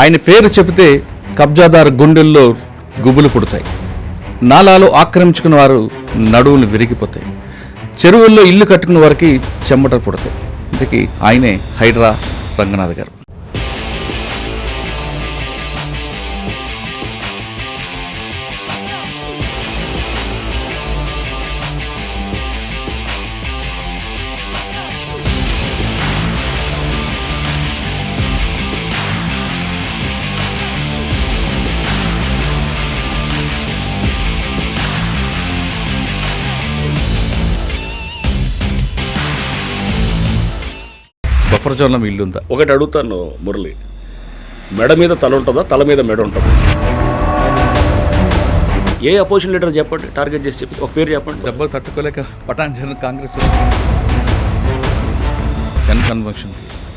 ఆయన పేరు చెబితే కబ్జాదారు గుండెల్లో గుబులు పుడతాయి, నాలాలు ఆక్రమించుకున్న వారు నడువులు విరిగిపోతాయి, చెరువుల్లో ఇల్లు కట్టుకున్న వారికి చెమటలు పుడతాయి. ఇంతకీ ఆయనే హైడ్రా రంగనాథ్ గారు. బఫర్ జోన్లో మీ ఇల్లు ఉందా? ఒకటి అడుగుతాను మురళి, మెడ మీద తల ఉంటుందా, తల మీద మెడ ఉంటుందా? ఏ అపోజిషన్ లీడర్ చెప్పండి, టార్గెట్ చేసి చెప్పి ఒక పేరు చెప్పండి. దెబ్బలు తట్టుకోలేక పటాన్ కాంగ్రెస్ కన్వెన్షన్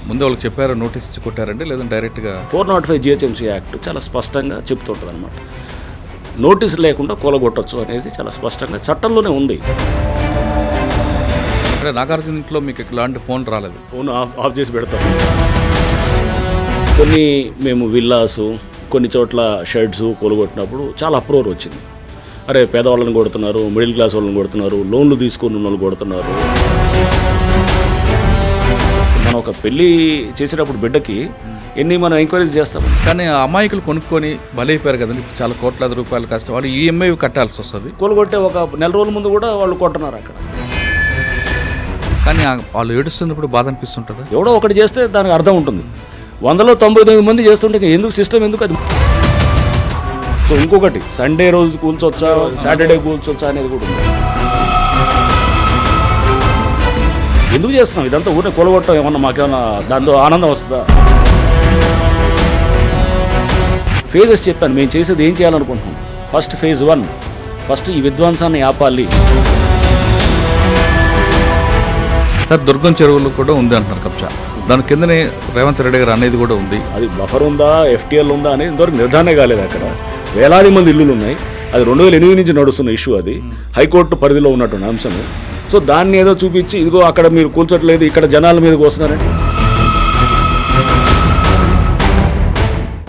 ముందు వాళ్ళకి చెప్పారు, నోటీస్ ఇచ్చి కొట్టారండి, లేదంటే డైరెక్ట్గా 405 GHMC యాక్ట్ చాలా స్పష్టంగా చెప్తుంటుంది అనమాట. నోటీస్ లేకుండా కూలగొట్టచ్చు అనేది చాలా స్పష్టంగా చట్టంలోనే ఉంది. నాగార్జున ఇంట్లో మీకు ఇలాంటి ఫోన్ రాలేదు? ఫోన్ ఆఫ్ చేసి పెడతాం. కొన్ని మేము విల్లాసు, కొన్ని చోట్ల షెడ్స్ కూలగొట్టినప్పుడు చాలా అప్రోర్ వచ్చింది. అరే పేదవాళ్ళని కొడుతున్నారు, మిడిల్ క్లాస్ వాళ్ళని కొడుతున్నారు, లోన్లు తీసుకున్న వాళ్ళు కొడుతున్నారు. మనం ఒక పెళ్ళి చేసేటప్పుడు బిడ్డకి మనం ఎంక్వైరీస్ చేస్తాం, కానీ అమాయకులు కొనుక్కొని బలైపోయారు కదండి. చాలా కోట్లాది రూపాయలు కష్టం, వాళ్ళు ఈఎంఐ కట్టాల్సి వస్తుంది. కూలగొట్టే ఒక నెల రోజుల ముందు కూడా వాళ్ళు కొట్టున్నారు అక్కడ. కానీ వాళ్ళు ఏడుస్తున్నప్పుడు బాధ అనిపిస్తుంటుందా? ఎవడో ఒకటి చేస్తే దానికి అర్థం ఉంటుంది. 199 మంది చేస్తుంటే ఎందుకు సిస్టమ్ ఎందుకు అది? సో ఇంకొకటి, సండే రోజు కూల్చొచ్చా, సాటర్డే కూల్చొచ్చా అనేది కూడా ఉంది. ఎందుకు చేస్తున్నాం ఇదంతా? ఊరినే కూలగొట్టడం ఏమన్నా మాకేమన్నా దాంతో ఆనందం వస్తుందా? ఫేజెస్ చెప్పాను, మేము చేసేది ఏం చేయాలనుకుంటున్నాం. ఫస్ట్ ఫేజ్ 1, ఫస్ట్ ఈ విధ్వంసాన్ని ఆపాలి. సార్ దుర్గం చెరువులు కూడా ఉంది అంటున్నారు కబ్జా, దాని కిందనే రేవంత్ రెడ్డి గారు అనేది కూడా ఉంది. అది బఫర్ ఉందా, FTL ఉందా అనేది ఇంతవరకు నిర్ధారణ కాలేదు. అక్కడ వేలాది మంది ఇల్లులు ఉన్నాయి. అది 2008 నుంచి నడుస్తున్న ఇష్యూ, అది హైకోర్టు పరిధిలో ఉన్నటువంటి అంశం. సో దాన్ని ఏదో చూపించి ఇదిగో అక్కడ మీరు కూల్చట్లేదు, ఇక్కడ జనాల మీదకి వస్తున్నారండి.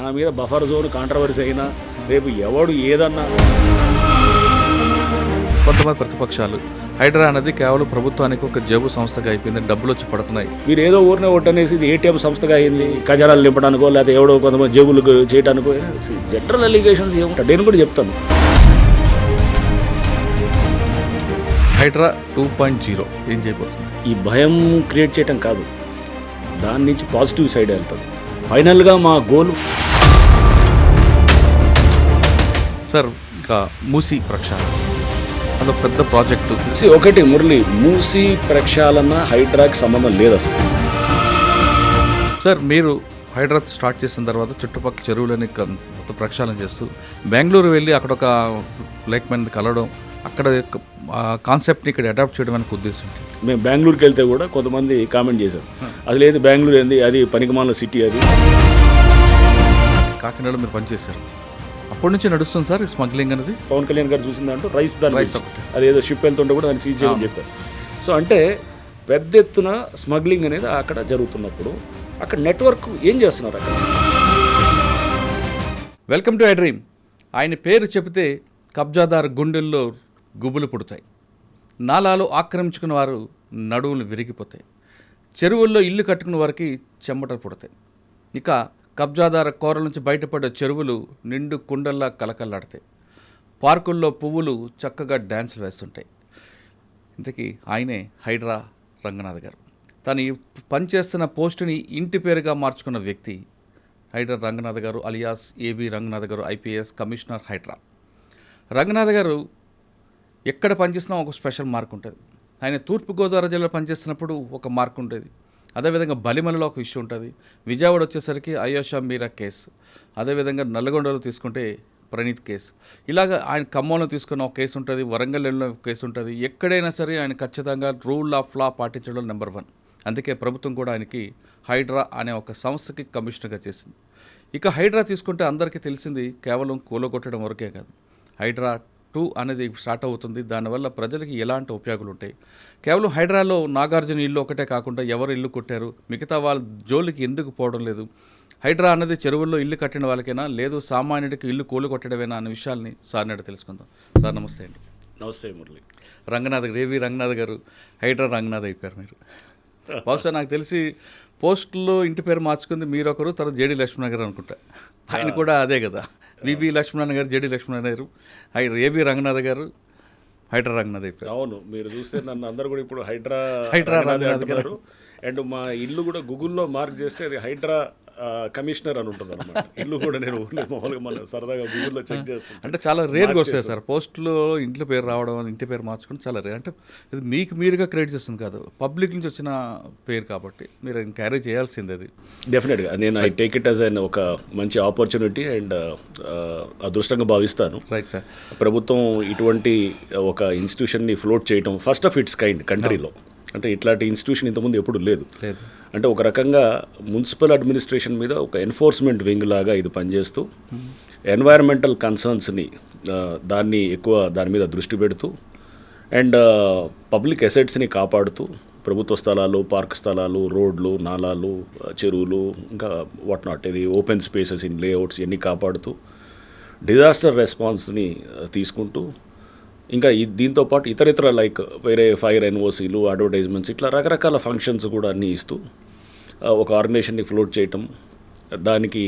నా మీద బఫర్ జోన్ కాంట్రవర్సీ అయినా, రేపు ఎవడు ఏదన్నా, కొంతమంది ప్రతిపక్షాలు హైడ్రా అనేది కేవలం ప్రభుత్వానికి ఒక జేబు సంస్థగా అయిపోయింది, డబ్బులు వచ్చి పడుతున్నాయి. మీరు ఏదో ఊరినే ఒట్టనేసి ఇది ATM సంస్థగా అయింది, ఖజానాలు నింపడానికో లేకపోతే ఎవడో కొంతమంది జేబులు చేయడానికో. జనరల్ అలిగేషన్స్ ఏముంటాయి నేను కూడా చెప్తాను. హైడ్రా 2.0 ఏం చేయబోతుంది? ఈ భయం క్రియేట్ చేయటం కాదు, దాని నుంచి పాజిటివ్ సైడ్ వెళ్తుంది. ఫైనల్గా మా గోల్. సార్ ఇంకా మూసీ ప్రక్షాళన అదొక పెద్ద ప్రాజెక్టు. ఒకటి మురళి, మూసీ ప్రక్షాళన హైడ్రాకి సంబంధం లేదు అసలు. సార్ మీరు హైడ్రా స్టార్ట్ చేసిన తర్వాత చుట్టుపక్కల చెరువులని మొత్తం ప్రక్షాళన చేస్తూ బెంగళూరు వెళ్ళి అక్కడ ఒక లేక్ మ్యాన్ కలవడం, అక్కడ కాన్సెప్ట్ని ఇక్కడ అడాప్ట్ చేయడం అనే ఉద్దేశం. మేము బెంగళూరుకి వెళ్తే కూడా కొంతమంది కామెంట్ చేశారు, అది లేదు బెంగళూరు ఏంది, అది పనికిమాల సిటీ. అది కాకినాడలో మీరు పనిచేశారు, అప్పటి నుంచి నడుస్తుంది సార్ స్మగ్లింగ్ అనేది. పవన్ కళ్యాణ్ గారు చూసిందంటూ రైస్ అదేదో షిప్ వెళ్తుంటే కూడా దాన్ని సీజ్ చేయమని చెప్పారు. సో అంటే పెద్ద ఎత్తున స్మగ్లింగ్ అనేది అక్కడ జరుగుతున్నప్పుడు అక్కడ నెట్వర్క్ ఏం చేస్తున్నారు అక్కడ? Welcome to I dream. ఆయన పేరు చెబితే కబ్జాదారు గుండెల్లో గుబులు పుడతాయి, నాలాలు ఆక్రమించుకున్న వారు నడువులు విరిగిపోతాయి, చెరువుల్లో ఇల్లు కట్టుకున్న వారికి చెమటలు పుడతాయి. ఇక కబ్జాదార కోరల నుంచి బయటపడే చెరువులు నిండు కుండల్లా కలకల్లాడతాయి, పార్కుల్లో పువ్వులు చక్కగా డ్యాన్సులు వేస్తుంటాయి. ఇంతకీ ఆయనే హైడ్రా రంగనాథ్ గారు. తను పనిచేస్తున్న పోస్టుని ఇంటి పేరుగా మార్చుకున్న వ్యక్తి హైడ్రా రంగనాథ్ గారు, అలియాస్ AB రంగనాథ్ గారు, IPS కమిషనర్ హైడ్రా. రంగనాథ్ గారు ఎక్కడ పనిచేసినా ఒక స్పెషల్ మార్క్ ఉంటుంది. ఆయన తూర్పుగోదావరి జిల్లాలో పనిచేస్తున్నప్పుడు ఒక మార్క్ ఉంటుంది, అదేవిధంగా బలిమలలో ఒక ఇష్యూ ఉంటుంది, విజయవాడ వచ్చేసరికి అయోషా మీరా కేసు, అదేవిధంగా నల్లగొండలో తీసుకుంటే ప్రణీత్ కేసు, ఇలాగ ఆయన ఖమ్మంలో తీసుకున్న ఒక కేసు ఉంటుంది, వరంగల్లో ఒక కేసు ఉంటుంది. ఎక్కడైనా సరే ఆయన ఖచ్చితంగా రూల్ ఆఫ్ లా పాటించడం నెంబర్ 1. అందుకే ప్రభుత్వం కూడా ఆయనకి హైడ్రా అనే ఒక సంస్థకి కమిషనర్గా చేసింది. ఇక హైడ్రా తీసుకుంటే అందరికీ తెలిసింది కేవలం కూలగొట్టడం వరకే కాదు, హైడ్రా 2 అనేది స్టార్ట్ అవుతుంది. దానివల్ల ప్రజలకి ఎలాంటి ఉపయోగాలు ఉంటాయి? కేవలం హైడ్రాలో నాగార్జున ఇల్లు ఒకటే కాకుండా ఎవరు ఇల్లు కొట్టారు, మిగతా వాళ్ళ జోలికి ఎందుకు పోవడం లేదు, హైడ్రా అన్నది చెరువుల్లో ఇల్లు కట్టిన వాళ్ళకైనా లేదు సామాన్యుడికి ఇల్లు కూలి కొట్టడమేనా అనే విషయాల్ని సార్ నాడు తెలుసుకుందాం. సార్ నమస్తే అండి. నమస్తే మురళి. రంగనాథ్ రేవి రంగనాథ్ గారు హైడ్రా రంగనాథ్ అయిపోయారు మీరు. బహుశా నాకు తెలిసి పోస్టుల్లో ఇంటి పేరు మార్చుకుంది మీరు ఒకరు, తర్వాత జేడి లక్ష్మణ గారు అనుకుంటా. ఆయన కూడా అదే కదా, వివి లక్ష్మణ గారు, జేడి లక్ష్మణ గారు, ఏబి రంగనాథ్ గారు హైడ్రా రంగనాథ్ అయిపోయారు. అవును, మీరు చూస్తే నన్ను అందరు కూడా ఇప్పుడు హైడ్రా రంగనాథ్ గారు. అండ్ మా ఇల్లు కూడా గూగుల్లో మార్క్ చేస్తే అది హైడ్రా కమిషనర్ అని ఉంటుంది అనమాట. ఇల్లు కూడా నేను మామూలుగా మన సరదాగా గూగుల్లో చెక్ చేస్తాను. అంటే చాలా రేర్గా వస్తాయి సార్ పోస్టులో ఇంట్లో పేరు రావడం, ఇంటి పేరు మార్చుకుని చాలా రేర్. అంటే ఇది మీకు మీరుగా క్రియేట్ చేస్తుంది కాదు, పబ్లిక్ నుంచి వచ్చిన పేరు కాబట్టి మీరు క్యారీ చేయాల్సింది. అది డెఫినెట్గా నేను I take it as an ఒక మంచి ఆపర్చునిటీ అండ్ అదృష్టంగా భావిస్తాను. Right sir. ప్రభుత్వం ఇటువంటి ఒక ఇన్స్టిట్యూషన్ని ఫ్లోట్ చేయడం ఫస్ట్ ఆఫ్ ఇట్స్ కైండ్ కంట్రీలో. అంటే ఇట్లాంటి ఇన్స్టిట్యూషన్ ఇంతకుముందు ఎప్పుడు లేదు. అంటే ఒక రకంగా మున్సిపల్ అడ్మినిస్ట్రేషన్ మీద ఒక ఎన్ఫోర్స్మెంట్ వింగ్ లాగా ఇది పనిచేస్తూ ఎన్వైరన్మెంటల్ కన్సర్న్స్ని దాని మీద దృష్టి పెడుతూ అండ్ పబ్లిక్ అసెట్స్ని కాపాడుతూ ప్రభుత్వ స్థలాలు, పార్క్ స్థలాలు, రోడ్లు, నాలాలు, చెరువులు, ఇంకా వాట్ నాట్, ఇది ఓపెన్ స్పేసెస్ ఇన్ లేఅవుట్స్ ఇవన్నీ కాపాడుతూ డిజాస్టర్ రెస్పాన్స్ని తీసుకుంటూ ఇంకా దీంతో పాటు ఇతర లైక్ వేరే ఫైర్ ఎన్ఓసీలు, అడ్వర్టైజ్మెంట్స్, ఇట్లా రకరకాల ఫంక్షన్స్ కూడా అన్నీ ఇస్తూ ఒక ఆర్గనైజేషన్ని ఫ్లోట్ చేయటం. దానికి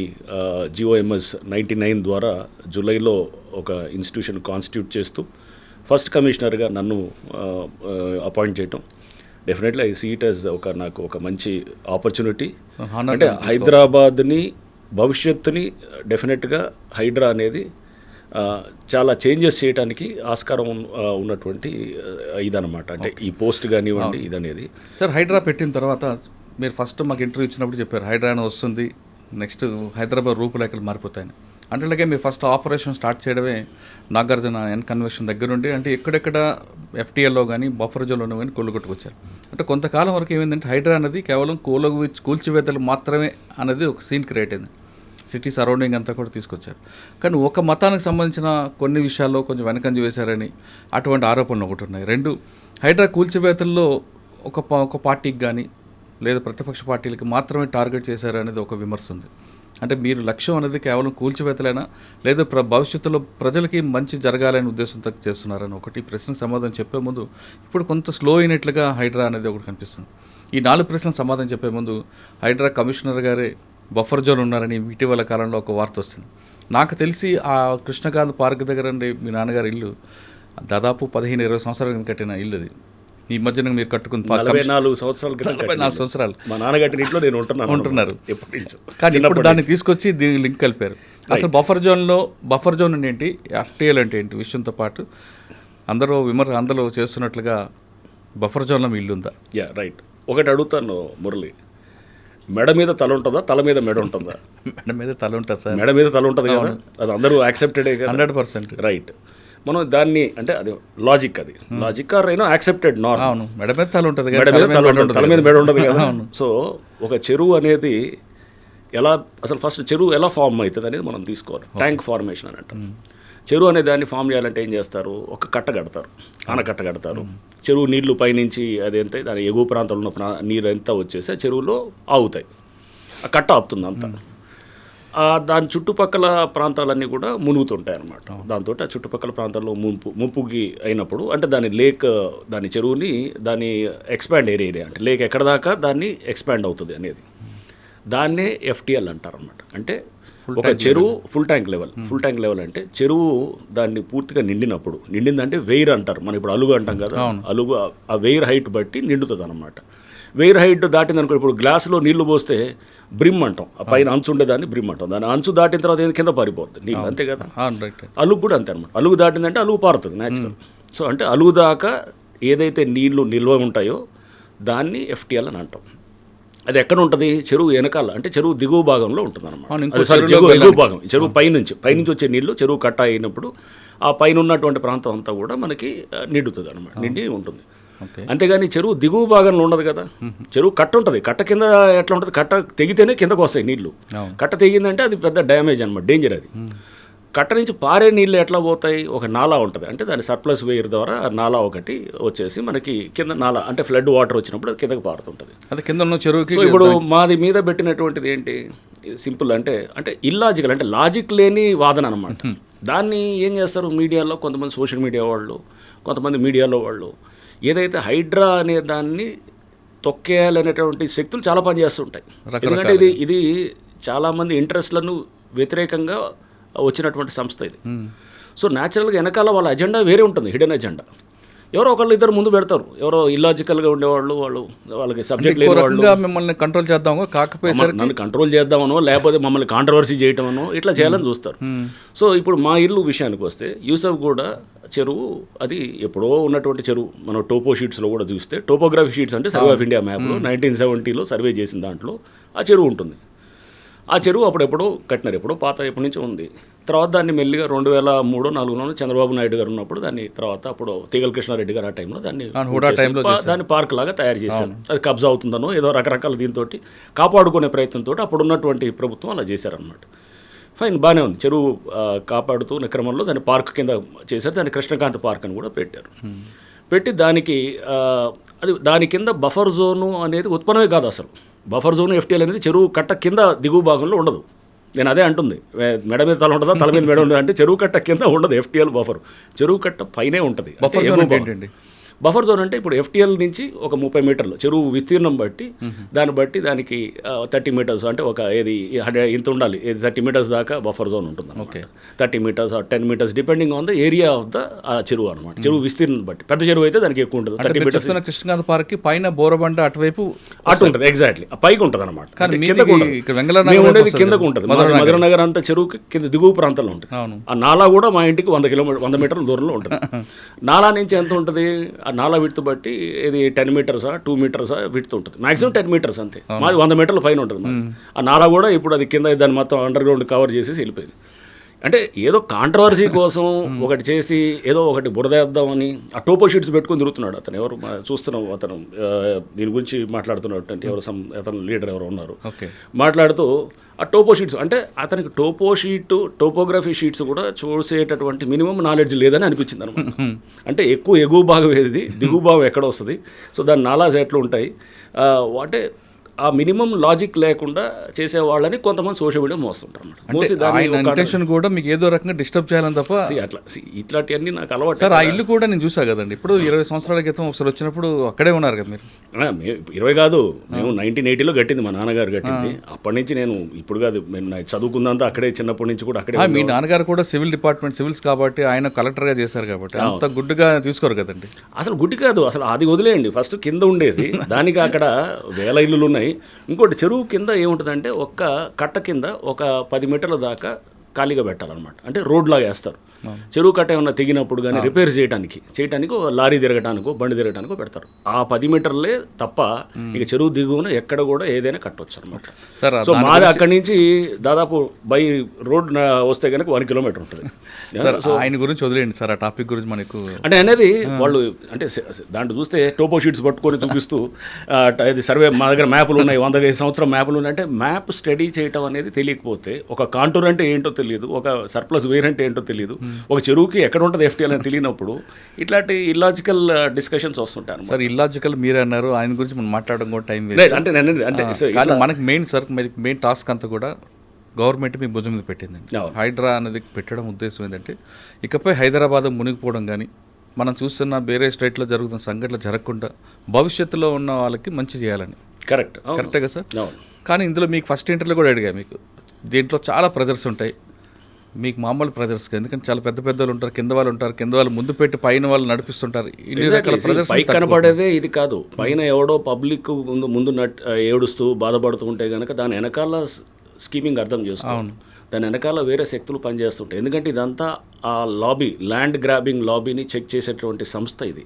GOMS 99 ద్వారా జూలైలో ఒక ఇన్స్టిట్యూషన్ కాన్స్టిట్యూట్ చేస్తూ ఫస్ట్ కమిషనర్గా నన్ను అపాయింట్ చేయటం. Definitely I see it as నాకు ఒక మంచి ఆపర్చునిటీ. అంటే హైదరాబాద్ని భవిష్యత్తుని డెఫినెట్గా హైడ్రా అనేది చాలా చేంజెస్ చేయడానికి ఆస్కారం ఉన్నటువంటి ఇదనమాట. అంటే ఈ పోస్ట్ కానివ్వండి ఇదనేది. సార్ హైడ్రా పెట్టిన తర్వాత మీరు ఫస్ట్ మాకు ఇంటర్వ్యూ ఇచ్చినప్పుడు చెప్పారు హైడ్రా వస్తుంది, నెక్స్ట్ హైదరాబాద్ రూపురేఖలు మారిపోతాయని. అంటే అలాగే మీరు ఫస్ట్ ఆపరేషన్ స్టార్ట్ చేయడమే నాగార్జున కన్వెన్షన్ దగ్గర నుండి, అంటే ఎక్కడెక్కడ FTLలో కానీ బఫర్ జోన్లో కానీ కొట్టుకొచ్చారు. అంటే కొంతకాలం వరకు ఏమైందంటే హైడ్రా అనేది కేవలం కూల్చివేతలు మాత్రమే అనేది ఒక సీన్ క్రియేట్ అయింది. సిటీ సరౌండింగ్ అంతా కూడా తీసుకొచ్చారు. కానీ ఒక మతానికి సంబంధించిన కొన్ని విషయాల్లో కొంచెం వెనకంజ వేశారని అటువంటి ఆరోపణలు ఒకటి ఉన్నాయి. రెండు, హైడ్రా కూల్చివేతల్లో ఒక పార్టీకి కానీ లేదా ప్రతిపక్ష పార్టీలకి మాత్రమే టార్గెట్ చేశారు అనేది ఒక విమర్శ ఉంది. అంటే మీరు లక్ష్యం అనేది కేవలం కూల్చివేతలైనా లేదా భవిష్యత్తులో ప్రజలకి మంచి జరగాలనే ఉద్దేశంతో చేస్తున్నారని ఒకటి ప్రశ్నకు సమాధానం చెప్పే ముందు ఇప్పుడు కొంత స్లో అయినట్లుగా హైడ్రా అనేది ఒకటి కనిపిస్తుంది. ఈ 4 ప్రశ్నలకు సమాధానం చెప్పే ముందు హైడ్రా కమిషనర్ గారే బఫర్ జోన్ ఉన్నారని ఇటీవల కాలంలో ఒక వార్త వస్తుంది. నాకు తెలిసి ఆ కృష్ణకాంత్ పార్క్ దగ్గర మీ నాన్నగారి ఇల్లు దాదాపు 15-20 సంవత్సరాల కింద కట్టిన ఇల్లు. అది ఈ మధ్యన మీరు కట్టుకున్న 44 సంవత్సరాలు మా నాన్నగారి ఇంట్లో నేను ఉంటున్నారు ఎప్పటి నుంచో. కానీ ఇప్పుడు దాన్ని తీసుకొచ్చి దీనికి లింక్ కలిపారు. అసలు బఫర్ జోన్ ఏంటి, FTL అంటే ఏంటి విషయంతో పాటు అందరూ చేస్తున్నట్లుగా బఫర్ జోన్లో మీ ఇల్లు ఉందా? రైట్. ఒకటి అడుగుతాను మురళి, మెడ మీద తల ఉంటుందా, తల మీద మెడ ఉంటుందా? మెడ మీద తల ఉంటుంది సార్. మెడ మీద తల ఉంటుంది కదా, అది అందరూ యాక్సెప్టెడే కదా. 100% రైట్. మనం దాన్ని అంటే అది లాజిక్ ఆర్ యాక్సెప్టెడ్ నార్మ్. అవును, మెడ మీద తల ఉంటుంది, తల మీద మెడ ఉండదు కదా. సో ఒక చెరువు అనేది అసలు ఫస్ట్ చెరువు ఎలా ఫామ్ అవుతుంది అనేది మనం తీసుకోవాలి. ట్యాంక్ ఫార్మేషన్ అని అంటాం. చెరువు అనే దాన్ని ఫామ్ చేయాలంటే ఏం చేస్తారు, ఒక కట్ట కడతారు, ఆనకట్ట కడతారు. చెరువు నీళ్లు పైనుంచి అదేంత దాని ఎగువ ప్రాంతంలో ఉన్న నీరు ఎంత వచ్చేసి చెరువులో ఆగుతాయి, ఆ కట్ట ఆపుతుంది అంతా. దాని చుట్టుపక్కల ప్రాంతాలన్నీ కూడా మునుగుతుంటాయి అన్నమాట. దాంతో ఆ చుట్టుపక్కల ప్రాంతాల్లో ముంపుకి అయినప్పుడు అంటే దాని చెరువుని దాని ఎక్స్పాండ్ ఏరియా అంటే లేక్ ఎక్కడ దాకా దాన్ని ఎక్స్పాండ్ అవుతుంది అనేది దాన్నే FTL అంటారు అన్నమాట. అంటే ఒక చెరువు ఫుల్ ట్యాంక్ లెవెల్ అంటే చెరువు దాన్ని పూర్తిగా నిండిందంటే వెయిర్ అంటారు. మనం ఇప్పుడు అలుగు అంటాం కదా, అలుగు ఆ వెయిర్ హైట్ బట్టి నిండుతుంది అనమాట. వెయిర్ హైట్ దాటిందనుకో, ఇప్పుడు గ్లాసులో నీళ్లు పోస్తే బ్రిమ్ అంటాం, ఆ పైన అంచు ఉండేదాన్ని బ్రిమ్ అంటాం. దాని అంచు దాటిన తర్వాత కింద పారిపోతుంది నీళ్ళు, అంతే కదా. అలుగు కూడా అంతే అనమాట. అలుగు దాటిందంటే అలుగు పారుతుంది న్యాచురల్. సో అంటే అలుగు దాకా ఏదైతే నీళ్లు నిల్వ ఉంటాయో దాన్ని FTL అని అంటాం. అది ఎక్కడ ఉంటుంది, చెరువు వెనకాల అంటే చెరువు దిగువ భాగంలో ఉంటుంది అనమాట. ఎగువ భాగం, చెరువు పైనుంచి వచ్చే నీళ్లు చెరువు కట్ట అయినప్పుడు ఆ పైన ఉన్నటువంటి ప్రాంతం అంతా కూడా మనకి నిండుతుంది అనమాట, నిండి ఉంటుంది. అంతేగాని చెరువు దిగువ భాగంలో ఉండదు కదా. చెరువు కట్ట ఉంటుంది, కట్ట కింద ఎట్లా ఉంటుంది, కట్ట తెగితేనే కిందకు వస్తాయి నీళ్లు. కట్ట తెగిందంటే అది పెద్ద డ్యామేజ్ అనమాట, డేంజర్ అది. కట్ట నుంచి పారే నీళ్ళు ఎట్లా పోతాయి, ఒక నాలా ఉంటుంది, అంటే దాని సర్ప్లస్ వేయర్ ద్వారా నాలా ఒకటి వచ్చేసి మనకి కింద నాలా అంటే ఫ్లడ్ వాటర్ వచ్చినప్పుడు అది కిందకి పారుతుంటుంది. అది కింద ఉన్న చెరువుకి. సో ఇప్పుడు మాది మీద పెట్టినటువంటిది ఏంటి, సింపుల్ అంటే ఇల్లాజికల్, అంటే లాజిక్ లేని వాదన అనమాట. దాన్ని ఏం చేస్తారు మీడియాలో కొంతమంది, సోషల్ మీడియా వాళ్ళు, కొంతమంది మీడియాలో వాళ్ళు, ఏదైతే హైడ్రా అనే దాన్ని తొక్కేయాలనేటువంటి శక్తులు చాలా పనిచేస్తుంటాయి. ఎందుకంటే ఇది చాలామంది ఇంట్రెస్ట్లను వ్యతిరేకంగా వచ్చినటువంటి సంస్థ ఇది. సో న్యాచురల్గా వెనకాల వాళ్ళ అజెండా వేరే ఉంటుంది, హిడెన్ అజెండా. ఎవరో ఒకళ్ళు ఇద్దరు ముందు పెడతారు, ఎవరో ఇల్లాజికల్గా ఉండేవాళ్ళు, వాళ్ళకి సబ్జెక్ట్ లేని వాళ్ళు మిమ్మల్ని కంట్రోల్ చేద్దామో, కాకపోతే నన్ను కంట్రోల్ చేద్దామనో లేకపోతే మమ్మల్ని కాంట్రవర్సీ చేయటమనో ఇట్లా చేయాలని చూస్తారు. సో ఇప్పుడు మా ఇల్లు విషయానికి వస్తే యూసఫ్ కూడా చెరువు, అది ఎప్పుడో ఉన్నటువంటి చెరువు. మనం టోపో షీట్స్లో కూడా చూస్తే, టోపోగ్రఫీ షీట్స్ అంటే సర్వే ఆఫ్ ఇండియా మ్యాప్లో 1970లో సర్వే చేసిన దాంట్లో ఆ చెరువు ఉంటుంది. ఆ చెరువు అప్పుడెప్పుడో కట్టినారు, ఎప్పుడో పాత ఎప్పటి నుంచో ఉంది. తర్వాత దాన్ని మెల్లిగా 2003-2004 చంద్రబాబు నాయుడు గారు ఉన్నప్పుడు దాన్ని, తర్వాత అప్పుడు తీగల కృష్ణారెడ్డి గారు ఆ టైంలో దాన్ని పార్క్ లాగా తయారు చేశారు. అది కబ్జా అవుతుందనో ఏదో రకరకాల దీంతో కాపాడుకునే ప్రయత్నంతో అప్పుడు ఉన్నటువంటి ప్రభుత్వం అలా చేశారనమాట. ఫైన్, బాగానే ఉంది. చెరువు కాపాడుతున్న క్రమంలో దాన్ని పార్క్ కింద చేశారు. దాన్ని కృష్ణకాంత్ పార్క్ అని కూడా పెట్టారు. పెట్టి దానికి అది దాని కింద బఫర్ జోను అనేది ఉత్పన్నమే కాదు అసలు. బఫర్ జోన్ ఎఫ్టీఎల్ అనేది చెరువు కట్ట కింద దిగువ భాగంలో ఉండదు. నేను అదే అంటుంది, మెడ మీద తల ఉంటుందా, తల మీద మెడ ఉండదు అంటే చెరువు కట్ట కింద ఉండదు ఎఫ్టీఎల్ బఫర్, చెరువు కట్ట పైనే ఉంటుంది. బఫర్ జోన్ అంటే ఇప్పుడు ఎఫ్టీఎల్ నుంచి ఒక 30 మీటర్లు చెరువు విస్తీర్ణం బట్టి దానికి 30 మీటర్స్ అంటే ఒక ఏది ఇంత ఉండాలి, 30 మీటర్స్ దాకా బఫర్ జోన్ ఉంటుంది. 30 meters 10 meters depending on the area of the చెరువు అనమాట. చెరువు విస్తీర్ణం బట్టి పెద్ద చెరువు అయితే దానికి ఎక్కువ ఉంటుంది. 30 మీటర్స్ కృష్ణకాంత్ పార్క్ పైన బోరబండ అటువైపు అటు ఉంటుంది, ఎగ్జాక్ట్లీ పైకి ఉంటుంది అనమాట. ఉండేది కిందకు ఉంటుంది. మధురనగర్ అంతా చెరువుకి కింద దిగువ ప్రాంతంలో ఉంటుంది. ఆ నాలా కూడా మా ఇంటికి 100 మీటర్ల దూరంలో ఉంటుంది. నాలా నుంచి ఎంత ఉంటుంది, ఆ నాలా విడ్త్ బట్టి ఇది 10 మీటర్సా 2 మీటర్సా విడ్త్ ఉంటుంది. మాక్సిమం 10 మీటర్స్ అంతే. మాది 100 మీటర్ల పైన ఉంటుంది. ఆ నాలా కూడా ఇప్పుడు అది కింద దాన్ని మొత్తం అండర్ గ్రౌండ్ కవర్ చేసేసి వెళ్ళిపోయింది. అంటే ఏదో కాంట్రవర్సీ కోసం ఒకటి చేసి ఏదో ఒకటి బురదేద్దామని ఆ టోపో షీట్స్ పెట్టుకొని తిరుగుతున్నాడు అతను. ఎవరు చూస్తున్నాం, అతను దీని గురించి మాట్లాడుతున్నట్టు అంటే ఎవరు అతను లీడర్ ఎవరు ఉన్నారు మాట్లాడుతూ ఆ టోపో షీట్స్ అంటే అతనికి టోపోగ్రఫీ షీట్స్ కూడా చూసేటటువంటి మినిమం నాలెడ్జ్ లేదని అనిపించింది అనమాట. అంటే ఎక్కువ ఎగువ భాగం ఏది, దిగువ భాగం ఎక్కడ వస్తుంది, సో దాని నాలాస్ ఎట్లా ఉంటాయి, అంటే ఆ మినిమం లాజిక్ లేకుండా చేసేవాళ్ళని కొంతమంది సోషల్ మీడియా మోస్తుంటారు అన్నమాట. కూడా మీకు ఏదో రకంగా డిస్టర్బ్ చేయాలని తప్ప అట్లా ఇట్లాంటివన్నీ నాకు అలవాటు. సార్, ఆ ఇల్లు కూడా నేను చూసా కదండి, ఇప్పుడు 20 సంవత్సరాల క్రితం ఒకసారి వచ్చినప్పుడు అక్కడే ఉన్నారు కదా మీరు. 20 కాదు, మేము 1980లో కట్టింది, మా నాన్నగారు కట్టింది. అప్పటి నుంచి నేను ఇప్పుడు కాదు, నేను చదువుకుందంతా అక్కడే, చిన్నప్పటి నుంచి కూడా అక్కడే. మీ నాన్నగారు కూడా సివిల్ డిపార్ట్మెంట్ సివిల్స్ కాబట్టి ఆయన కలెక్టర్గా చేశారు కాబట్టి అంత గుడ్డుగా తీసుకోరు కదండి. అసలు గుడ్డి కాదు, అసలు అది వదిలేయండి. ఫస్ట్ కింద ఉండేది దానికి అక్కడ వేల ఇల్లులు ఉన్నాయి. ఇంకోటి చెరువు కింద ఏముంటుందంటే ఒక్క కట్ట కింద ఒక 10 మీటర్ల దాకా ఖాళీగా పెట్టాలన్నమాట. అంటే రోడ్ లాగా వేస్తారు. చెరువు కట్ట ఏమన్నా తెగినప్పుడు కానీ రిపేర్ చేయడానికి లారీ తిరగటానికో బండి తిరగటానికో పెడతారు. ఆ 10 మీటర్లే తప్ప ఇక చెరువు దిగువన ఎక్కడ కూడా ఏదైనా కట్టవచ్చు అనమాట. సో మాది అక్కడి నుంచి దాదాపు బై రోడ్ వస్తే కనుక 1 కిలోమీటర్ ఉంటుంది. ఆయన గురించి వదిలేండి సార్, ఆ టాపిక్ గురించి మనకు అంటే అనేది వాళ్ళు అంటే దాంట్లో చూస్తే టోపో షీట్స్ పట్టుకొని చూపిస్తూ ఇది సర్వే మా దగ్గర మ్యాప్లు ఉన్నాయి, 100 సంవత్సరం మ్యాప్లు ఉన్నాయి అంటే మ్యాప్ స్టడీ చేయటం అనేది తెలియకపోతే, ఒక కాంటూర్ అంటే ఏంటో తెలియదు, ఒక సర్ప్లస్ వేర్ అంటే ఏంటో తెలియదు, ఒక చెరువుకి ఎక్కడ ఉంటుంది ఎఫ్టీఎల్ అని తెలియనప్పుడు ఇట్లాంటి ఇల్లాజికల్ డిస్కషన్స్ వస్తుంటాయి. సార్, ఇల్లాజికల్ మీరే అన్నారు, ఆయన గురించి మనం మాట్లాడడం కూడా టైం వేస్ట్. అంటే మనకి మెయిన్ టాస్క్ అంతా కూడా గవర్నమెంట్ మీ భుజం మీద పెట్టిందండి. హైడ్రా అనేది పెట్టడం ఉద్దేశం ఏంటంటే ఇకపై హైదరాబాద్ మునిగిపోవడం కానీ, మనం చూస్తున్న వేరే స్టేట్లో జరుగుతున్న సంఘటనలు జరగకుండా భవిష్యత్తులో ఉన్న వాళ్ళకి మంచి చేయాలని. కరెక్టే సార్. కానీ ఇందులో మీకు ఫస్ట్ ఇంటర్లో కూడా అడిగా, మీకు దీంట్లో చాలా ప్రెజర్స్ ఉంటాయి. మీకు మామూలు ప్రెజర్స్, ఎందుకంటే చాలా పెద్ద పెద్దలు ఉంటారు, కింద వాళ్ళు ముందు పెట్టి పైన వాళ్ళు నడిపిస్తుంటారు. ఇన్ని రకాల ప్రెజర్స్ కనపడేదే ఇది కాదు. పైన ఎవడో పబ్లిక్ ముందు ఏడుస్తూ బాధపడుతూ ఉంటే కనుక దాని వెనకాల స్కీమింగ్ అర్థం చేసుకోవాలి. దాని వెనకాల వేరే శక్తులు పనిచేస్తుంటాయి. ఎందుకంటే ఇదంతా ఆ లాబీ, ల్యాండ్ గ్రాబింగ్ లాబీని చెక్ చేసేటువంటి సంస్థ ఇది.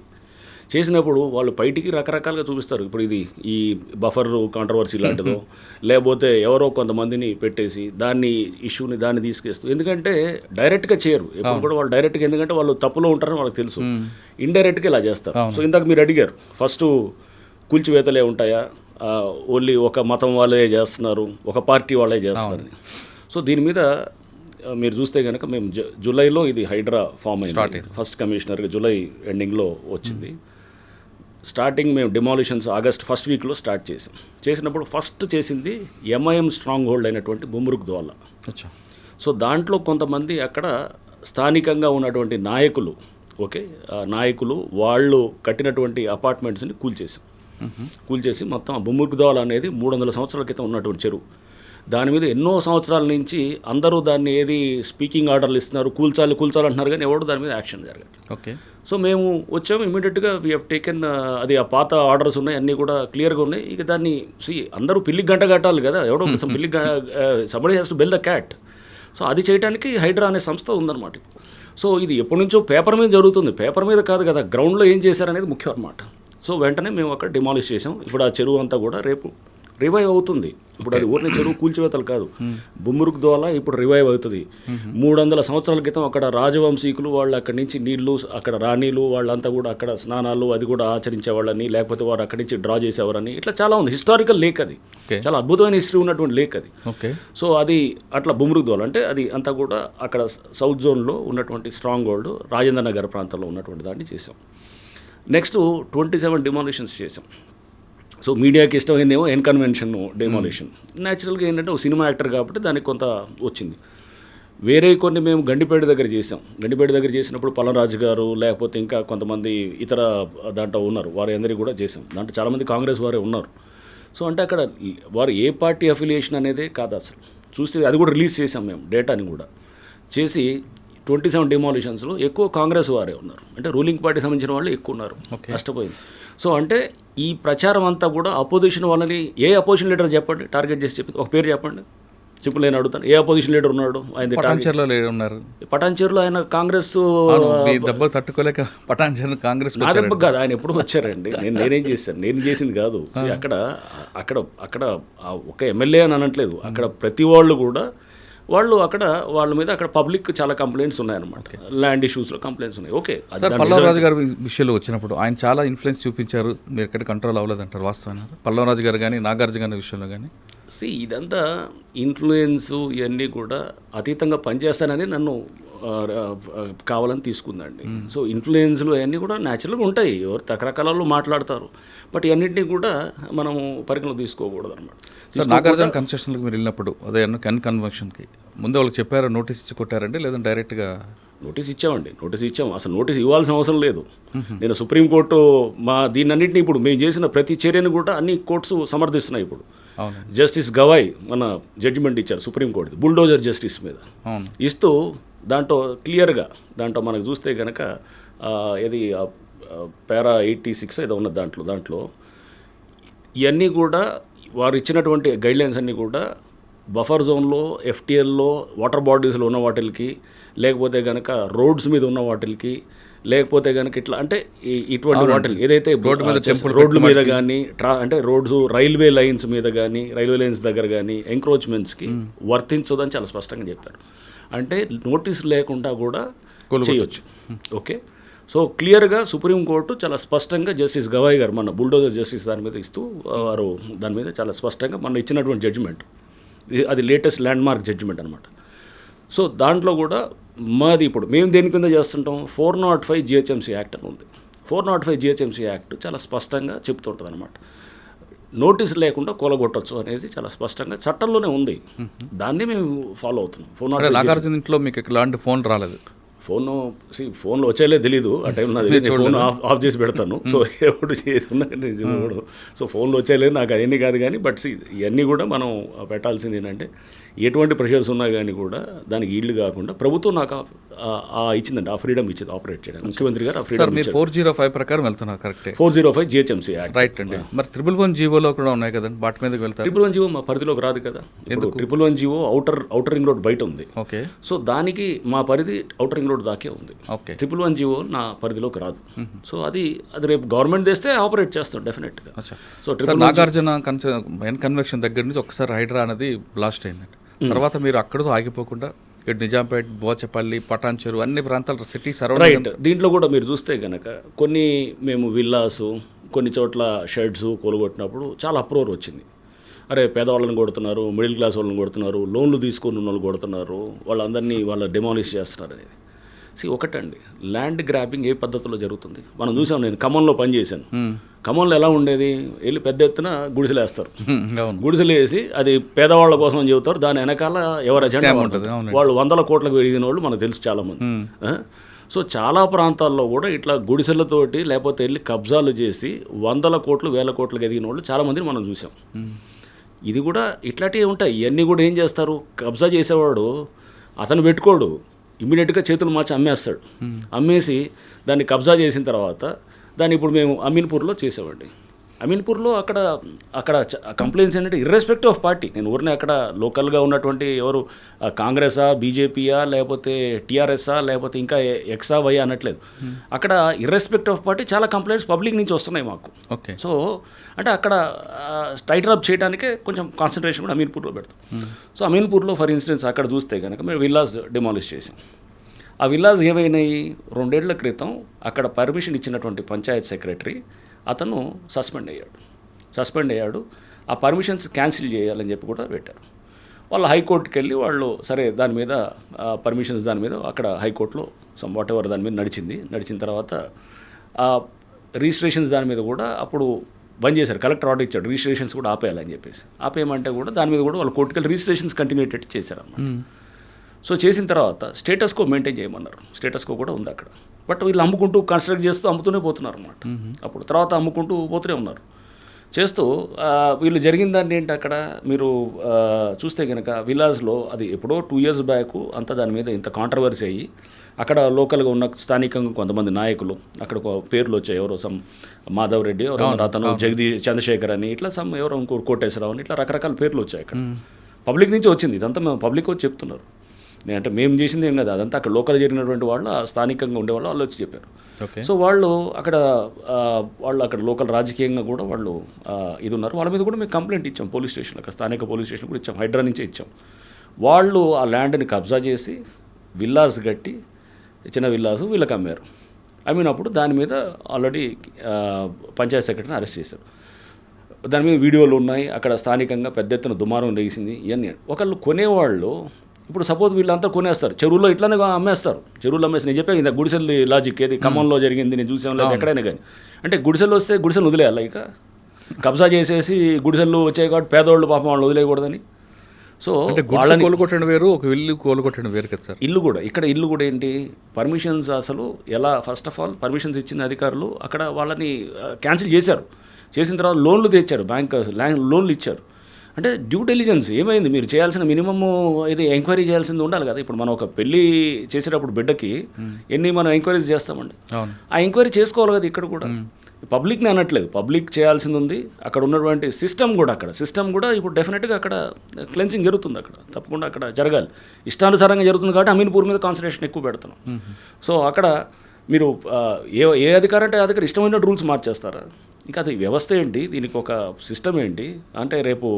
చేసినప్పుడు వాళ్ళు బయటికి రకరకాలుగా చూపిస్తారు. ఇప్పుడు ఇది ఈ బఫర్ కాంట్రవర్సీ లాంటిదో లేకపోతే ఎవరో కొంతమందిని పెట్టేసి ఇష్యూని తీసుకేస్తూ, ఎందుకంటే డైరెక్ట్గా చేయరు ఎప్పుడు కూడా వాళ్ళు డైరెక్ట్గా, ఎందుకంటే వాళ్ళు తప్పులో ఉంటారని వాళ్ళకి తెలుసు. ఇండైరెక్ట్గా ఇలా చేస్తారు. సో ఇందాక మీరు అడిగారు ఫస్ట్ కూల్చివేతలే ఉంటాయా, ఓన్లీ ఒక మతం వాళ్ళే చేస్తున్నారు, ఒక పార్టీ వాళ్ళే చేస్తున్నారని. సో దీని మీద మీరు చూస్తే కనుక మేము జూలైలో ఇది హైడ్రా ఫామ్ అయింది. ఫస్ట్ కమిషనర్గా జూలై ఎండింగ్లో వచ్చింది. స్టార్టింగ్ మేము డిమాలిషన్స్ ఆగస్ట్ ఫస్ట్ వీక్లో స్టార్ట్ చేసినప్పుడు ఫస్ట్ చేసింది ఎంఐఎం స్ట్రాంగ్ హోల్డ్ అయినటువంటి బుమ్రుక్ దోలా. అచ్చా. సో దాంట్లో కొంతమంది అక్కడ స్థానికంగా ఉన్నటువంటి నాయకులు, ఓకే, నాయకులు వాళ్ళు కట్టినటువంటి అపార్ట్మెంట్స్ని కూల్చేసి మొత్తం బుమ్రుక్ దోలా అనేది 300 సంవత్సరాల క్రితం ఉన్నటువంటి చెరువు. దాని మీద ఎన్నో సంవత్సరాల నుంచి అందరూ దాన్ని ఏది స్పీకింగ్ ఆర్డర్లు ఇస్తున్నారు, కూల్చాలి అంటున్నారు, కానీ ఎవరు దాని మీద యాక్షన్ జరగదు. ఓకే. సో మేము వచ్చాము ఇమీడియట్గా వీ హ్యావ్ టేకెన్, అది ఆ పాత ఆర్డర్స్ ఉన్నాయి, అన్నీ కూడా క్లియర్గా ఉన్నాయి. ఇక దాన్ని అందరూ పిల్లికి గంట కట్టాలి కదా, ఎవడో పిల్లికి somebody has to build the cat. So అది చేయడానికి హైడ్రా అనే సంస్థ ఉందన్నమాట. సో ఇది ఎప్పటి నుంచో పేపర్ మీద జరుగుతుంది, పేపర్ మీద కాదు కదా, గ్రౌండ్లో ఏం చేశారనేది ముఖ్యం అన్నమాట. సో వెంటనే మేము అక్కడ డిమాలిష్ చేసాం. ఇప్పుడు ఆ చెరువు అంతా కూడా రేపు రివైవ్ అవుతుంది. ఇప్పుడు అది ఊరిని చెరువు కూల్చివేతలు కాదు, బుమ్రుక్ దోలా ఇప్పుడు రివైవ్ అవుతుంది. 300 సంవత్సరాల క్రితం అక్కడ రాజవంశీకులు వాళ్ళు అక్కడి నుంచి నీళ్లు, అక్కడ రాణీలు వాళ్ళంతా కూడా అక్కడ స్నానాలు అది కూడా ఆచరించేవాళ్ళని, లేకపోతే వారు అక్కడి నుంచి డ్రా చేసేవారని, ఇట్లా చాలా ఉంది. హిస్టారికల్ లేక్ అది, చాలా అద్భుతమైన హిస్టరీ ఉన్నటువంటి లేక్ అది. సో అది అట్లా బుమ్రుక్ దోలా అంటే అది అంతా కూడా అక్కడ సౌత్ జోన్లో ఉన్నటువంటి స్ట్రాంగ్ హోల్డ్ రాజేంద్ర నగర్ ప్రాంతంలో ఉన్నటువంటి దాన్ని చేసాం. నెక్స్ట్ 27 డిమాలిషన్స్ చేసాం. సో మీడియాకి ఇష్టమైందేమో ఎన్కన్వెన్షన్ డెమాలిషన్. న్యాచురల్గా ఏంటంటే ఒక సినిమా యాక్టర్ కాబట్టి దానికి కొంత వచ్చింది. వేరే కొన్ని మేము గండిపేట దగ్గర చేసాం. గండిపేట దగ్గర చేసినప్పుడు పల్లరాజు గారు లేకపోతే ఇంకా కొంతమంది ఇతర దాంట్లో ఉన్నారు, వారి అందరికీ కూడా చేసాం. దాంట్లో చాలామంది కాంగ్రెస్ వారే ఉన్నారు. సో అంటే అక్కడ వారు ఏ పార్టీ అఫిలియేషన్ అనేదే కాదు అసలు. చూస్తే అది కూడా రిలీజ్ చేసాం మేము, డేటాని కూడా చేసి 27 డిమాలిషన్స్లో ఎక్కువ కాంగ్రెస్ వారే ఉన్నారు, అంటే రూలింగ్ పార్టీ సంబంధించిన వాళ్ళు ఎక్కువ ఉన్నారు. నష్టపోయింది. సో అంటే ఈ ప్రచారం అంతా కూడా అపోజిషన్ వాళ్ళని, ఏ అపోజిషన్ లీడర్ చెప్పండి, టార్గెట్ చేసి చెప్పి ఒక పేరు చెప్పండి, సింపుల్ నేను అడుగుతాను. ఏ అపోజిషన్ లీడర్ ఉన్నాడు? ఆయన పటాన్చేరులో ఆయన కాంగ్రెస్ దెబ్బలు తట్టుకోలేక పటాన్చేరు కాంగ్రెస్ నా దెబ్బ కాదు, ఆయన ఎప్పుడు వచ్చారండి. నేనేం చేశాను, నేను చేసింది కాదు. అక్కడ అక్కడ అక్కడ ఒక ఎమ్మెల్యే అని అనట్లేదు, అక్కడ ప్రతి వాళ్ళు కూడా వాళ్ళు అక్కడ వాళ్ళ మీద అక్కడ పబ్లిక్ చాలా కంప్లైంట్స్ ఉన్నాయన్నమాట, ల్యాండ్ ఇష్యూస్లో కంప్లైంట్స్ ఉన్నాయి. ఓకే, పల్లవరాజు గారి విషయంలో వచ్చినప్పుడు ఆయన చాలా ఇన్ఫ్లుయెన్స్ చూపించారు, మీరు ఎక్కడ కంట్రోల్ అవ్వలేదంటారు, వాస్తవాన్ని పల్లవరాజు గారు కానీ నాగార్జున గారి విషయంలో కానీ? ఇదంతా ఇన్ఫ్లుయెన్స్ ఇవన్నీ కూడా అతీతంగా పనిచేస్తానని నన్ను కావాలని తీసుకుందండి. సో ఇన్ఫ్లుయెన్స్లు అవన్నీ కూడా న్యాచురల్గా ఉంటాయి, ఎవరు రకరకాలలో మాట్లాడతారు, బట్ ఇవన్నింటినీ కూడా మనము పరిగణలో తీసుకోకూడదు అనమాట. నాగార్జున కన్సెషన్కి మీరు వెళ్ళినప్పుడు అదే కన్వెన్షన్కి ముందు వాళ్ళకి చెప్పారు, నోటీస్ ఇచ్చి కొట్టారండి, లేదంటే డైరెక్ట్గా? నోటీస్ ఇచ్చాము. అసలు నోటీస్ ఇవ్వాల్సిన అవసరం లేదు. నేను సుప్రీంకోర్టు దీన్నన్నింటినీ ఇప్పుడు మేము చేసిన ప్రతి చర్యను కూడా అన్ని కోర్ట్స్ సమర్థిస్తున్నాయి. ఇప్పుడు జస్టిస్ గవాయ్ మన జడ్జిమెంట్ ఇచ్చారు సుప్రీంకోర్టు బుల్డోజర్ జస్టిస్ మీద ఇస్తూ, దాంట్లో క్లియర్గా దాంట్లో మనకు చూస్తే కనుక ఇది పారా 86 ఏదో ఉన్నది, దాంట్లో ఇవన్నీ కూడా వారు ఇచ్చినటువంటి గైడ్లైన్స్ అన్నీ కూడా బఫర్ జోన్లో, ఎఫ్టీఎల్లో, వాటర్ బాడీస్లో ఉన్న వాటికి, లేకపోతే కనుక రోడ్స్ మీద ఉన్న వాటికి, లేకపోతే కనుక ఇట్లా అంటే ఇటువంటి వాటికి ఏదైతే రోడ్ల మీద కానీ అంటే రోడ్స్ రైల్వే లైన్స్ మీద కానీ, రైల్వే లైన్స్ దగ్గర కానీ ఎంక్రోచ్మెంట్స్కి వర్తించదని చాలా స్పష్టంగా చెప్పారు. అంటే నోటీస్ లేకుండా కూడా చేయొచ్చు. ఓకే, సో క్లియర్గా సుప్రీంకోర్టు చాలా స్పష్టంగా జస్టిస్ గవాయ్ గారు మన బుల్డోజర్ జస్టిస్ దాని మీద ఇస్తూ వారు దాని మీద చాలా స్పష్టంగా మన ఇచ్చినటువంటి జడ్జిమెంట్, అది లేటెస్ట్ ల్యాండ్ మార్క్ జడ్జిమెంట్ అనమాట. సో దాంట్లో కూడా మాది ఇప్పుడు మేము దేని కింద చేస్తుంటాం, 405 GHMC యాక్ట్ అని ఉంది. 405 GHMC యాక్ట్ చాలా స్పష్టంగా చెప్తుంటుంది అనమాట, నోటీస్ లేకుండా కూలగొట్టచ్చు అనేది చాలా స్పష్టంగా చట్టంలోనే ఉంది. దాన్ని మేము ఫాలో అవుతున్నాం. 405 నాగార్జున ఇంట్లో మీకు ఎలాంటి ఫోన్ రాలేదు? ఫోన్లో వచ్చేలే తెలీదు ఆ టైంలో, ఫోన్ ఆఫ్ చేసి పెడతాను. సో ఎప్పుడు చేసుకున్నా సో ఫోన్లో వచ్చేలేదు నాకు అవన్నీ కాదు కానీ, బట్ ఇవన్నీ కూడా మనం పెట్టాల్సింది ఏంటంటే ఎటువంటి ప్రెషర్స్ ఉన్నా కానీ కూడా దానికి ఈల్డ్ కాకుండా ప్రభుత్వం నాకు ఇచ్చిందండి, ఆ ఫ్రీడమ్ ఇచ్చింది ఆపరేట్ చేయడానికి. ముఖ్యమంత్రి గారు ఆ ఫ్రీడమ్ 405 ప్రకారం వెళ్తున్నారు. కరెక్ట్, 405 GHMC యాక్ట్ రైట్ అండి. మరి 111 జీవోలో కూడా ఉన్నాయి కదండి, వాటి మీదకి వెళ్తారు. 111 జీవో మా పరిధిలోకి రాదు కదా. 111 జీవో అవుటర్ రింగ్ రోడ్ బయట ఉంది. ఓకే, సో దానికి మా పరిధి అవుటర్ రింగ్ రోడ్ దాకే ఉంది. ఓకే, 111 జీవో నా పరిధిలోకి రాదు. సో అది రేపు గవర్నమెంట్ తెస్తే ఆపరేట్ చేస్తాం డెఫినెట్గా. సో నాగార్జున కన్వెన్షన్ దగ్గర నుంచి ఒకసారి హైడ్రా అనేది బ్లాస్ట్ అయిందండి. తర్వాత మీరు అక్కడతో ఆగిపోకుండా ఇటు నిజాంపేట్, బోచపల్లి, పటాన్చెరు అన్ని ప్రాంతాలు సిటీ సరౌండింగ్. దీంట్లో కూడా మీరు చూస్తే కనుక కొన్ని మేము విల్లాసు, కొన్ని చోట్ల షెడ్స్ కూలగొట్టినప్పుడు చాలా అప్రోర్ వచ్చింది. అరే పేదవాళ్ళని కొడుతున్నారు, మిడిల్ క్లాస్ వాళ్ళని కొడుతున్నారు, లోన్లు తీసుకొని ఉన్న వాళ్ళు కొడుతున్నారు, వాళ్ళందరినీ వాళ్ళ డెమాలిష్ చేస్తున్నారు అనేది. ఒకటండి, ల్యాండ్ గ్రాబింగ్ ఏ పద్ధతిలో జరుగుతుంది మనం చూసాం. నేను ఖమ్మంలో పనిచేశాను. ఖమ్మంలో ఎలా ఉండేది, వెళ్ళి పెద్ద ఎత్తున గుడిసెలు వేస్తారు. గుడిసెలు వేసి అది పేదవాళ్ళ కోసం అని చెబుతారు. దాని వెనకాల ఎవరు ఎజెండా ఉంటుంది. వాళ్ళు 100 కోట్లకు ఎదిగిన వాళ్ళు మనకు తెలుసు చాలామంది. సో చాలా ప్రాంతాల్లో కూడా ఇట్లా గుడిసెలతోటి లేకపోతే వెళ్ళి కబ్జాలు చేసి 100 కోట్లు 1000 కోట్లకు ఎదిగిన వాళ్ళు చాలామందిని మనం చూసాం. ఇది కూడా ఇట్లాంటివి ఉంటాయి. ఇవన్నీ కూడా ఏం చేస్తారు, కబ్జా చేసేవాడు అతను పెట్టుకోడు, ఇమ్మీడియట్గా చేతులు మార్చి అమ్మేస్తాడు. అమ్మేసి దాన్ని కబ్జా చేసిన తర్వాత దాన్ని ఇప్పుడు మేము అమీన్పూర్లో చేసామండి. అమీన్పూర్లో అక్కడ కంప్లైంట్స్ ఏంటంటే ఇర్రెస్పెక్టివ్ ఆఫ్ పార్టీ, నేను ఊరినే అక్కడ లోకల్గా ఉన్నటువంటి ఎవరు కాంగ్రెసా, బీజేపీయా, లేకపోతే టీఆర్ఎస్ఆ, లేకపోతే ఇంకా ఎక్సా వై అనట్లేదు. అక్కడ ఇర్రెస్పెక్టివ్ ఆఫ్ పార్టీ చాలా కంప్లైంట్స్ పబ్లిక్ నుంచి వస్తున్నాయి మాకు. ఓకే. సో అంటే అక్కడ టైటన్ అప్ చేయడానికే కొంచెం కాన్సన్ట్రేషన్ కూడా అమీన్పూర్లో పెడతాం. సో అమీన్పూర్లో ఫర్ ఇన్స్టెన్స్ అక్కడ చూస్తే కనుక మేము విల్లాస్ డిమాలిష్ చేసాం. ఆ విల్లాస్ ఏమైనాయి, 2 ఏళ్ల క్రితం అక్కడ పర్మిషన్ ఇచ్చినటువంటి పంచాయత్ సెక్రటరీ అతను సస్పెండ్ అయ్యాడు. ఆ పర్మిషన్స్ క్యాన్సిల్ చేయాలని చెప్పి కూడా పెట్టారు. వాళ్ళు హైకోర్టుకి వెళ్ళి వాళ్ళు సరే దాని మీద పర్మిషన్స్ దాని మీద అక్కడ హైకోర్టులో వాట్ ఎవర్ దాని మీద నడిచిన తర్వాత రిజిస్ట్రేషన్స్ దాని మీద కూడా అప్పుడు బంద్ చేశారు. కలెక్టర్ ఆర్డర్ ఇచ్చాడు రిజిస్ట్రేషన్స్ కూడా ఆపేయాలని చెప్పేసి. ఆపేయమంటే కూడా దాని మీద కూడా వాళ్ళు కోర్టుకెళ్ళి రిజిస్ట్రేషన్స్ కంటిన్యూ అయ్యేటట్టు చేశారన్నమాట. సో చేసిన తర్వాత స్టేటస్ కో మెయింటైన్ చేయమన్నారు. స్టేటస్ కో కూడా ఉంది అక్కడ. బట్ వీళ్ళు అమ్ముకుంటూ కన్స్ట్రక్ట్ చేస్తూ అమ్ముతూనే పోతున్నారు అన్నమాట. అప్పుడు తర్వాత అమ్ముకుంటూ పోతూనే ఉన్నారు. చేస్తూ వీళ్ళు జరిగిన దాన్ని ఏంటి అక్కడ మీరు చూస్తే కనుక విలాజ్లో అది ఎప్పుడో 2 years బ్యాక్ అంతా దాని మీద ఇంత కాంట్రవర్సీ అయ్యి అక్కడ లోకల్గా ఉన్న స్థానికంగా కొంతమంది నాయకులు అక్కడ పేర్లు వచ్చాయి. ఎవరో సమ్ మాధవ్ రెడ్డి, ఎవరో అతను చంద్రశేఖర్ అని, ఇట్లా సమ్ ఎవరో ఇంకో కోటేశ్వరరావు అని, ఇట్లా రకరకాల పేర్లు వచ్చాయి అక్కడ. పబ్లిక్ నుంచి వచ్చింది ఇదంతా, మేము పబ్లిక్ వచ్చి చెప్తున్నారు. అంటే మేము చేసింది ఏం కదా, అదంతా అక్కడ లోకల్ జరిగినటువంటి వాళ్ళు, స్థానికంగా ఉండేవాళ్ళు వాళ్ళు వచ్చి చెప్పారు. సో వాళ్ళు అక్కడ లోకల్ రాజకీయంగా కూడా వాళ్ళు ఇది ఉన్నారు. వాళ్ళ మీద కూడా మేము కంప్లైంట్ ఇచ్చాం పోలీస్ స్టేషన్, అక్కడ స్థానిక పోలీస్ స్టేషన్ కూడా ఇచ్చాం, హైడ్రా నుంచే ఇచ్చాం. వాళ్ళు ఆ ల్యాండ్ని కబ్జా చేసి విల్లాస్ కట్టి చిన్న విల్లాసు వీళ్ళకి అమ్మారు. అమ్మినప్పుడు దాని మీద ఆల్రెడీ పంచాయత్ సెక్రటరీని అరెస్ట్ చేశారు. దాని మీద వీడియోలు ఉన్నాయి. అక్కడ స్థానికంగా పెద్ద ఎత్తున దుమారం లేచింది. ఇవన్నీ ఒకళ్ళు కొనేవాళ్ళు ఇప్పుడు సపోజ్ వీళ్ళంతా కొనేస్తారు, చెరువులో ఇట్లానే అమ్మేస్తారు. చెరువులు అమ్మేసి నేను చెప్పాను ఇంత గుడిసెలు లాజిక్ ఏది ఖమ్మంలో జరిగింది, నేను చూసాను లేదు ఎక్కడైనా కానీ. అంటే గుడిసెలు వస్తే గుడిసెలు వదిలేయాలి, ఇక కబ్జా చేసేసి గుడిసెలు వచ్చాయి కాబట్టి పేదవాళ్ళు పాపం వాళ్ళు వదిలేయకూడదని. సో వాళ్ళని కోలుకొట్టడం వేరు, ఒక ఇల్లు కోలుకొట్టడం వేరు కదా సార్. ఇల్లు కూడా ఏంటి పర్మిషన్స్ అసలు ఎలా, ఫస్ట్ ఆఫ్ ఆల్ పర్మిషన్స్ ఇచ్చిన అధికారులు అక్కడ వాళ్ళని క్యాన్సిల్ చేశారు. చేసిన తర్వాత లోన్లు తెచ్చారు, బ్యాంకర్స్ లోన్లు ఇచ్చారు. అంటే డ్యూ డెలిజెన్స్ ఏమైంది, మీరు చేయాల్సిన మినిమమ్ ఇది ఎంక్వైరీ చేయాల్సింది ఉండాలి కదా. ఇప్పుడు మనం ఒక పెళ్ళి చేసేటప్పుడు బిడ్డకి ఎన్ని మనం ఎంక్వైరీస్ చేస్తామండి, ఆ ఎంక్వైరీ చేసుకోవాలి కదా. ఇక్కడ కూడా పబ్లిక్ని అనట్లేదు, పబ్లిక్ చేయాల్సింది ఉంది. అక్కడ ఉన్నటువంటి సిస్టమ్ కూడా ఇప్పుడు డెఫినెట్గా అక్కడ క్లెన్సింగ్ జరుగుతుంది. అక్కడ తప్పకుండా అక్కడ జరగాలి. ఇష్టానుసారంగా జరుగుతుంది కాబట్టి అమీన్పూర్ మీద కాన్సన్ట్రేషన్ ఎక్కువ పెడుతున్నాం. సో అక్కడ మీరు ఏ అధికారం అంటే అధికారం ఇష్టమైన రూల్స్ మార్చేస్తారా? ఇంకా అది వ్యవస్థ ఏంటి, దీనికి ఒక సిస్టమ్ ఏంటి అంటే రేపు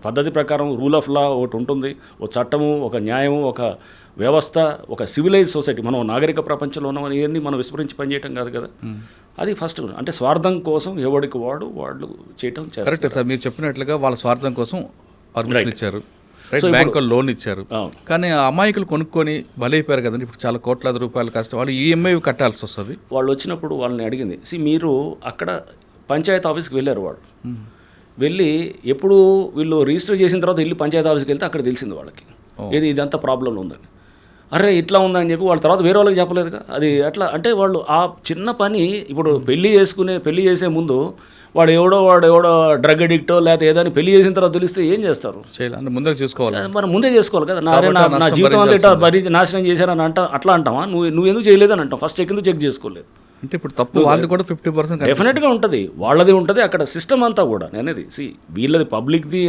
పద్ధతి ప్రకారం రూల్ ఆఫ్ లా ఒకటి ఉంటుంది, ఒక చట్టము, ఒక న్యాయము, ఒక వ్యవస్థ, ఒక సివిలైజ్ సొసైటీ. మనం నాగరిక ప్రపంచంలో ఉన్నామని ఇవన్నీ మనం విస్మరించి పనిచేయటం కాదు కదా. అది ఫస్ట్ అంటే స్వార్థం కోసం ఎవడికి వాళ్ళు చేయటం చేస్తారు. కరెక్ట్ సార్, మీరు చెప్పినట్లుగా వాళ్ళ స్వార్థం కోసం పర్మిషన్ ఇచ్చారు, బ్యాంకులు లోన్ ఇచ్చారు. కానీ అమాయకులు కొనుక్కొని బలైపోయారు కదండి. ఇప్పుడు చాలా కోట్లాది రూపాయలు కష్టం, వాళ్ళు ఈఎంఐ కట్టాల్సి వస్తుంది. వాళ్ళు వచ్చినప్పుడు వాళ్ళని అడిగింది, మీరు అక్కడ పంచాయతీ ఆఫీస్కి వెళ్ళారు. వాళ్ళు వెళ్ళి ఎప్పుడు వీళ్ళు రిజిస్టర్ చేసిన తర్వాత వెళ్ళి పంచాయతీ ఆఫీస్కి వెళ్తే అక్కడ తెలిసింది వాళ్ళకి ఇదంతా ప్రాబ్లంలో ఉందని. అరే ఇట్లా ఉందని చెప్పి వాళ్ళ తర్వాత వేరే వాళ్ళకి చెప్పలేదుగా. అది అట్లా అంటే వాళ్ళు ఆ చిన్న పని ఇప్పుడు పెళ్లి చేసే ముందు వాడు ఎవడో డ్రగ్ అడిక్టో లేకపోతే ఏదైనా పెళ్లి చేసిన తర్వాత తెలిస్తే ఏం చేస్తారు? ముందే చేసుకోవాలి, మనం ముందే చేసుకోవాలి కదా. నా జీవితం అంతా ఇట్లా నాశనం చేశారని అట్లా అంటావా? నువ్వు ఎందుకు చేయలేదని అంటావు, ఫస్ట్ ఎందుకు చెక్ చేసుకోలేదు అంటే ఇప్పుడు తప్పు వాళ్ళది కూడా 50% డెఫినెట్గా ఉంటుంది, వాళ్ళది ఉంటుంది అక్కడ సిస్టమ్ అంతా కూడా. నేనేది వీళ్ళది పబ్లిక్ది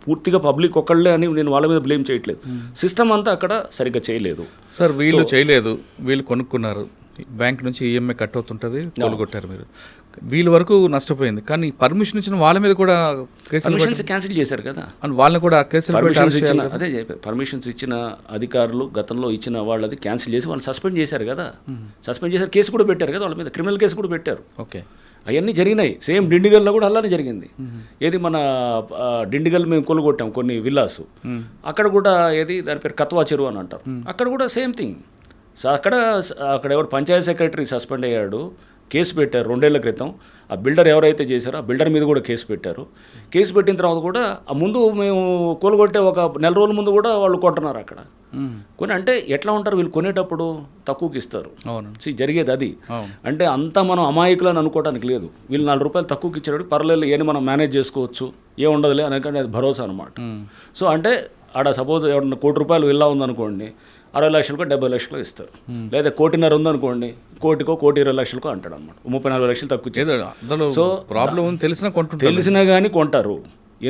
పూర్తిగా పబ్లిక్ ఒకళ్ళే అని నేను వాళ్ళ మీద బ్లేమ్ చేయట్లేదు. సిస్టమ్ అంతా అక్కడ సరిగ్గా చేయలేదు సార్. వీళ్ళు చేయలేదు, వీళ్ళు కొనుక్కున్నారు, బ్యాంక్ నుంచి ఈఎంఐ కట్ అవుతుంటుంది, కోలుగొట్టారు మీరు, వీళ్ళ వరకు నష్టపోయింది. కానీ పర్మిషన్ ఇచ్చిన వాళ్ళ మీద కూడా పర్మిషన్స్ క్యాన్సిల్ చేశారు కదా, వాళ్ళని కూడా కేసులు అదే చెప్పారు. పర్మిషన్స్ ఇచ్చిన అధికారులు గతంలో ఇచ్చిన వాళ్ళది క్యాన్సిల్ చేసి వాళ్ళు సస్పెండ్ చేశారు కదా. సస్పెండ్ చేశారు, కేసు కూడా పెట్టారు కదా వాళ్ళ మీద, క్రిమినల్ కేసు కూడా పెట్టారు. ఓకే, అవన్నీ జరిగినాయి. సేమ్ డిండిగల్లో కూడా అలానే జరిగింది. ఏది మన డిండిగల్ మేము కొలుగొట్టాం కొన్ని విల్లాస్, అక్కడ కూడా ఏది దాని పేరు కత్వా చెరువు అని అంటారు. అక్కడ కూడా సేమ్ థింగ్, అక్కడ అక్కడ ఎవరు పంచాయత్ సెక్రటరీ సస్పెండ్ అయ్యాడు, కేసు పెట్టారు 2 ఏళ్ల క్రితం. ఆ బిల్డర్ ఎవరైతే చేశారో ఆ బిల్డర్ మీద కూడా కేసు పెట్టారు. కేసు పెట్టిన తర్వాత కూడా ఆ ముందు మేము కూలగొట్టే ఒక నెల రోజుల ముందు కూడా వాళ్ళు కొంటున్నారు అక్కడ. కొని అంటే ఎట్లా ఉంటారు వీళ్ళు, కొనేటప్పుడు తక్కువకి ఇస్తారు. జరిగేది అది. అంటే అంతా మనం అమాయకులని అనుకోవడానికి లేదు. వీళ్ళు 4 రూపాయలు తక్కువకి ఇచ్చేటప్పుడు పర్లేదు ఏని మనం మేనేజ్ చేసుకోవచ్చు, ఏముండదులే అనకంటే అది భరోసా అనమాట. సో అంటే ఆడ సపోజ్ ఎవరన్నా ₹1,00,00,000 విల్లా ఉందనుకోండి, 60 లక్షలకో 70 లక్షలకో ఇస్తారు. లేదా 1,50,00,000 ఉందనుకోండి, 1,20,00,000కో అంటాడు అనమాట. 34 లక్షలు తక్కువ. సో ప్రాబ్లం తెలిసినా కానీ కొంటారు.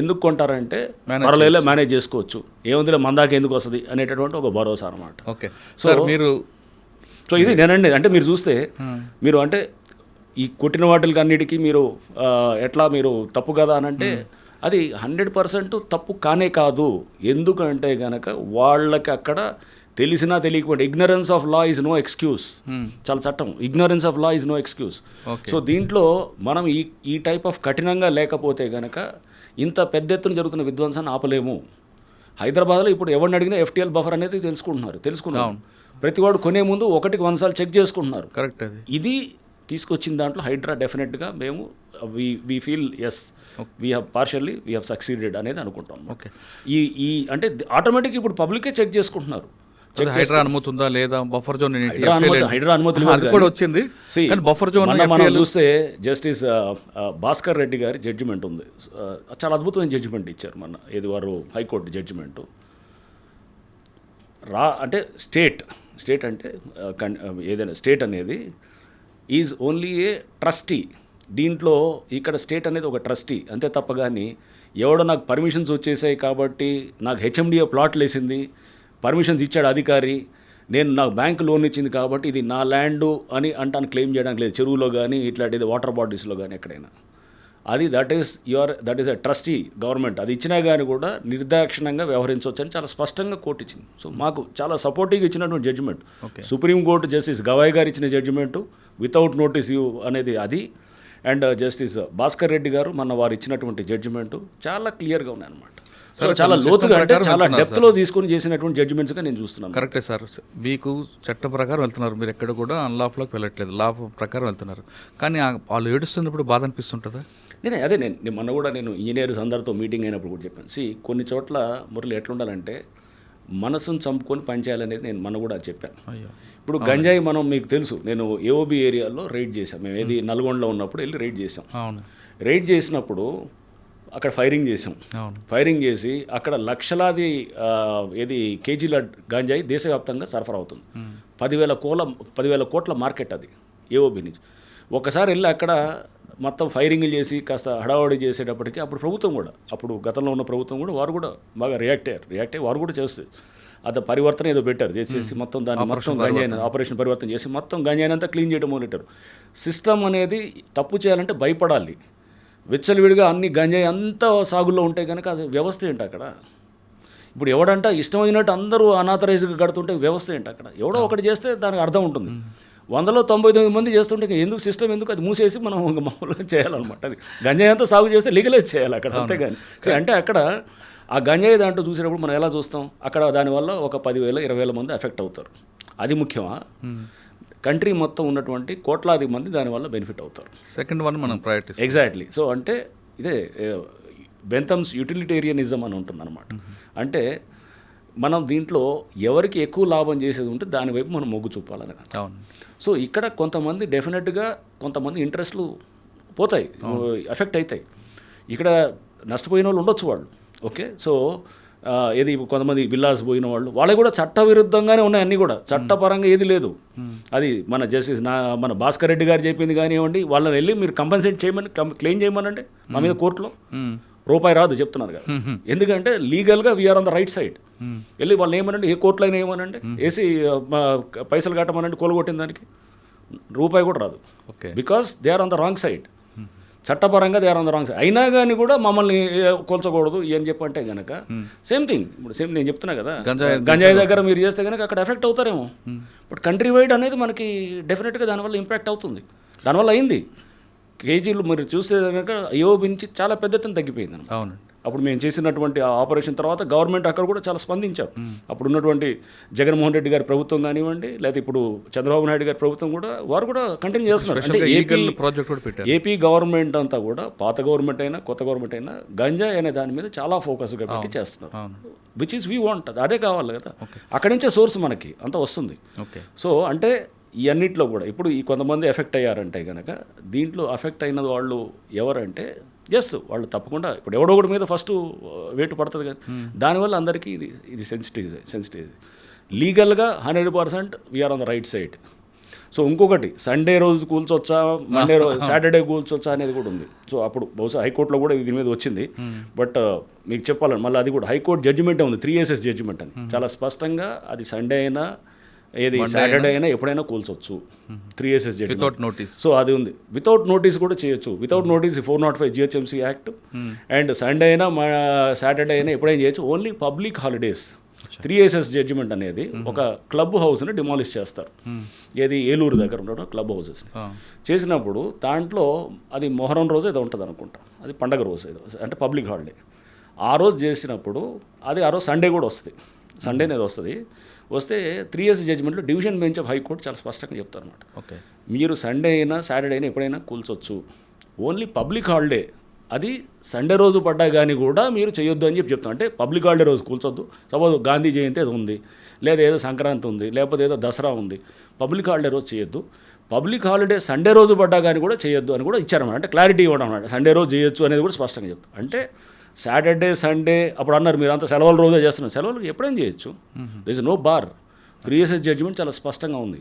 ఎందుకు కొంటారంటే పర్వాలేదు మేనేజ్ చేసుకోవచ్చు, ఏముందిలే మందాక ఎందుకు వస్తుంది అనేటటువంటి ఒక భరోసా అనమాట. ఓకే. సో మీరు ఇది నేనండి, అంటే మీరు చూస్తే మీరు అంటే ఈ కొట్టిన వాటికి అన్నిటికీ మీరు ఎట్లా మీరు తప్పు కదా అని అంటే అది 100% తప్పు కానే కాదు. ఎందుకంటే కనుక వాళ్ళకి అక్కడ తెలిసినా తెలియకపోతే ignorance of law is no excuse. చాలా చట్టం, ignorance of law is no excuse. So దీంట్లో మనం ఈ టైప్ ఆఫ్ కఠినంగా లేకపోతే కనుక ఇంత పెద్ద ఎత్తున జరుగుతున్న విధ్వంసాన్ని ఆపలేము. హైదరాబాద్లో ఇప్పుడు ఎవరిని అడిగినా FTL బఫర్ అనేది తెలుసుకున్నారు. ప్రతివాడు కొనే ముందు 1కి 100 సార్లు చెక్ చేసుకుంటున్నారు. కరెక్ట్. ఇది తీసుకొచ్చిన దాంట్లో హైడ్రా డెఫినెట్గా మేము we feel as we have succeeded అనేది అనుకుంటాం. ఓకే. ఈ అంటే ఆటోమేటిక్ ఇప్పుడు పబ్లికే చెక్ చేసుకుంటున్నారు. హైడ్రా అనుమతుందా లేదా, బఫర్ జోన్ హైడ్రా అనుమతి కూడా వచ్చింది. బఫర్ జోన్ మనం చూస్తే జస్టిస్ భాస్కర్ రెడ్డి గారి జడ్జిమెంట్ ఉంది. చాలా అద్భుతమైన జడ్జిమెంట్ ఇచ్చారు మన వారు హైకోర్టు జడ్జిమెంటు. అంటే స్టేట్ అంటే ఏదైనా స్టేట్ అనేది ఈజ్ ఓన్లీ ఏ ట్రస్టీ. దీంట్లో ఇక్కడ స్టేట్ అనేది ఒక ట్రస్టీ అంతే తప్ప కానీ ఎవడో నాకు పర్మిషన్స్ వచ్చేసాయి కాబట్టి నాకు HMDA ప్లాట్లు వేసింది, పర్మిషన్స్ ఇచ్చాడు అధికారి, నాకు బ్యాంక్ లోన్ ఇచ్చింది కాబట్టి ఇది నా ల్యాండు అని అంటాను క్లెయిమ్ చేయడానికి లేదు. చెరువులో కానీ ఇట్లాంటిది వాటర్ బాడీస్లో కానీ ఎక్కడైనా అది that is a trustee government. అది ఇచ్చినా కానీ కూడా నిర్దాక్షిణ్యంగా వ్యవహరించవచ్చు అని చాలా స్పష్టంగా కోర్టు ఇచ్చింది. సో మాకు చాలా సపోర్టివ్గా ఇచ్చినటువంటి జడ్జిమెంట్. సుప్రీంకోర్టు జస్టిస్ గవాయ్ గారు ఇచ్చిన జడ్జిమెంటు వితౌట్ నోటీస్ అనేది అది. అండ్ జస్టిస్ భాస్కర్ రెడ్డి గారు వారు ఇచ్చినటువంటి జడ్జిమెంటు చాలా క్లియర్గా ఉన్నాయన్నమాట. చాలా లోతుగా అంటే చాలా డెప్త్లో తీసుకొని చేసినటువంటి జడ్జిమెంట్స్గా నేను చూస్తున్నాను. కరెక్టే సార్. మీకు చట్టం ప్రకారం వెళ్తున్నారు, మీరు ఎక్కడ కూడా అన్లాఫ్లోకి వెళ్ళట్లేదు, లా ప్రకారం వెళ్తున్నారు. కానీ వాళ్ళు ఏడుస్తున్నప్పుడు బాధ అనిపిస్తుంటుందా? నేను మొన్న కూడా నేను ఇంజనీర్స్ అందరితో మీటింగ్ అయినప్పుడు కూడా చెప్పాను. కొన్ని చోట్ల మురళి ఎట్లుండాలంటే మనసును చంపుకొని పనిచేయాలనేది నేను మొన్న కూడా చెప్పాను. ఇప్పుడు గంజాయి మనం మీకు తెలుసు, నేను AOB ఏరియాలో రైడ్ చేశాం. మేము ఏది నల్గొండలో ఉన్నప్పుడు వెళ్ళి రైడ్ చేసాం. రైడ్ చేసినప్పుడు అక్కడ ఫైరింగ్ చేసాం. ఫైరింగ్ చేసి అక్కడ లక్షలాది కేజీల గంజాయి దేశవ్యాప్తంగా సరఫరా అవుతుంది. 10,000 కోట్ల మార్కెట్ అది AOB నుంచి. ఒకసారి వెళ్ళి అక్కడ మొత్తం ఫైరింగ్లు చేసి కాస్త హడావడి చేసేటప్పటికి అప్పుడు గతంలో ఉన్న ప్రభుత్వం కూడా వారు కూడా బాగా రియాక్ట్ అయ్యి వారు కూడా చేస్తుంది. అది పరివర్తన ఏదో పెట్టారు, చేసేసి మొత్తం దాన్ని మొత్తం గంజాయిని ఆపరేషన్ పరివర్తన చేసి మొత్తం గంజాయిని అంతా క్లీన్ చేయడం మొదలెట్టారు. సిస్టమ్ అనేది తప్పు చేయాలంటే భయపడాలి. విచ్చలవిడిగా అన్ని గంజాయి అంతా సాగుల్లో ఉంటే కనుక అది వ్యవస్థ ఏంటి అక్కడ? ఇప్పుడు ఎవడంట ఇష్టమైనట్టు అందరూ అనాథరైజ్గా కడుతుంటే వ్యవస్థ ఏంటి అక్కడ? ఎవడో ఒకటి చేస్తే దానికి అర్థం ఉంటుంది. 100లో 99 మంది చేస్తుంటే ఎందుకు సిస్టమ్ ఎందుకు అది మూసేసి మనం మామూలుగా చేయాలన్నమాట. అది గంజాయి అంతా సాగు చేస్తే లీగలైజ్ చేయాలి అక్కడ, అంతేగాని అంటే అక్కడ ఆ గంజాయి దాంట్లో చూసేటప్పుడు మనం ఎలా చూస్తాం, అక్కడ దానివల్ల ఒక 10,000 20,000 మంది ఎఫెక్ట్ అవుతారు. అది ముఖ్యమా? కంట్రీ మొత్తం ఉన్నటువంటి కోట్లాది మంది దానివల్ల బెనిఫిట్ అవుతారు. సెకండ్ వన్ మనం ప్రయారిటీ ఎగ్జాక్ట్లీ. సో అంటే ఇదే బెంథమ్స్ యూటిలిటేరియనిజం అని ఉంటుందన్నమాట. అంటే మనం దీంట్లో ఎవరికి ఎక్కువ లాభం చేసేది ఉంటే దానివైపు మనం మొగ్గు చూపాలని. సో ఇక్కడ కొంతమంది డెఫినెట్గా కొంతమంది ఇంట్రెస్ట్లు పోతాయి, ఎఫెక్ట్ అవుతాయి. ఇక్కడ నష్టపోయిన వాళ్ళు ఉండొచ్చు వాళ్ళు. ఓకే. సో కొంతమంది విల్లాస్ పోయిన వాళ్ళకి కూడా చట్టవిరుద్ధంగానే ఉన్నాయి అన్నీ కూడా, చట్టపరంగా ఏది లేదు. అది మన జస్టిస్ మన భాస్కర్ రెడ్డి గారు చెప్పింది కానివ్వండి, వాళ్ళని వెళ్ళి మీరు కంపెన్సేట్ చేయమని క్లెయిమ్ చేయమనండి మా మీద కోర్టులో రూపాయి రాదు చెప్తున్నారు కదా. ఎందుకంటే లీగల్గా we're on the right side. వెళ్ళి వాళ్ళు ఏమనండి, ఏ కోర్టులో అయినా ఏమనండి, వేసి పైసలు కట్టమనండి, కొలగొట్టిన దానికి రూపాయి కూడా రాదు. Because they are on the wrong side. చట్టపరంగా they are on the wrong side. అయినా కానీ కూడా మమ్మల్ని కొల్చకూడదు ఏం చెప్పంటే కనుక సేమ్ థింగ్. ఇప్పుడు సేమ్ నేను చెప్తున్నా కదా, గంజాయి దగ్గర మీరు చేస్తే కనుక అక్కడ ఎఫెక్ట్ అవుతారేమో. బట్ కంట్రీ వైడ్ అనేది మనకి డెఫినెట్గా దానివల్ల ఇంపాక్ట్ అవుతుంది. దానివల్ల అయింది. కేజీలు మీరు చూస్తే కనుక AOB నుంచి చాలా పెద్ద ఎత్తున తగ్గిపోయింది. అవునండి. అప్పుడు మేము చేసినటువంటి ఆ ఆపరేషన్ తర్వాత గవర్నమెంట్ అక్కడ కూడా చాలా స్పందించారు. అప్పుడు ఉన్నటువంటి జగన్మోహన్ రెడ్డి గారి ప్రభుత్వం కానివ్వండి, లేదా ఇప్పుడు చంద్రబాబు నాయుడు గారి ప్రభుత్వం కూడా వారు కూడా కంటిన్యూ చేస్తున్నారు. అంటే ప్రాజెక్ట్ కూడా పెట్టారు. ఏపీ గవర్నమెంట్ అంతా కూడా పాత గవర్నమెంట్ అయినా కొత్త గవర్నమెంట్ అయినా గంజాయి అనే దాని మీద చాలా ఫోకస్గా పెట్టి చేస్తున్నారు. విచ్ ఈస్ వీ వాంట్, అదే కావాలి కదా. అక్కడి నుంచే సోర్స్ మనకి అంతా వస్తుంది. సో అంటే ఈ అన్నిట్లో కూడా ఇప్పుడు ఈ కొంతమంది ఎఫెక్ట్ అయ్యారంటే కనుక దీంట్లో ఎఫెక్ట్ అయిన వాళ్ళు ఎవరంటే వాళ్ళు తప్పకుండా ఇప్పుడు ఎవడో ఒకటి మీద ఫస్ట్ వేటు పడుతుంది కదా. దానివల్ల అందరికీ ఇది సెన్సిటివ్ లీగల్గా 100% we're on the right side. So ఇంకొకటి సండే రోజు కూల్చొచ్చా, మండే రోజు సాటర్డే కూల్చొచ్చా అనేది కూడా ఉంది. సో అప్పుడు బహుశా హైకోర్టులో కూడా దీని మీద వచ్చింది. బట్ మీకు చెప్పాలని మళ్ళీ అది కూడా హైకోర్టు జడ్జిమెంటే ఉంది, 3 AS's జడ్జిమెంట్ అని చాలా స్పష్టంగా. అది సండే అయినా ఏది సాటర్డే అయినా ఎప్పుడైనా కూల్చొచ్చు, 3 AS's వితౌట్ నోటీస్. సో అది ఉంది. వితౌట్ నోటీస్ కూడా చేయొచ్చు. Without notice 405 GHMC act. And Sunday అయినా సాటర్డే అయినా ఎప్పుడైనా చేయొచ్చు. Only public holidays 3 AS's judgement అనేది ఒక క్లబ్ హౌస్ని డిమాలిష్ చేస్తారు. ఏది ఏలూరు దగ్గర ఉండడం క్లబ్ హౌసెస్ చేసినప్పుడు దాంట్లో అది మొహరం రోజు ఏదో ఉంటుంది అనుకుంటా, అది పండగ రోజు ఏదో అంటే పబ్లిక్ హాలిడే. ఆ రోజు చేసినప్పుడు అది ఆ రోజు సండే కూడా వస్తుంది, సండే అనేది వస్తే 3 AS జడ్జిమెంట్లో డివిజన్ బెంచ్ ఆఫ్ హైకోర్టు చాలా స్పష్టంగా చెప్తారు అనమాట. మీరు సండే అయినా సాటర్డే అయినా ఎప్పుడైనా కూల్చొచ్చు, ఓన్లీ పబ్లిక్ హాలిడే అది సండే రోజు పడ్డా కానీ కూడా మీరు చేయొద్దు అని చెప్తాం. అంటే పబ్లిక్ హాలిడే రోజు కూల్చొద్దు. సపోజ్ గాంధీ జయంతి అది ఉంది, లేదా ఏదో సంక్రాంతి ఉంది, లేకపోతే ఏదో దసరా ఉంది, పబ్లిక్ హాలిడే రోజు చేయొద్దు. పబ్లిక్ హాలిడే సండే రోజు పడ్డా కానీ కూడా చేయొద్దు అని కూడా ఇచ్చారన్నమాట. అంటే క్లారిటీ ఇవ్వడం అన్నమాట. సండే రోజు చేయొచ్చు అనేది కూడా స్పష్టంగా చెప్తాం. అంటే సాటర్డే సండే అప్పుడు అన్నారు మీరు అంతా సెలవుల రోజే చేస్తున్నారు, సెలవులు ఎప్పుడైనా చేయొచ్చు. This is no bar. 3 AS judgement చాలా స్పష్టంగా ఉంది.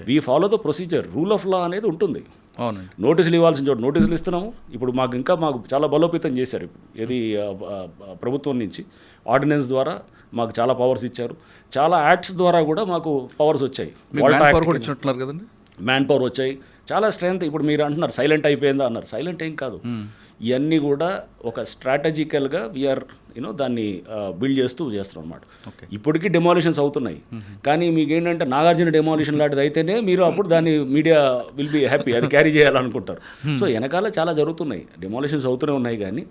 We follow the procedure, rule of law అనేది ఉంటుంది. నోటీసులు ఇవ్వాల్సిన చోటు నోటీసులు ఇస్తున్నాము. ఇప్పుడు మాకు చాలా బలోపేతం చేశారు. ఇప్పుడు ఏది ప్రభుత్వం నుంచి ఆర్డినెన్స్ ద్వారా మాకు చాలా పవర్స్ ఇచ్చారు. చాలా యాక్ట్స్ ద్వారా కూడా మాకు పవర్స్ వచ్చాయి. మ్యాన్ పవర్ వచ్చాయి, చాలా స్ట్రెంత్. ఇప్పుడు మీరు అంటున్నారు సైలెంట్ అయిపోయిందా అన్నారు. సైలెంట్ ఏం కాదు. ఇవన్నీ కూడా ఒక స్ట్రాటజికల్గా వీఆర్ దాన్ని బిల్డ్ చేస్తున్నాం అనమాట. ఇప్పటికీ డెమాలిషన్స్ అవుతున్నాయి. కానీ మీకు ఏంటంటే నాగార్జున డెమాలిషన్ లాంటిది అయితేనే మీరు అప్పుడు దాన్ని మీడియా విల్ బి హ్యాపీ, అది క్యారీ చేయాలనుకుంటారు. సో వెనకాల చాలా జరుగుతున్నాయి, డెమాలిషన్స్ అవుతూనే ఉన్నాయి. కానీ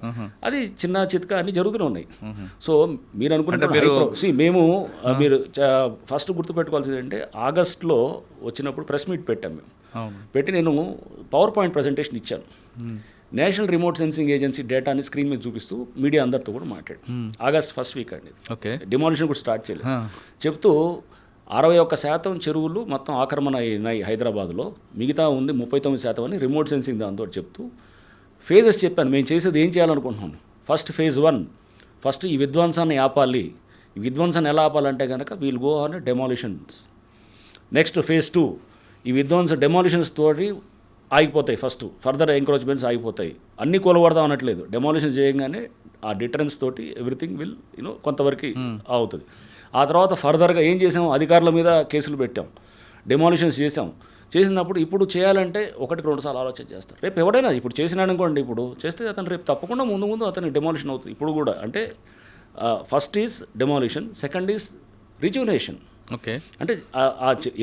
అది చిన్న చిత్కా అన్ని జరుగుతూనే ఉన్నాయి. సో మీరు అనుకుంటే మేము మీరు ఫస్ట్ గుర్తుపెట్టుకోవాల్సింది అంటే ఆగస్ట్లో వచ్చినప్పుడు ప్రెస్ మీట్ పెట్టాం మేము. పెట్టి నేను పవర్ పాయింట్ ప్రజెంటేషన్ ఇచ్చాను. నేషనల్ రిమోట్ సెన్సింగ్ ఏజెన్సీ డేటాని స్క్రీన్ మీద చూపిస్తూ మీడియా అందరితో కూడా మాట్లాడు. ఆగస్ట్ ఫస్ట్ వీక్ అండి, డిమాలిషన్ కూడా స్టార్ట్ చేయలేదు. చెప్తూ 61% చెరువులు మొత్తం ఆక్రమణ అయినాయి హైదరాబాద్లో, మిగతా ఉంది 39% అని రిమోట్ సెన్సింగ్ దాంతో చెప్తూ ఫేజెస్ చెప్పాను. మేము చేసేది ఏం చేయాలనుకుంటున్నాను. ఫస్ట్ ఫేజ్ 1 ఫస్ట్ ఈ విధ్వంసాన్ని ఆపాలి. ఈ విధ్వంసాన్ని ఎలా ఆపాలంటే కనుక we'll go on demolitions. Next phase 2 ఈ డెమాలిషన్స్ తోటి ఆగిపోతాయి. ఫస్ట్ ఫర్దర్ ఎంక్రోచ్మెంట్స్ ఆగిపోతాయి. అన్నీ కూలగొడదాం అనట్లేదు. డెమాలిషన్ చేయగానే ఆ డిటరెన్స్ తోటి ఎవ్రీథింగ్ విల్ కొంతవరకు అవుతుంది. ఆ తర్వాత ఫర్దర్గా ఏం చేసాం, అధికారుల మీద కేసులు పెట్టాం, డెమాలిషన్స్ చేసినప్పుడు ఇప్పుడు చేయాలంటే 1-2 సార్లు ఆలోచన చేస్తారు. రేపు ఎవడైనా ఇప్పుడు చేసినాడు అనుకోండి, ఇప్పుడు చేస్తే అతను రేపు తప్పకుండా ముందు అతను డెమాలిషన్ అవుతుంది. ఇప్పుడు కూడా అంటే first is demolition, second is రిజ్యునేషన్. అంటే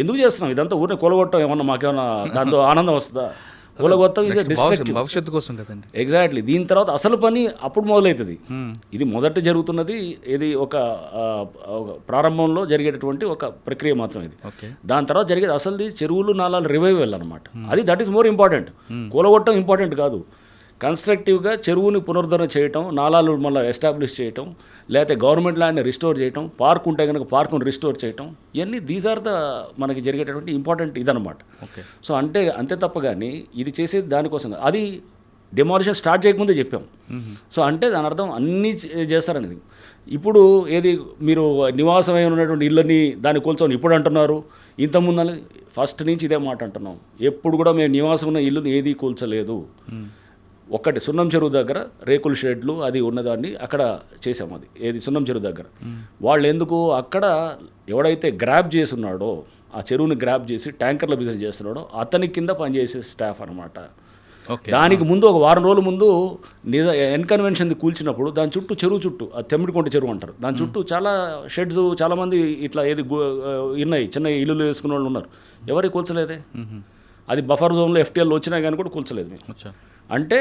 ఎందుకు చేస్తున్నాం ఇదంతా? ఊరిని కూలగొట్టం ఏమన్నా మాకేమన్నా దాంతో ఆనందం వస్తుందా? కూలగొట్టం ఇది డిస్ట్రక్టివ్, భవిష్యత్తు కోసం కదండి. ఎగ్జాక్ట్లీ. దీని తర్వాత అసలు పని అప్పుడు మొదలవుతుంది. ఇది మొదట జరుగుతున్నది, ఇది ఒక ప్రారంభంలో జరిగేటటువంటి ఒక ప్రక్రియ మాత్రం ఇది. దాని తర్వాత జరిగేది అసలుది చెరువులు నాలాలు రివైవల్ అనమాట. అది దట్ ఈస్ మోర్ ఇంపార్టెంట్. కూలగొట్టం ఇంపార్టెంట్ కాదు. కన్స్ట్రక్టివ్గా చెరువుని పునరుద్ధరణ చేయటం, నాలాలు మళ్ళీ ఎస్టాబ్లిష్ చేయటం, లేకపోతే గవర్నమెంట్ ల్యాండ్ని రిస్టోర్ చేయటం, పార్క్ ఉంటే కనుక పార్కును రిస్టోర్ చేయటం, ఇవన్నీ దీస్ ఆర్ ద మనకి జరిగేటటువంటి ఇంపార్టెంట్ ఇదనమాట. సో అంతే తప్ప కానీ ఇది చేసేది దానికోసం. అది డెమాలిషన్ స్టార్ట్ చేయకముందే చెప్పాం. సో అంటే దాని అర్థం అన్నీ చేస్తారనేది. ఇప్పుడు ఏది మీరు నివాసమై ఉన్నటువంటి ఇళ్ళని దాన్ని కూల్చొని ఇప్పుడు అంటున్నారు, ఇంతకుముందు ఫస్ట్ నుంచి ఇదే మాట అంటున్నాం. ఎప్పుడు కూడా మేము నివాసం ఉన్న ఇల్లుని ఏదీ కూల్చలేదు. ఒక్కటి సున్నం చెరువు దగ్గర రేకుల షెడ్లు అది ఉన్నదాన్ని అక్కడ చేసాము. అది ఏది సున్నం చెరువు దగ్గర వాళ్ళు ఎందుకు అక్కడ ఎవడైతే గ్రాబ్ చేసి ఉన్నాడో, ఆ చెరువుని గ్రాబ్ చేసి ట్యాంకర్ల బిజినెస్ చేస్తున్నాడో అతని కింద పనిచేసే స్టాఫ్ అనమాట. దానికి ముందు ఒక వారం రోజుల ముందు ఎన్కన్వెన్షన్ కూల్చినప్పుడు దాని చుట్టూ చుట్టూ ఆ తెమ్మిడికొంట చెరువు అంటారు, దాని చుట్టూ చాలా షెడ్స్ చాలామంది ఇట్లా ఏది ఉన్నాయి, చిన్న ఇల్లులు వేసుకున్న వాళ్ళు ఉన్నారు. ఎవరికి కూల్చలేదే. అది బఫర్ జోన్లో FTL వచ్చినా కానీ కూడా కూల్చలేదు. అంటే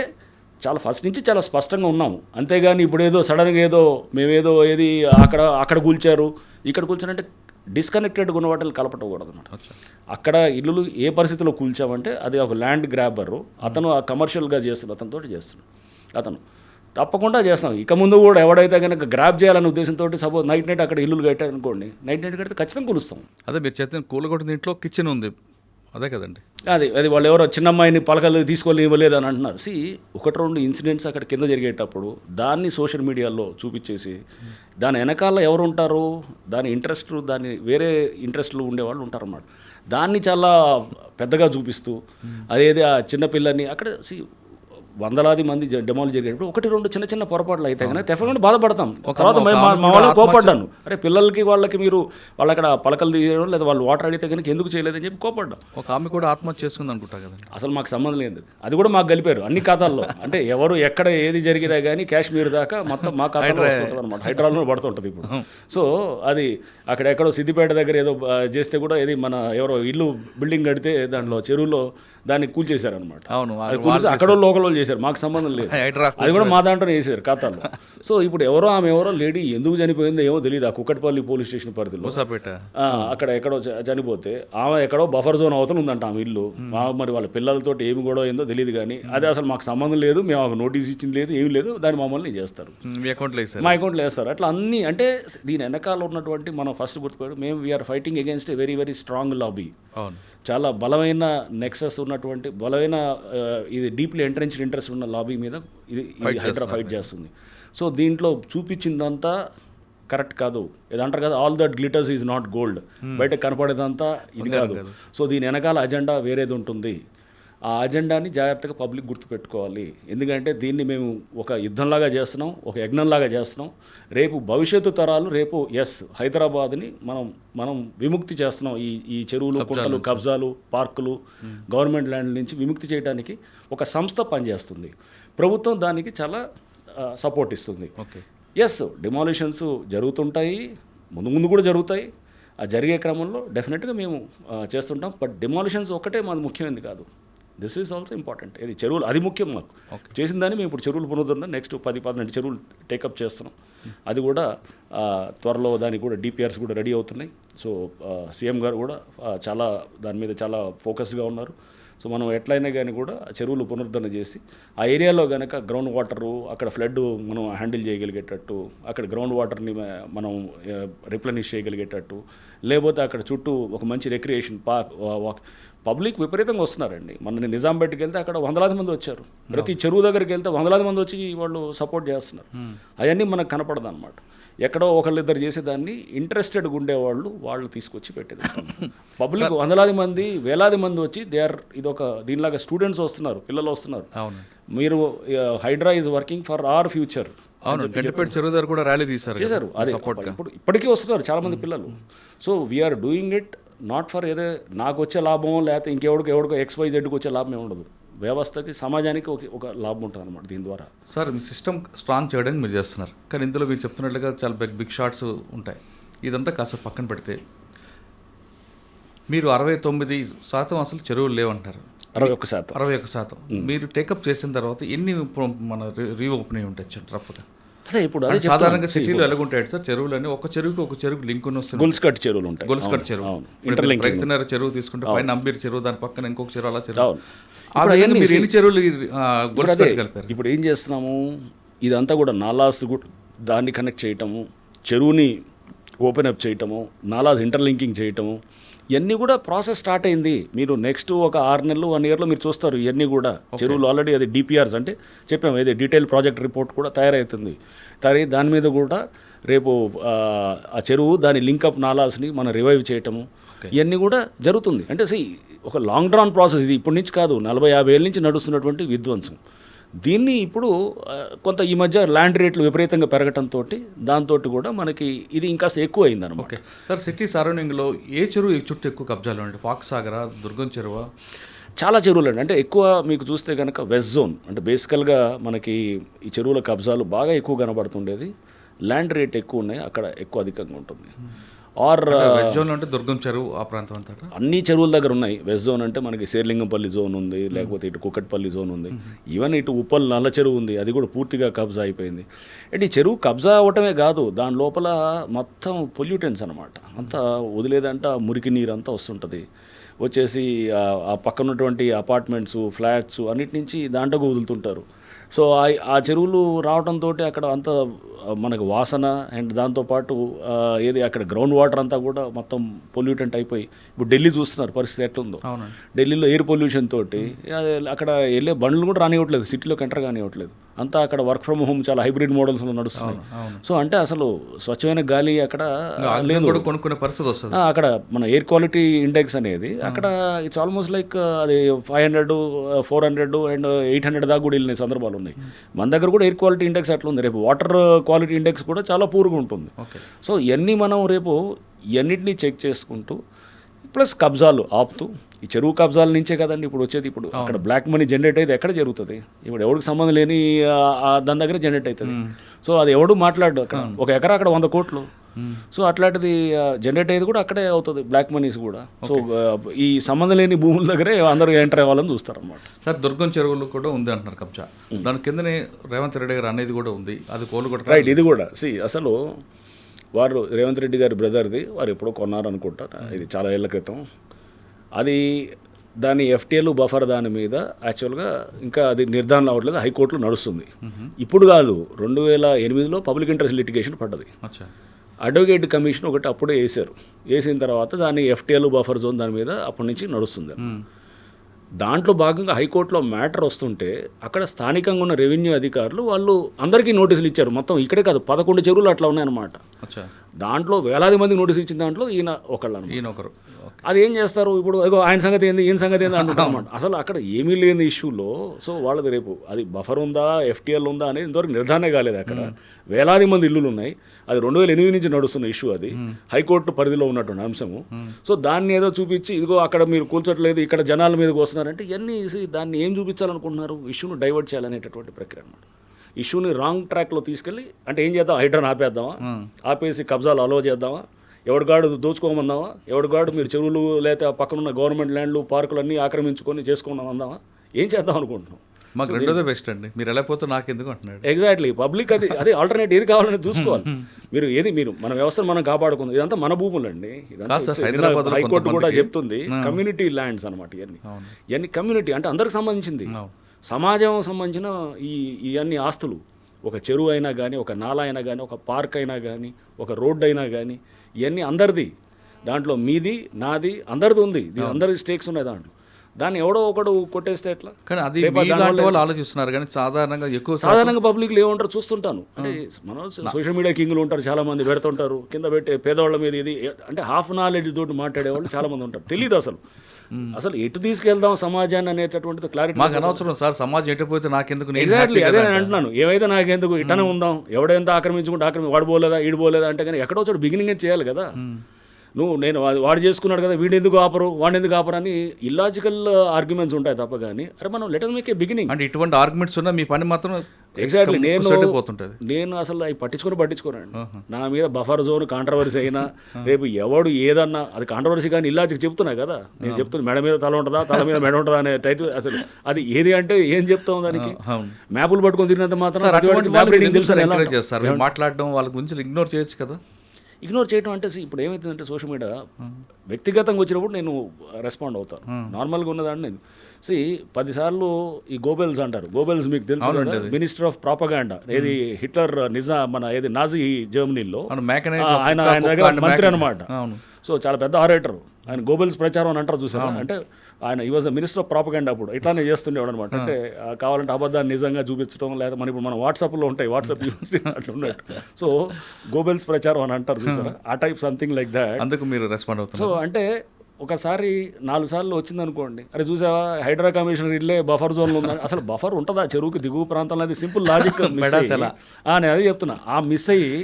చాలా ఫస్ట్ నుంచి చాలా స్పష్టంగా ఉన్నాము. అంతేగాని ఇప్పుడు ఏదో సడన్గా ఏదో మేమేదో ఏది అక్కడ కూల్చారు ఇక్కడ కూల్చారంటే డిస్కనెక్టెడ్గా ఉన్న వాటిని కలపటకూడదు అనమాట. అక్కడ ఇల్లులు ఏ పరిస్థితిలో కూల్చామంటే అది ఒక ల్యాండ్ గ్రాబరు, అతను ఆ కమర్షియల్గా చేస్తున్నాడు, అతనితో చేస్తున్నాడు. అతను తప్పకుండా చేస్తాం. ఇక ముందు కూడా ఎవడైతే కనుక గ్రాప్ చేయాలనే ఉద్దేశంతో సపోజ్ నైట్ అక్కడ ఇల్లులు కట్టారు అనుకోండి, నైట్ కడితే ఖచ్చితంగా కూలుస్తాం. అదే మీరు చేసిన కూలగొట్టిన ఇంట్లో కిచెన్ ఉంది, అదే కదండి. అది వాళ్ళు ఎవరో చిన్నమ్మాయిని పలకలు తీసుకొని ఇవ్వలేదు అని అంటున్నారు. ఒకటి రెండు ఇన్సిడెంట్స్ అక్కడ కింద జరిగేటప్పుడు దాన్ని సోషల్ మీడియాలో చూపించేసి దాని వెనకాల ఎవరు ఉంటారు, దాని ఇంట్రెస్ట్, దాని వేరే ఇంట్రెస్ట్లు ఉండేవాళ్ళు ఉంటారన్నమాట. దాన్ని చాలా పెద్దగా చూపిస్తూ అదేది ఆ చిన్నపిల్లని అక్కడ వందలాది మంది డెమోలు జరిగేటప్పుడు ఒకటి రెండు చిన్న చిన్న పొరపాట్లు అయితే కనుక డెఫినెట్గా బాధపడతాం. తర్వాత మా వాళ్ళని కోపడ్డాను, అరే పిల్లలకి వాళ్ళకి మీరు వాళ్ళు అక్కడ పలకలు తీయడం లేదా వాళ్ళు వాటర్ అడిగితే కనుక ఎందుకు చేయలేదని చెప్పి కోపడ్డాం. ఒక ఆమె కూడా ఆత్మహత్య చేసుకుంది అనుకుంటా కదా. అసలు మాకు సంబంధం లేదు, అది కూడా మాకు కలిపారు అన్ని ఖాతాల్లో. అంటే ఎవరు ఎక్కడ ఏది జరిగినా కానీ కాశ్మీర్ దాకా మొత్తం మా ఖాతాలో వస్తుంటుంది అనమాట, హైదరాబాద్లో పడుతుంటుంది ఇప్పుడు. సో అది అక్కడెక్కడో సిద్దిపేట దగ్గర ఏదో చేస్తే కూడా ఏది మన ఎవరో ఇల్లు బిల్డింగ్ కడితే దాంట్లో చెరువులో దాన్ని కూల్చేశారనమాట. అవును, అక్కడ లోకల్ వాళ్ళు చేశారు, మాకు సంబంధం లేదు. అది కూడా మా దాంట్లోనే వేసారు ఖాతాలో. సో ఇప్పుడు ఆమె ఎవరో లేడీ ఎందుకు చనిపోయిందో ఏమో తెలియదు. ఆ కుక్కట్పల్లి పోలీస్ స్టేషన్ పరిధిలో అక్కడ ఎక్కడో చనిపోతే ఆమె ఎక్కడో బఫర్ జోన్ అవతల ఉందంట ఆమె ఇల్లు. మరి వాళ్ళ పిల్లలతో ఏమి గొడవ ఏందో తెలియదు, కానీ అది అసలు మాకు సంబంధం లేదు, మేము ఆమె నోటీస్ ఇచ్చింది లేదు, ఏమి లేదు, దాన్ని మమ్మల్ని చేస్తారు, మా అకౌంట్లో వేస్తారు. అట్లా అన్ని అంటే దీని వెనకాల ఉన్నటువంటి మనం ఫస్ట్ గుర్తుపెట్టు, మేము we're fighting against a very very strong lobby. చాలా బలమైన నెక్సస్ ఉన్నటువంటి బలమైన ఇది డీప్లీ ఎంట్రెన్చ్డ్ ఇంట్రెస్ట్ ఉన్న లాబీ మీద ఇది హైడ్రా ఫైట్ చేస్తుంది. సో దీంట్లో చూపించిందంతా కరెక్ట్ కాదు. ఏదంటారు కదా, all that glitters is not gold, బయట కనపడేదంతా ఇది కాదు. సో దీని వెనకాల అజెండా వేరేది ఉంటుంది. ఆ అజెండాని జాగ్రత్తగా పబ్లిక్ గుర్తుపెట్టుకోవాలి. ఎందుకంటే దీన్ని మేము ఒక యుద్ధంలాగా చేస్తున్నాం, ఒక యజ్ఞంలాగా చేస్తున్నాం. రేపు భవిష్యత్తు తరాలు రేపు హైదరాబాద్ని మనం విముక్తి చేస్తున్నాం. ఈ చెరువులు, కుంటలు, కబ్జాలు, పార్కులు, గవర్నమెంట్ ల్యాండ్ నుంచి విముక్తి చేయడానికి ఒక సంస్థ పనిచేస్తుంది. ప్రభుత్వం దానికి చాలా సపోర్ట్ ఇస్తుంది. డిమాలిషన్స్ జరుగుతుంటాయి, ముందు కూడా జరుగుతాయి. ఆ జరిగే క్రమంలో డెఫినెట్గా మేము చేస్తుంటాం. బట్ డిమాలిషన్స్ ఒక్కటే మాది ముఖ్యమైనది కాదు, దిస్ ఈజ్ ఆల్సో ఇంపార్టెంట్. ఇది చెరువులు అది ముఖ్యం మాకు. చేసిన దాన్ని మేము ఇప్పుడు చెరువులు పునరుద్ధరణ నెక్స్ట్ 10-12 చెరువులు టేకప్ చేస్తున్నాం. అది కూడా త్వరలో దానికి కూడా డిపిఆర్స్ కూడా రెడీ అవుతున్నాయి. సో సీఎం గారు కూడా చాలా దాని మీద చాలా ఫోకస్గా ఉన్నారు. సో మనం ఎట్లయినా కానీ కూడా చెరువులు పునరుద్ధరణ చేసి ఆ ఏరియాలో కనుక గ్రౌండ్ వాటరు అక్కడ ఫ్లడ్ మనం హ్యాండిల్ చేయగలిగేటట్టు, అక్కడ గ్రౌండ్ వాటర్ని మనం రిప్లెనిష్ చేయగలిగేటట్టు, లేకపోతే అక్కడ చుట్టూ ఒక మంచి రిక్రియేషన్ పార్క్. పబ్లిక్ విపరీతంగా వస్తున్నారండి. మన నిజాంపేటకి వెళ్తే అక్కడ వందలాది మంది వచ్చారు. ప్రతి చెరువు దగ్గరికి వెళ్తే వందలాది మంది వచ్చి వాళ్ళు సపోర్ట్ చేస్తున్నారు. అవన్నీ మనకు కనపడదు అనమాట. ఎక్కడో ఒకళ్ళిద్దరు చేసేదాన్ని ఇంట్రెస్టెడ్గా ఉండేవాళ్ళు వాళ్ళు తీసుకొచ్చి పెట్టేది. పబ్లిక్ వందలాది మంది వేలాది మంది వచ్చి ఇదొక దీనిలాగా స్టూడెంట్స్ వస్తున్నారు, పిల్లలు వస్తున్నారు. మీరు Hydraa is working for our future. చెరువు దగ్గర కూడా ర్యాలీ చేశారు. అది ఇప్పటికీ వస్తున్నారు చాలా మంది పిల్లలు. So we're doing it not for ఏదో నాకు వచ్చే లాభం, లేకపోతే ఎవడికో XYZకి వచ్చే లాభం ఉండదు. వ్యవస్థకి, సమాజానికి ఒక లాభం ఉంటుంది అనమాట దీని ద్వారా. సార్ మీ సిస్టమ్ స్ట్రాంగ్ చేయడానికి మీరు చేస్తున్నారు, కానీ ఇందులో మీరు చెప్తున్నట్లుగా చాలా బిగ్ షాట్స్ ఉంటాయి. ఇదంతా కాస్త పక్కన పెడితే మీరు 69% అసలు చెరువులు లేవంటారు. 61%. మీరు టేకప్ చేసిన తర్వాత ఎన్ని మన రీఓపెన్ అయి ఉంటాయి రఫ్గా? అదే ఇప్పుడు సాధారణంగా సిటీలో ఎలాగుంటాయి సార్ చెరువులు అని, ఒక చెరువుకి లింక్ వస్తుంది. గొలుసుకట్ చెరువులు ఉంటాయి. గొలుసుకట్ చెరువు, రైతున్నర చెరువు తీసుకుంటే పైన అంబీర్ చెరువు, దాని పక్కన ఇంకొక చెరువు, అలా చెరువు. మీరు ఎన్ని చెరువులు గొలుసుకట్ కలిపారు? ఇప్పుడు ఏం చేస్తున్నాము, ఇదంతా కూడా నాలాస్ దాన్ని కనెక్ట్ చేయటము, చెరువుని ఓపెన్ అప్ చేయటము, నాలాస్ ఇంటర్లింకింగ్ చేయటము, ఇవన్నీ కూడా ప్రాసెస్ స్టార్ట్ అయింది. మీరు నెక్స్ట్ ఒక 6 నెలలు 1 yearలో మీరు చూస్తారు ఇవన్నీ కూడా. చెరువులు ఆల్రెడీ అది డిపిఆర్స్ అంటే చెప్పాము, ఏది డీటెయిల్ ప్రాజెక్ట్ రిపోర్ట్ కూడా తయారవుతుంది. దాని మీద కూడా రేపు ఆ చెరువు దాని లింకప్ నాలాస్ని మనం రివైవ్ చేయటము, ఇవన్నీ కూడా జరుగుతుంది. అంటే ఒక లాంగ్ డ్రాన్ ప్రాసెస్ ఇది. ఇప్పటి నుంచి కాదు, 40-50 ఏళ్ళ నుంచి నడుస్తున్నటువంటి విధ్వంసం. దీన్ని ఇప్పుడు కొంత ఈ మధ్య ల్యాండ్ రేట్లు విపరీతంగా పెరగటంతో దాంతో కూడా మనకి ఇది ఇంకా ఎక్కువ అయిందన్నమాట. ఓకే సార్, సిటీ సరౌండింగ్లో ఏ చెరువు చుట్టూ ఎక్కువ కబ్జాలు అండి? ఫాక్స్ సాగరా, దుర్గం చెరువా? చాలా చెరువులు అండి. అంటే ఎక్కువ మీకు చూస్తే కనుక వెస్ట్ జోన్ అంటే బేసికల్గా మనకి ఈ చెరువుల కబ్జాలు బాగా ఎక్కువ కనబడుతుండేది. ల్యాండ్ రేట్ ఎక్కువ ఉన్నాయి, అక్కడ ఎక్కువ అధికంగా ఉంటుంది. ఆర్ వెస్ట్ జోన్లో అంటే దుర్గం చెరువు ఆ ప్రాంతం అంతా అన్ని చెరువుల దగ్గర ఉన్నాయి. వెస్ట్ జోన్ అంటే మనకి శేర్లింగంపల్లి జోన్ ఉంది, లేకపోతే ఇటు కుక్కట్పల్లి జోన్ ఉంది, ఈవెన్ ఇటు ఉప్పల్ నల్ల చెరువు ఉంది, అది కూడా పూర్తిగా కబ్జా అయిపోయింది. అంటే ఈ చెరువు కబ్జా అవ్వటమే కాదు, దాని లోపల మొత్తం పొల్యూటెన్స్ అనమాట, అంతా వదిలేదంట మురికి నీరు అంతా వస్తుంటుంది, వచ్చేసి ఆ పక్కన ఉన్నటువంటి అపార్ట్మెంట్స్ ఫ్లాట్స్ అన్నిటి నుంచి దాంట్లోకి వదులుతుంటారు. సో ఆ చెరువులు రావడంతో అక్కడ అంత మనకు వాసన అండ్ దాంతోపాటు ఏది అక్కడ గ్రౌండ్ వాటర్ అంతా కూడా మొత్తం పొల్యూటెంట్ అయిపోయి, ఇప్పుడు ఢిల్లీ చూస్తున్నారు పరిస్థితి ఎట్లుందో. ఢిల్లీలో ఎయిర్ పొల్యూషన్ తోటి అక్కడ వెళ్ళే బండ్లు కూడా రానివ్వట్లేదు, సిటీలోకి ఎంటర్ కానివ్వట్లేదు, అంతా అక్కడ వర్క్ ఫ్రమ్ హోమ్ చాలా హైబ్రిడ్ మోడల్స్లో నడుస్తున్నాయి. సో అంటే అసలు స్వచ్ఛమైన గాలి అక్కడ లేదు, కొనుక్కునే పరిస్థితి వస్తుంది. అక్కడ మన ఎయిర్ క్వాలిటీ ఇండెక్స్ అనేది అక్కడ ఇట్స్ ఆల్మోస్ట్ లైక్ అది 500, 400 అండ్ 800 దాకా కూడా వెళ్ళిన సందర్భాలు ఉన్నాయి. మన దగ్గర కూడా ఎయిర్ క్వాలిటీ ఇండెక్స్ అట్లా ఉంది, రేపు వాటర్ క్వాలిటీ ఇండెక్స్ కూడా చాలా పూర్గా ఉంటుంది. సో ఇవన్నీ మనం రేపు ఇవన్నిటిని చెక్ చేసుకుంటూ ప్లస్ కబ్జాలు ఆపుతూ, ఈ చెరువు కబ్జాల నుంచే కదండి ఇప్పుడు వచ్చేది. ఇప్పుడు అక్కడ బ్లాక్ మనీ జనరేట్ అయితే ఎక్కడ జరుగుతుంది? ఇప్పుడు ఎవరికి సంబంధం లేని దాని దగ్గర జనరేట్ అవుతుంది. సో అది ఎవడు మాట్లాడు, అక్కడ ఒక ఎకరా అక్కడ 100 కోట్లు. సో అట్లాంటిది జనరేట్ అయ్యేది కూడా అక్కడే అవుతుంది, బ్లాక్ మనీస్ కూడా. సో ఈ సంబంధం లేని భూముల దగ్గరే అందరూ ఎంటర్ అవ్వాలని చూస్తారన్నమాట. సార్ దుర్గం చెరువులు కూడా ఉంది అంటున్నారు కబ్జా, దాని కిందనే రేవంత్ రెడ్డి గారు అనేది కూడా ఉంది, అది కోలుకొట్ట రైట్. ఇది కూడా అసలు వారు రేవంత్ రెడ్డి గారి బ్రదర్ది వారు ఎప్పుడో కొన్నారనుకుంటా, ఇది చాలా ఏళ్ల క్రితం. అది దాని ఎఫ్టీఎల్ బఫర్ దాని మీద యాక్చువల్గా ఇంకా అది నిర్ధారణ అవ్వట్లేదు, హైకోర్టులో నడుస్తుంది. ఇప్పుడు కాదు, 2008లో పబ్లిక్ ఇంట్రెస్ట్ లిటిగేషన్ పడ్డది. అడ్వకేట్ కమిషన్ ఒకటి అప్పుడే వేసిన తర్వాత దాన్ని ఎఫ్టీఎల్ బఫర్ జోన్ దాని మీద అప్పటి నుంచి నడుస్తుంది. దాంట్లో భాగంగా హైకోర్టులో మ్యాటర్ వస్తుంటే అక్కడ స్థానికంగా ఉన్న రెవెన్యూ అధికారులు వాళ్ళు అందరికీ నోటీసులు ఇచ్చారు. మొత్తం ఇక్కడే కాదు 11 చెరువులు అట్లా ఉన్నాయన్నమాట. దాంట్లో వేలాది మంది నోటీసులు ఇచ్చిన దాంట్లో ఈయన ఒకరు. అది ఏం చేస్తారు ఇప్పుడు, ఆయన సంగతి ఏంది ఈయన సంగతి ఏంది అంటుంటారు అన్నమాట. అసలు అక్కడ ఏమీ లేని ఇష్యూలో సో వాళ్ళది రేపు అది బఫర్ ఉందా ఎఫ్టీఎల్ ఉందా అనేది ఇంతవరకు నిర్ధారణ కాలేదు. అక్కడ వేలాది మంది ఇల్లులు ఉన్నాయి, అది 2008 నుంచి నడుస్తున్న ఇష్యూ, అది హైకోర్టు పరిధిలో ఉన్నటువంటి అంశము. సో దాన్ని ఏదో చూపించి ఇదిగో అక్కడ మీరు కూల్చట్లేదు, ఇక్కడ జనాల మీదకి వస్తున్నారంటే ఇవన్నీ దాన్ని ఏం చూపించాలనుకుంటున్నారు? ఇష్యూను డైవర్ట్ చేయాలనేటటువంటి ప్రక్రియ అన్నమాట. ఇష్యూని రాంగ్ ట్రాక్లో తీసుకెళ్ళి అంటే ఏం చేద్దాం, హైడ్రాన్ ఆపేద్దామా, ఆపేసి కబ్జాలు అలో చేద్దామా, ఎవడిగాడు దోచుకోమందామా, ఎవడిగాడు మీరు చెరువులు లేదా పక్కనున్న గవర్నమెంట్ ల్యాండ్లు పార్కులన్నీ ఆక్రమించుకొని చేసుకోమందామా, ఏం చేద్దాం అనుకుంటున్నాం? మాకు రెండోదే బెస్ట్ అండి, మీరు ఎలా పోతే నాకు ఎందుకు అంటున్నాడు. ఎగ్జాక్ట్లీ, పబ్లిక్ అదే ఆల్టర్నేట్ ఏది కావాలని చూసుకోవాలి. మీరు మన వ్యవస్థను మనం కాపాడుకుంది, ఇదంతా మన భూములండి. హైకోర్టు కూడా చెప్తుంది కమ్యూనిటీ ల్యాండ్స్ అనమాట. ఇవన్నీ కమ్యూనిటీ అంటే అందరికి సంబంధించింది, సమాజం సంబంధించిన ఇవన్నీ ఆస్తులు. ఒక చెరువు అయినా కానీ, ఒక నాలా అయినా కానీ, ఒక పార్క్ అయినా కానీ, ఒక రోడ్డు అయినా కానీ, ఇవన్నీ అందరిది. దాంట్లో మీది నాది అందరిది ఉంది, అందరి స్టేక్స్ ఉన్నాయి దాంట్లో. దాన్ని ఎవడో ఒకడు కొట్టేస్తే ఎట్లా? కానీ అది వాళ్ళు ఆలోచిస్తున్నారు, కానీ సాధారణంగా పబ్లిక్లు ఏమంటారు చూస్తుంటాను. అంటే మనం సోషల్ మీడియా కింగ్లు ఉంటారు, చాలా మంది పెడుతుంటారు కింద పెట్టే పేదవాళ్ళ మీద. ఇది అంటే హాఫ్ నాలెడ్జ్ తోటి మాట్లాడేవాళ్ళు చాలా మంది ఉంటారు, తెలియదు అసలు ఎటు తీసుకెళ్దాం సమాజాన్ని అనేటటువంటిది క్లారిటీ మాకు అనవసరం సార్. సమాజం ఎటుపోతే నాకెందుకు? ఎగ్జాక్ట్లీ అదే నేను అంటున్నాను, ఏవైతే నాకెందుకు, ఇటనే ఉందాం, ఎవడెంత ఆక్రమించుకుంటే వాడు పోలేదా ఈడు పోలేదా అంటే, కానీ ఎక్కడో చోటు బిగినింగ్ చేయాలి కదా. నేను వాడు చేసుకున్నాడు కదా వాడిని ఎందుకు ఆపరు అని ఇల్లాజికల్ ఆర్గ్యుమెంట్స్ ఉంటాయి తప్ప. కానీ అరే మనం let us make a beginning. అంటే ఇటువంటి ఆర్గ్యుమెంట్స్ ఉన్నా మీ పని మాత్రం ఎగ్జాక్ట్లీ నేను అసలు అవి పట్టించుకోనండి. నా మీద బఫర్ జోన్ కాంట్రవర్సీ అయినా రేపు ఎవడు ఏదన్నా అది కాంట్రవర్సీ, కానీ ఇల్లాజిక్ చెప్తున్నా కదా. నేను చెప్తున్నా మెడ మీద తల ఉంటుందా, తల మీద మెడ ఉంటుందా అనే టైటిల్. అసలు అది ఏది అంటే ఏం చెప్తాం దానికి? మ్యాపులు పట్టుకొని తిరిగినంత మాత్రం మాట్లాడడం వాళ్ళ గురించి ఇగ్నోర్ చేయొచ్చు కదా. ఇగ్నోర్ చేయడం అంటే ఇప్పుడు ఏమవుతుందంటే సోషల్ మీడియా వ్యక్తిగతంగా వచ్చినప్పుడు నేను రెస్పాండ్ అవుతాను. నార్మల్గా ఉన్నదాన్ని నేను 10 సార్లు ఈ గోబెల్స్ అంటారు. గోబెల్స్ మీకు తెలుసు, మినిస్టర్ ఆఫ్ ప్రాపగాండా, ఏది హిట్లర్ మన ఏది నాజీ జర్మనీలో ఆయన దగ్గర మంత్రి అనమాట. సో చాలా పెద్ద ఆరేటర్ ఆయన. గోబెల్స్ ప్రచారం అని అంటారు చూసారా, అంటే ఆయన ఈ వాజ్ మినిస్టర్ ఆఫ్ ప్రాపగాండా అప్పుడు ఇట్లానే చేస్తుండేవాడు అనమాట. అంటే కావాలంటే అబద్ధాన్ని నిజంగా చూపించడం, లేదా ఇప్పుడు మన వాట్సాప్లో ఉంటాయి, వాట్సాప్ యూస్ అట్లా ఉన్నట్టు. సో గోబెల్స్ ప్రచారం అని అంటారు చూసారా, ఆ టైప్ సంథింగ్ లైక్ దాట్. అందుకు మీరు రెస్పాండ్ అవుతారు. సో అంటే ఒకసారి 4 సార్లు వచ్చిందనుకోండి, అరే చూసావా హైడ్రా కమిషనర్ ఇల్లే బఫర్ జోన్లో ఉందని. అసలు బఫర్ ఉంటుందా చెరువుకి దిగువ ప్రాంతంలో? అది సింపుల్ లాజిక్ నేను అదే చెప్తున్నా. ఆ మిస్ అయ్యి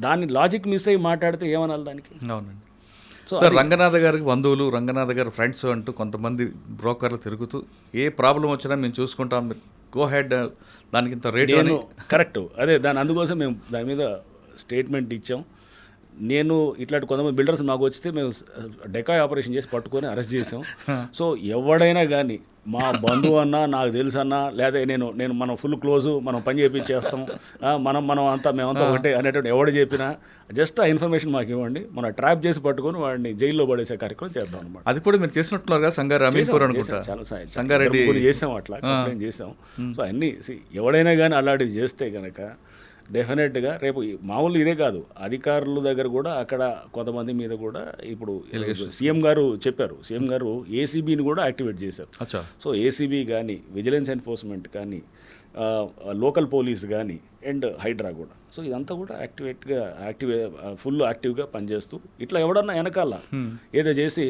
దాన్ని లాజిక్ మిస్ అయ్యి మాట్లాడితే ఏమనాలి దానికి? అవునండి. సో రంగనాథ్ గారికి బంధువులు, రంగనాథ్ గారి ఫ్రెండ్స్ అంటూ కొంతమంది బ్రోకర్లు తిరుగుతూ ఏ ప్రాబ్లం వచ్చినా మేము చూసుకుంటాం, గో హెడ్, దానికి ఇంత రేట్. కరెక్ట్, అదే అందుకోసం మేము దాని మీద స్టేట్మెంట్ ఇచ్చాం. నేను ఇట్లాంటి కొంతమంది బిల్డర్స్ మాకు వచ్చితే మేము డెకాయ్ ఆపరేషన్ చేసి పట్టుకొని అరెస్ట్ చేసాం. సో ఎవడైనా కానీ మా బంధువు అన్నా నాకు తెలుసు అన్నా లేదా నేను మనం ఫుల్ క్లోజు మనం పని చేపించేస్తాం మేమంతా ఒకటే అనేటువంటి ఎవడు చెప్పినా జస్ట్ ఆ ఇన్ఫర్మేషన్ మాకు ఇవ్వండి, మనం ట్రాప్ చేసి పట్టుకొని వాడిని జైల్లో పడేసే కార్యక్రమం చేద్దాం అనమాట. అది కూడా మీరు చేసినట్టున్నారు సంగారెడ్డి చేసాం, అట్లా కంప్లైంట్ చేసాం. సో అన్నీ ఎవడైనా కానీ అలాంటివి చేస్తే కనుక డెఫినెట్గా రేపు మామూలు ఇదే కాదు, అధికారుల దగ్గర కూడా అక్కడ కొంతమంది మీద కూడా ఇప్పుడు సీఎం గారు చెప్పారు, సీఎం గారు ఏసీబీని కూడా యాక్టివేట్ చేశారు. సో ఏసీబీ కానీ విజిలెన్స్ ఎన్ఫోర్స్మెంట్ కానీ లోకల్ పోలీస్ కానీ అండ్ హైడ్రా కూడా, సో ఇదంతా కూడా ఫుల్ యాక్టివ్గా పనిచేస్తూ ఇట్లా ఎవడన్నా వెనకాల ఏదో చేసి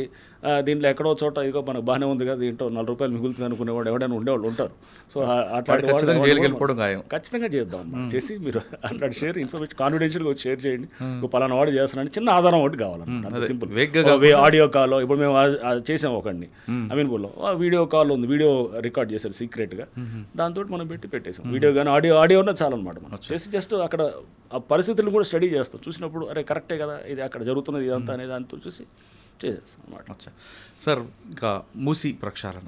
దీంట్లో ఎక్కడో చోట ఇదిగో మనకు బాగానే ఉంది కదా దీంట్లో 4 రూపాయలు మిగులుతుంది అనుకునేవాడు ఎవడైనా ఉండేవాళ్ళు ఉంటారు. సో అట్లాంటి ఖచ్చితంగా చేద్దాం, చేసి మీరు అట్లాంటి షేర్ ఇన్ఫర్మేషన్ కాన్ఫిడెన్షియల్గా వచ్చి షేర్ చేయండి. పలానా వాడు చేస్తున్నాను చిన్న ఆధారం ఒకటి కావాలన్నమాట, సింపుల్ ఆడియో కాల్. ఇప్పుడు మేము చేసాం ఒకడిని అమీన్పూర్లో, వీడియో కాల్ ఉంది, వీడియో రికార్డ్ చేశారు సీక్రెట్గా, దాంతో మనం పెట్టేసాం వీడియో కానీ ఆడియో ఉన్నది చాలన్నమాట. మనం చేసి జస్ట్ అక్కడ ఆ పరిస్థితులను కూడా స్టడీ చేస్తాం, చూసినప్పుడు అరే కరెక్టే కదా ఇది అక్కడ జరుగుతున్నది ఇదంతా అనేది దాంతో చూసి చేసేస్తాం అన్నమాట. సార్ ఇంకా మూసీ ప్రక్షాళన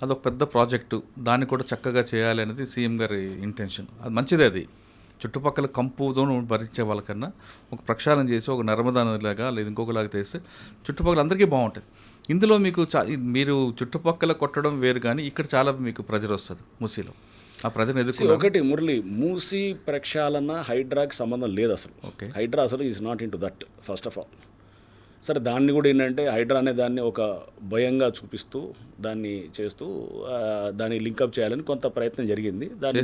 అదొక పెద్ద ప్రాజెక్టు, దాన్ని కూడా చక్కగా చేయాలి అనేది సీఎం గారి ఇంటెన్షన్. అది మంచిదే, అది చుట్టుపక్కల కంపుతో భరించే వాళ్ళకన్నా ఒక ప్రక్షాళన చేసి ఒక నర్మదా నదిలాగా లేదా ఇంకొకలాగా చేస్తే చుట్టుపక్కల అందరికీ బాగుంటుంది. ఇందులో మీకు మీరు చుట్టుపక్కల కొట్టడం వేరు, కానీ ఇక్కడ చాలా మీకు ప్రెజర్ వస్తుంది మూసీలో. ఆ ప్రజలు ఎదుర్కొన్న ఒకటి మురళి, మూసీ ప్రక్షాళన హైడ్రాకి సంబంధం లేదు అసలు. హైడ్రా అసలు is not in to that first of all. సరే దాన్ని కూడా ఏంటంటే హైడ్రా అనే దాన్ని ఒక భయంగా చూపిస్తూ దాన్ని చేస్తూ దాన్ని లింకప్ చేయాలని కొంత ప్రయత్నం జరిగింది. దాన్ని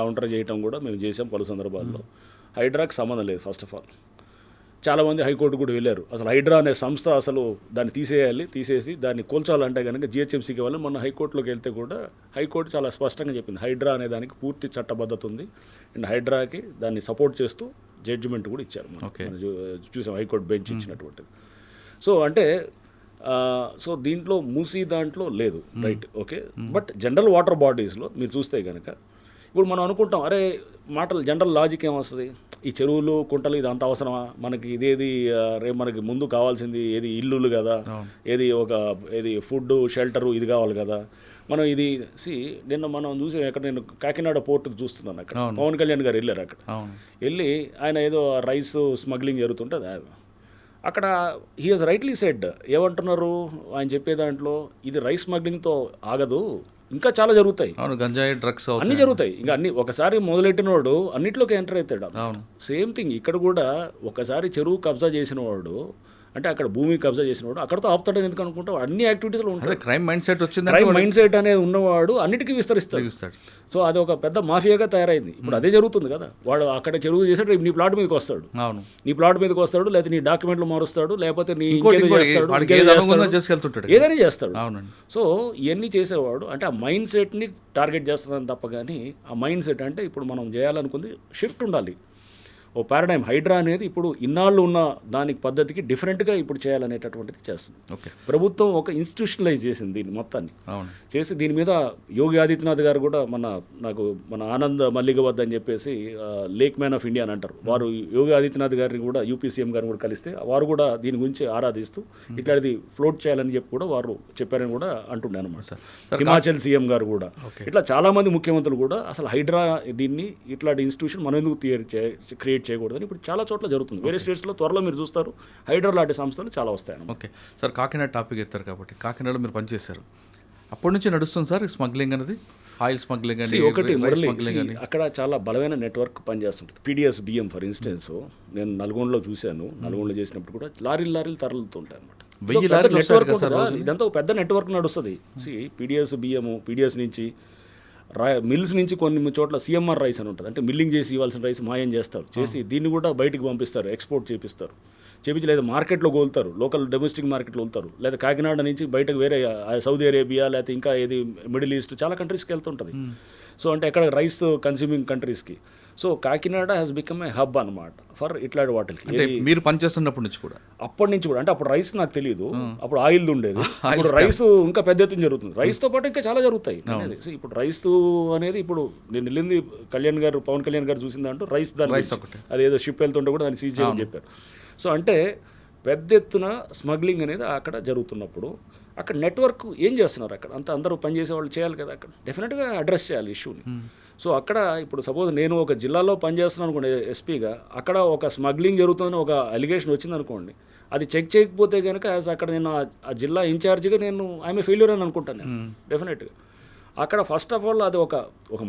కౌంటర్ చేయటం కూడా మేము చేసాం పలు సందర్భాల్లో. హైడ్రాకి సంబంధం లేదు ఫస్ట్ ఆఫ్ ఆల్. చాలామంది హైకోర్టు కూడా వెళ్ళారు, అసలు హైడ్రా అనే సంస్థ అసలు దాన్ని తీసేసి దాన్ని కూల్చాలంటే కనుక జిహెచ్ఎంసీకి వెళ్ళి మొన్న హైకోర్టులోకి వెళ్తే కూడా హైకోర్టు చాలా స్పష్టంగా చెప్పింది హైడ్రా అనే దానికి పూర్తి చట్టబద్ధత ఉంది అండ్ హైడ్రాకి దాన్ని సపోర్ట్ చేస్తూ జడ్జిమెంట్ కూడా ఇచ్చారు. చూసాం హైకోర్టు బెంచ్ ఇచ్చినటువంటిది. సో అంటే సో దీంట్లో మూసీ దాంట్లో లేదు, right, okay. But general water బాడీస్లో మీరు చూస్తే కనుక ఇప్పుడు మనం అనుకుంటాం అరే మాటలు జనరల్ లాజిక్ ఏమొస్తుంది, ఈ చెరువులు కుంటలు ఇది అంత అవసరమా మనకి, ఇదేది రేపు మనకి ముందు కావాల్సింది ఏది ఇల్లులు కదా, ఏది ఫుడ్ షెల్టరు ఇది కావాలి కదా. మనం ఇది నిన్న మనం చూసి నేను కాకినాడ పోర్టు చూస్తున్నాను, అక్కడ పవన్ కళ్యాణ్ గారు వెళ్ళారు, అక్కడ వెళ్ళి ఆయన ఏదో రైస్ స్మగ్లింగ్ జరుగుతుంటే అక్కడ హీ హాజ్ రైట్లీ సెడ్ ఏమంటున్నారు ఆయన చెప్పే దాంట్లో, ఇది రైస్ స్మగ్లింగ్తో ఆగదు, ఇంకా చాలా జరుగుతాయి, గంజాయి డ్రగ్స్ అన్నీ జరుగుతాయి, ఇంకా అన్ని ఒకసారి మొదలెట్టినవాడు అన్నిట్లోకి ఎంటర్ అవుతాడు. సేమ్ థింగ్ ఇక్కడ కూడా ఒకసారి చెరువు కబ్జా చేసిన వాడు అంటే అక్కడ భూమి కబ్జా చేసినవాడు అక్కడతో ఆపుతాడని ఎందుకు అనుకుంటావు, అన్ని యాక్టివిటీస్లో ఉంటాయి. క్రైమ్ మైండ్ సెట్ వచ్చింది, క్రైమ్ మైండ్ సెట్ అనేది ఉన్నవాడు అన్నిటికీ విస్తరిస్తాడు. సో అది ఒక పెద్ద మాఫియాగా తయారైంది. ఇప్పుడు అదే జరుగుతుంది కదా, వాడు అక్కడ చెరువు చేసాడు, నీ ప్లాట్ మీదకి వస్తాడు, నీ ప్లాట్ మీదకి వస్తాడు, లేకపోతే నీ డాక్యుమెంట్లు మారుస్తాడు, లేకపోతే నీ ఏదైనా చేస్తాడు. సో ఇవన్నీ చేసేవాడు అంటే ఆ మైండ్ సెట్ని టార్గెట్ చేస్తున్నాను తప్ప కానీ ఆ మైండ్ సెట్ అంటే ఇప్పుడు మనం చేయాలనుకుంది షిఫ్ట్ ఉండాలి. ఓ పారాడైమ్ హైడ్రా అనేది ఇప్పుడు ఇన్నాళ్ళు ఉన్న దానికి పద్ధతికి డిఫరెంట్గా ఇప్పుడు చేయాలనేటటువంటిది చేస్తుంది. ప్రభుత్వం ఒక ఇన్స్టిట్యూషనలైజ్ చేసింది దీన్ని మొత్తాన్ని చేసి దీని మీద యోగి ఆదిత్యనాథ్ గారు కూడా మన ఆనంద్ మల్లిగ వద్ద అని చెప్పేసి లేక్ మ్యాన్ ఆఫ్ ఇండియా అని అంటారు, వారు యోగి ఆదిత్యనాథ్ గారిని కూడా యూపీ సీఎం గారిని కూడా కలిస్తే వారు కూడా దీని గురించి ఆరాధిస్తూ ఇట్లాంటిది ఫ్లోట్ చేయాలని చెప్పి కూడా వారు చెప్పారని కూడా అంటుండే అనమాట. హిమాచల్ సీఎం గారు కూడా ఇట్లా చాలామంది ముఖ్యమంత్రులు కూడా అసలు హైడ్రా దీన్ని ఇట్లాంటి ఇన్స్టిట్యూషన్ మనం ఎందుకు క్రియేట్ చేయకూడదని ఇప్పుడు చాలా చోట్ల జరుగుతుంది. వేరే స్టేట్స్లో త్వరలో మీరు చూస్తారు హైడ్రా లాంటి సంస్థలు చాలా వస్తాయి. ఓకే సార్, కాకినాడ టాపిక్ ఎత్తారు కాబట్టి కాకినాడలో మీరు పనిచేశారు, అప్పటి నుంచి నడుస్తుంది సార్ స్మగ్లింగ్ అనేది, ఆయిల్ స్మగ్లింగ్ అని ఒకటి అక్కడ చాలా బలమైన నెట్వర్క్ పనిచేస్తుంటుంది. పీడిఎస్ బియ్యం ఫర్ ఇన్స్టెన్స్ నేను నల్గొండలో చూశాను, నల్గొండలో చేసినప్పుడు కూడా లారీలు తరలుతుంటాయి అనమాట. ఇదంతా ఒక పెద్ద నెట్వర్క్ నడుస్తుంది. పీడిఎస్ బియ్యము పీడిఎస్ నుంచి మిల్స్ నుంచి కొన్ని చోట్ల సిఎంఆర్ రైస్ అని ఉంటుంది, అంటే మిల్లింగ్ చేసి ఇవ్వాల్సిన రైస్ మాయం చేస్తారు, చేసి దీన్ని కూడా బయటికి పంపిస్తారు, ఎక్స్పోర్ట్ చేపిస్తారు, చేపించి లేదా మార్కెట్లో కోలుతారు, లోకల్ డొమెస్టిక్ మార్కెట్లో వెళ్తారు, లేదా కాకినాడ నుంచి బయటకు వేరే సౌదీ అరేబియా లేకపోతే ఇంకా ఏది మిడిల్ ఈస్ట్ చాలా కంట్రీస్కి వెళ్తుంటుంది. సో అంటే ఎక్కడ రైస్ కన్స్యూమింగ్ కంట్రీస్కి. So Kakinada has become a hub అనమాట ఫర్ ఇట్లాంటి వాటికి. మీరు పనిచేస్తున్నప్పటి నుంచి కూడా అప్పటి నుంచి కూడా అంటే అప్పుడు రైస్ నాకు తెలియదు, అప్పుడు ఆయిల్ ఉండేది, ఇప్పుడు రైస్ ఇంకా పెద్ద ఎత్తున జరుగుతుంది. రైస్తో పాటు ఇంకా చాలా జరుగుతాయి అనేది. ఇప్పుడు రైస్ అనేది ఇప్పుడు నేను వెళ్ళింది పవన్ కళ్యాణ్ గారు చూసింది అంటూ రైస్ దాని అదేదో షిప్ వెళ్తుంటే కూడా దాన్ని సీజ్ చేయమని చెప్పారు. సో అంటే పెద్ద ఎత్తున స్మగ్లింగ్ అనేది అక్కడ జరుగుతున్నప్పుడు అక్కడ నెట్వర్క్ ఏం చేస్తున్నారు, అక్కడ అంతా అందరూ పనిచేసే వాళ్ళు చేయాలి కదా, అక్కడ డెఫినెట్గా అడ్రస్ చేయాలి ఇష్యూని. సో అక్కడ ఇప్పుడు సపోజ్ నేను ఒక జిల్లాలో పనిచేస్తున్నాను అనుకోండి ఎస్పీగా, అక్కడ ఒక స్మగ్లింగ్ జరుగుతుందని ఒక అలిగేషన్ వచ్చింది అనుకోండి, అది చెక్ చేయకపోతే కనుక అక్కడ నేను ఆ జిల్లా ఇన్ఛార్జిగా నేను ఐఎమ్ ఫెయిల్యూర్ అని అనుకుంటాను నేను డెఫినెట్గా. అక్కడ ఫస్ట్ ఆఫ్ ఆల్ అది ఒక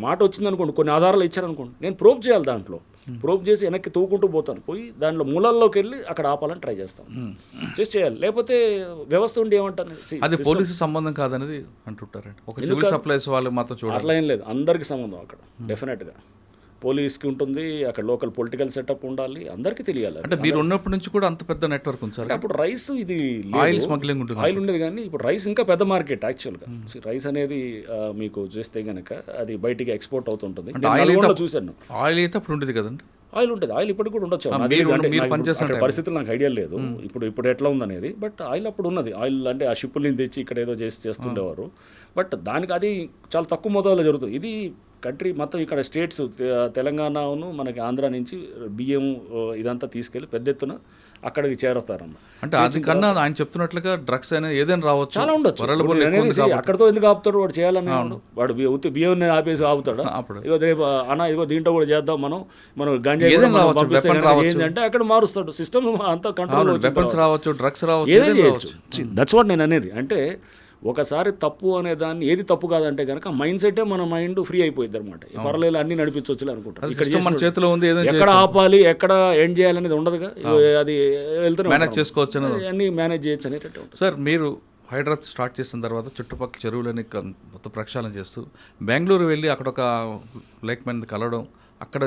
మాట వచ్చింది అనుకోండి, కొన్ని ఆధారాలు ఇచ్చారనుకోండి, నేను ప్రోబ్ చేయాలి, దాంట్లో ప్రోబ్ చేసి వెనక్కి తూకుంటూ పోతాను, పోయి దాంట్లో మూలాల్లోకి వెళ్ళి అక్కడ ఆపాలని ట్రై చేస్తాను, జస్ట్ చేయాలి. లేకపోతే వ్యవస్థ ఉండి ఏమంటారు, అది పోలీసు సంబంధం కాదనేది అంటుంటారండి. ఒక సివిల్ సప్లైస్ వాళ్ళు మాత్రం చూడాలి, అట్లా ఏం లేదు, అందరికీ సంబంధం అక్కడ డెఫినెట్గా. పోలీస్కి ఉంటుంది, అక్కడ లోకల్ పొలిటికల్ సెటప్ ఉండాలి, అందరికీ తెలియాలి. అంటే మీరు ఉన్నప్పటి నుంచి కూడా అంత పెద్ద నెట్వర్క్ ఉంది సార్. అప్పుడు రైస్ ఇది ఆయిల్ స్మగ్లింగ్ ఉంటుంది, ఆయిల్ ఉండేది, కానీ ఇప్పుడు రైస్ ఇంకా పెద్ద మార్కెట్ యాక్చువల్గా. రైస్ అనేది మీకు చేస్తే కనుక అది బయటికి ఎక్స్పోర్ట్ అవుతుంటుంది. చూశాను ఆయిల్ అయితే అప్పుడు ఉండేది కదండి, ఆయిల్ ఉంటుంది, ఆయిల్ ఇప్పటికి కూడా ఉండొచ్చు, పరిస్థితులు నాకు ఐడియా లేదు ఇప్పుడు ఎట్లా ఉందనేది. బట్ ఆయిల్ అప్పుడు ఉన్నది, ఆయిల్ అంటే ఆ షిప్పుల్ని తెచ్చి ఇక్కడ ఏదో చేస్తుండేవారు. బట్ దానికి అది చాలా తక్కువ మొత్తంలో జరుగుతుంది. ఇది కంట్రీ మొత్తం ఇక్కడ స్టేట్స్ తెలంగాణను మనకి ఆంధ్ర నుంచి బియ్యం ఇదంతా తీసుకెళ్ళి పెద్ద ఎత్తున అక్కడికి చేరుతారన్నమాట. అంటే అది కన్నా ఆయన చెప్తున్నట్లుగా డ్రగ్స్ అనేది ఏదైనా రావచ్చు, చాలా ఉండొచ్చు. అక్కడతో ఎందుకు ఆపుతాడు వాడు, చేయాలని వాడు బియ్యం ఆపేసి ఆపుతాడు. ఇగో రేపు అన్న ఇగో దీంట్లో కూడా చేద్దాం మనం గంజా ఏంటంటే అక్కడ మారుస్తాడు సిస్టమ్ అంతా కంట్రోల్ రావచ్చు, డ్రగ్స్ రావచ్చు, ఏదైనా చేయొచ్చు. దట్స్ వాట్ నేను అనేది. అంటే ఒకసారి తప్పు అనే దాన్ని ఏది తప్పు కాదంటే కనుక మైండ్ సెట్టే మన మైండ్ ఫ్రీ అయిపోయింది అనమాట. పర్లేదు అన్ని నడిపించవచ్చు అనుకుంటాం. ఎక్కడ ఆపాలి ఎక్కడ ఎండ్ చేయాలనేది ఉండదుగా, అది వెళ్తూనే మేనేజ్ చేసుకోవచ్చు, అన్ని మేనేజ్ చేయొచ్చు అనేటట్టు ఉంటుంది. సార్ మీరు హైదరాబాద్ స్టార్ట్ చేసిన తర్వాత చుట్టుపక్కల చెరువులని మొత్తం ప్రక్షాళన చేస్తూ బెంగళూరు వెళ్ళి అక్కడ ఒక లేక్ మ్యాన్ కలవడం, అక్కడ